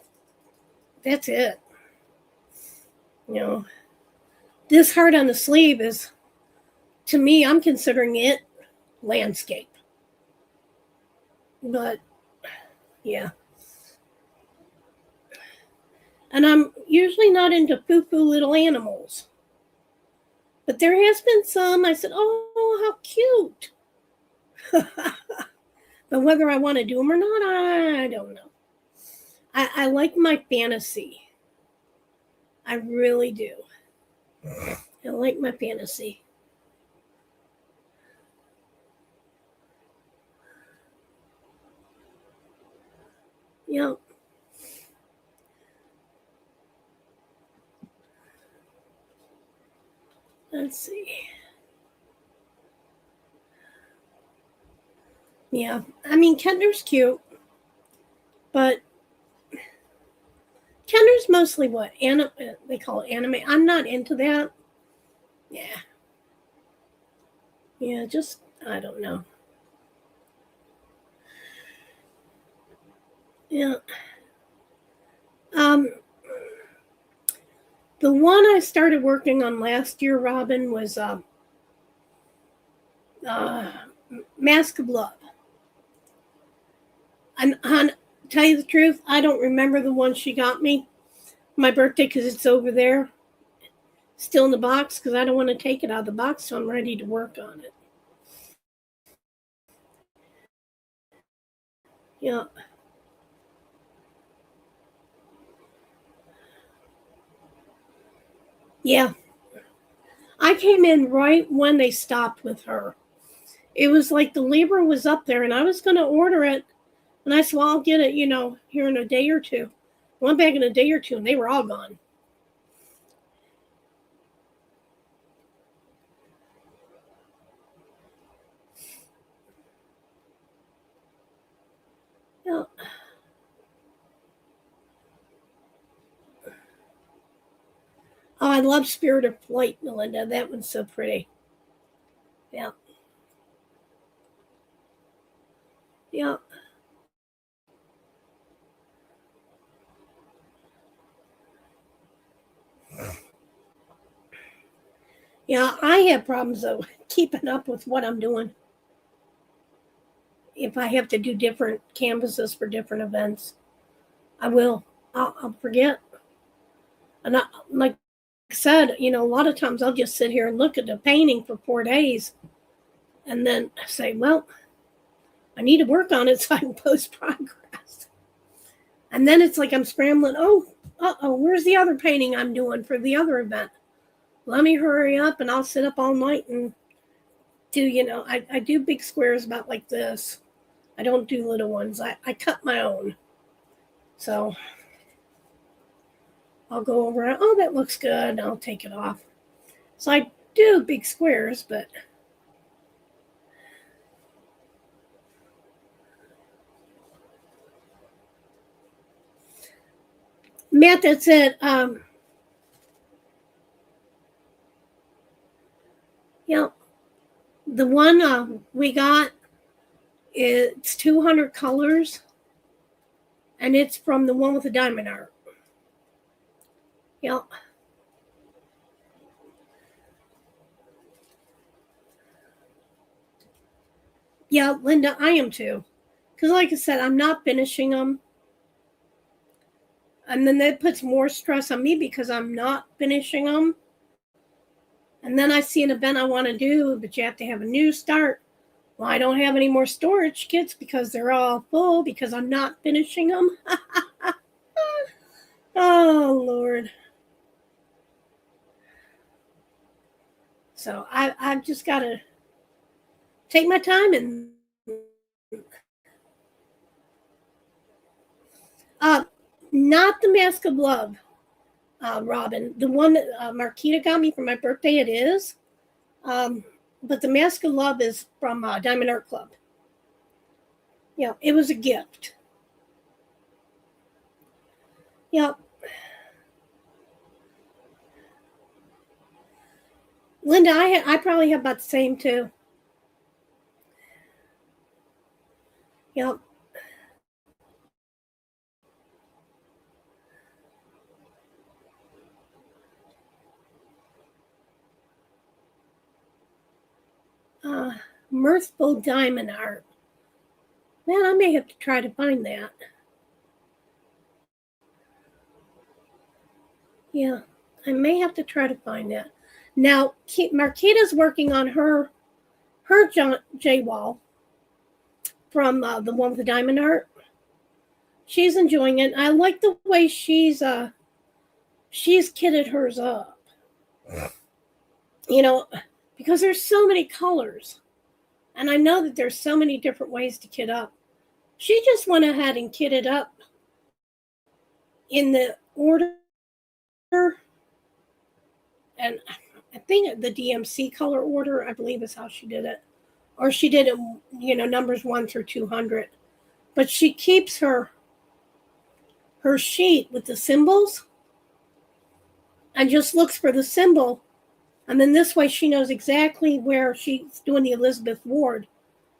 it. This heart on the sleeve is, to me, I'm considering it landscape. But, yeah. And I'm usually not into foo-foo little animals. But there has been some, I said, oh, how cute. But whether I want to do them or not, I don't know. I like my fantasy. I really do. I like my fantasy. Yep. Let's see. Yeah, I mean, Kettner's cute, but Kettner's mostly what? They call it anime. I'm not into that. Yeah. Yeah, just, I don't know. Yeah. The one I started working on last year, Robin, was Mask of Love. And tell you the truth, I don't remember the one she got me my birthday because it's over there, still in the box, because I don't want to take it out of the box, so I'm ready to work on it. Yeah. Yeah. I came in right when they stopped with her. It was like the Libra was up there, and I was going to order it. And I said, well, I'll get it, here in a day or two. I went back in a day or two, and they were all gone. Yeah. Oh, I love Spirit of Flight, Melinda. That one's so pretty. Yeah. Yeah. Yeah, I have problems, though, keeping up with what I'm doing. If I have to do different canvases for different events, I will. I'll forget. And like I said, a lot of times I'll just sit here and look at the painting for 4 days and then say, well, I need to work on it so I can post progress. And then it's like I'm scrambling. Where's the other painting I'm doing for the other event? Let me hurry up, and I'll sit up all night and do, I do big squares about like this. I don't do little ones. I cut my own. So I'll go over it. Oh, that looks good. I'll take it off. So I do big squares, but Matt, that's it. The one we got, it's 200 colors, and it's from the one with the diamond art. Yep. Yeah, Linda, I am too. Because like I said, I'm not finishing them. And then that puts more stress on me because I'm not finishing them. And then I see an event I want to do, but you have to have a new start. Well, I don't have any more storage kits because they're all full because I'm not finishing them. Oh, Lord. So I've just got to take my time and not the Mask of Love, Robin. The one that Marquita got me for my birthday, it is. But the Mask of Love is from Diamond Art Club. Yeah, it was a gift. Yep. Linda, I probably have about the same too. Yep. Mirthful Diamond Art. Man, I may have to try to find that. Yeah, I may have to try to find that. Now, Marquita's working on her J-Wall from the one with the diamond art. She's enjoying it. I like the way she's kitted hers up. Because there's so many colors. And I know that there's so many different ways to kit up. She just went ahead and kitted up in the order. And I think the DMC color order, I believe, is how she did it. Or she did it, numbers 1 through 200. But she keeps her sheet with the symbols and just looks for the symbol. And then this way she knows exactly where she's doing the Elizabeth Ward.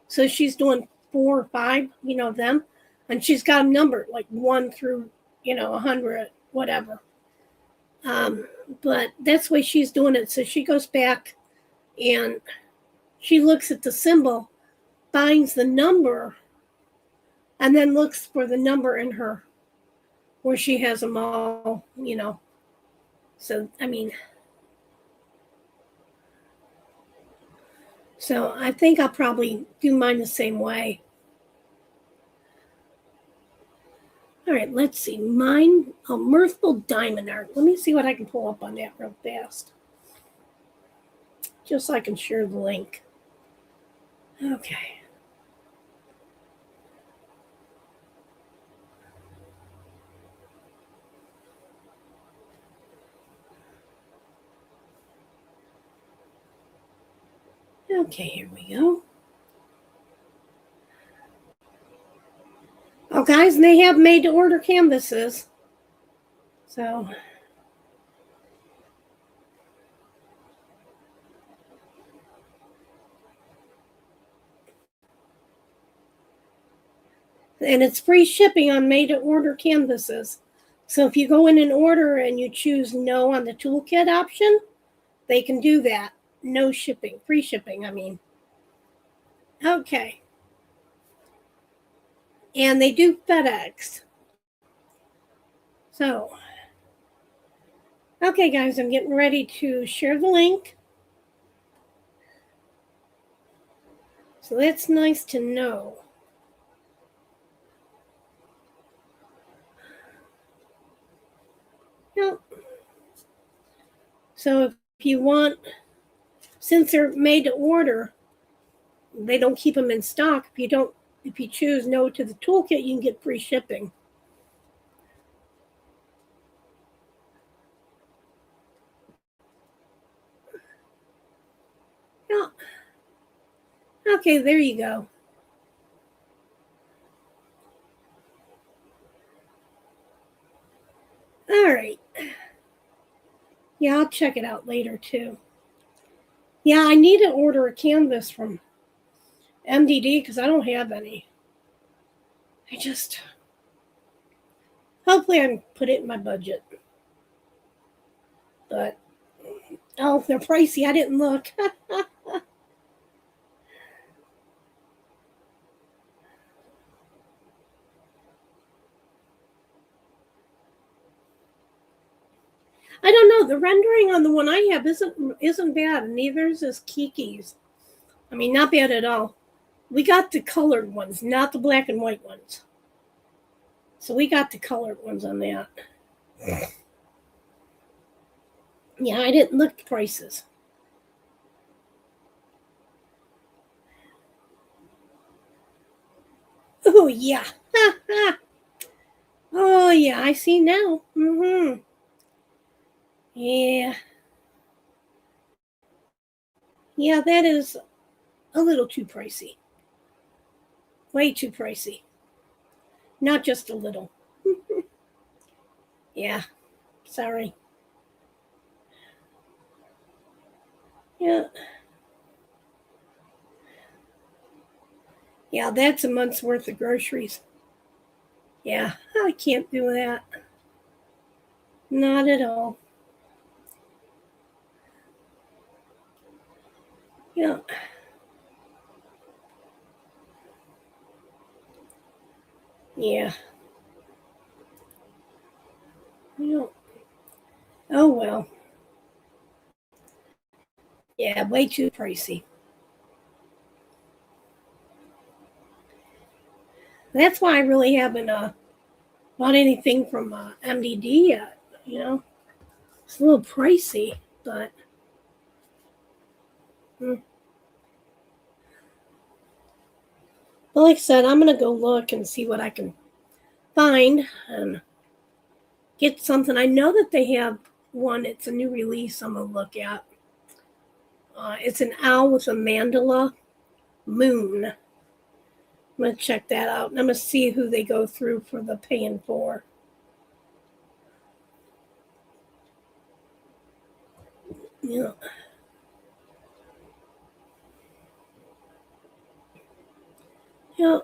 So she's doing 4 or 5, of them. And she's got them numbered like 1 through, 100, whatever. But that's the way she's doing it. So she goes back and she looks at the symbol, finds the number, and then looks for the number in her where she has them all, So, so I think I'll probably do mine the same way. All right, let's see. Mine, Mirthful Diamond Art. Let me see what I can pull up on that real fast. Just so I can share the link. Okay. Okay, here we go. Oh, guys, and they have made-to-order canvases. So, And it's free shipping on made-to-order canvases. So if you go in and order and you choose no on the toolkit option, they can do that. No shipping, free shipping, I mean. Okay. And they do FedEx. So, okay, guys, I'm getting ready to share the link. So that's nice to know. Yep. So if you want, since they're made to order, they don't keep them in stock. If you choose no to the toolkit, you can get free shipping. Yeah. Okay, there you go. All right. Yeah, I'll check it out later too. Yeah, I need to order a canvas from MDD because I don't have any. Hopefully I can put it in my budget. But, oh, they're pricey. I didn't look. I don't know. The rendering on the one I have isn't bad. Neither is Kiki's. I mean, not bad at all. We got the colored ones, not the black and white ones. So we got the colored ones on that. Yeah, I didn't look at prices. Oh, yeah. Oh, yeah, I see now. Mm-hmm. Yeah. Yeah, that is a little too pricey. Way too pricey. Not just a little. Yeah. Sorry. Yeah. Yeah, that's a month's worth of groceries. Yeah, I can't do that. Not at all. Yeah. Yeah. Yeah. Oh, well. Yeah, way too pricey. That's why I really haven't bought anything from MDD yet. You know, it's a little pricey, but but like I said, I'm gonna go look and see what I can find and get something. I know that they have one. It's a new release. I'm gonna look at. It's an owl with a mandala moon. I'm gonna check that out, and I'm gonna see who they go through for the paying for. Yeah. Yeah.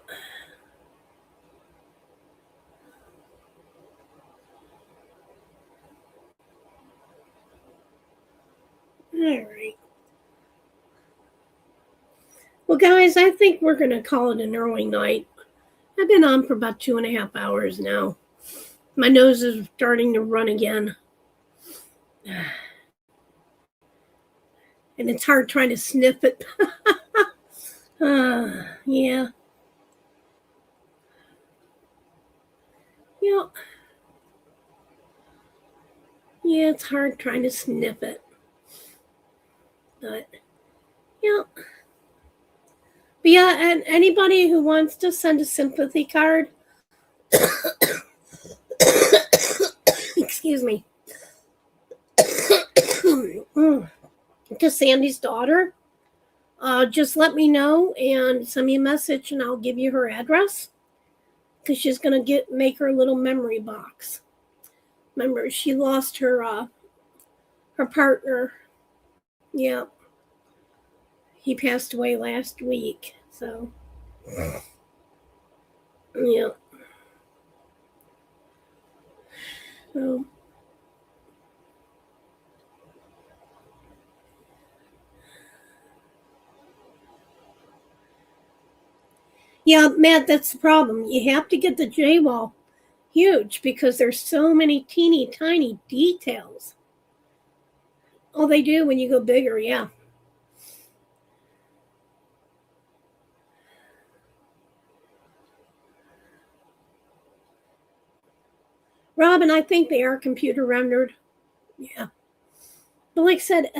All right. Well, guys, I think we're going to call it an early night. I've been on for about 2.5 hours now. My nose is starting to run again. And it's hard trying to sniff it. Yeah. Yeah. Yeah, it's hard trying to sniff it. But, yeah. But yeah, and anybody who wants to send a sympathy card, excuse me, to Sandy's daughter, just let me know and send me a message and I'll give you her address because she's going to make her a little memory box. Remember, she lost her partner. Yeah. He passed away last week. So, Yeah. So. Yeah, Matt, that's the problem. You have to get the J-wall huge because there's so many teeny tiny details. Oh, they do when you go bigger, yeah. Robin, I think they are computer rendered. Yeah. But like I said,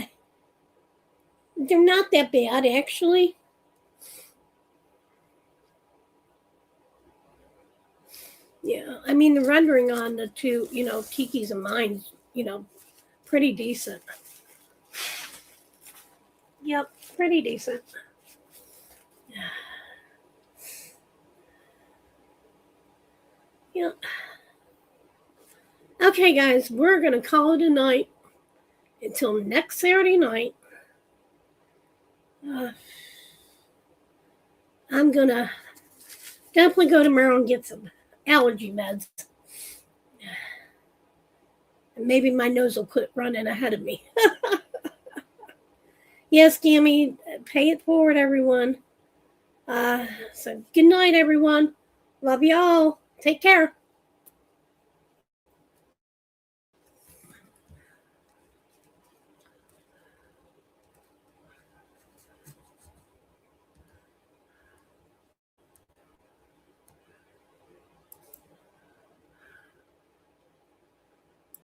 they're not that bad, actually. Yeah, I mean, the rendering on the two, Kiki's and mine, pretty decent. Yep, pretty decent. Yeah. Okay, guys, we're going to call it a night until next Saturday night. I'm going to definitely go tomorrow and get some allergy meds. And maybe my nose will quit running ahead of me. Yes, Gammy, pay it forward, everyone. So good night, everyone. Love you all. Take care.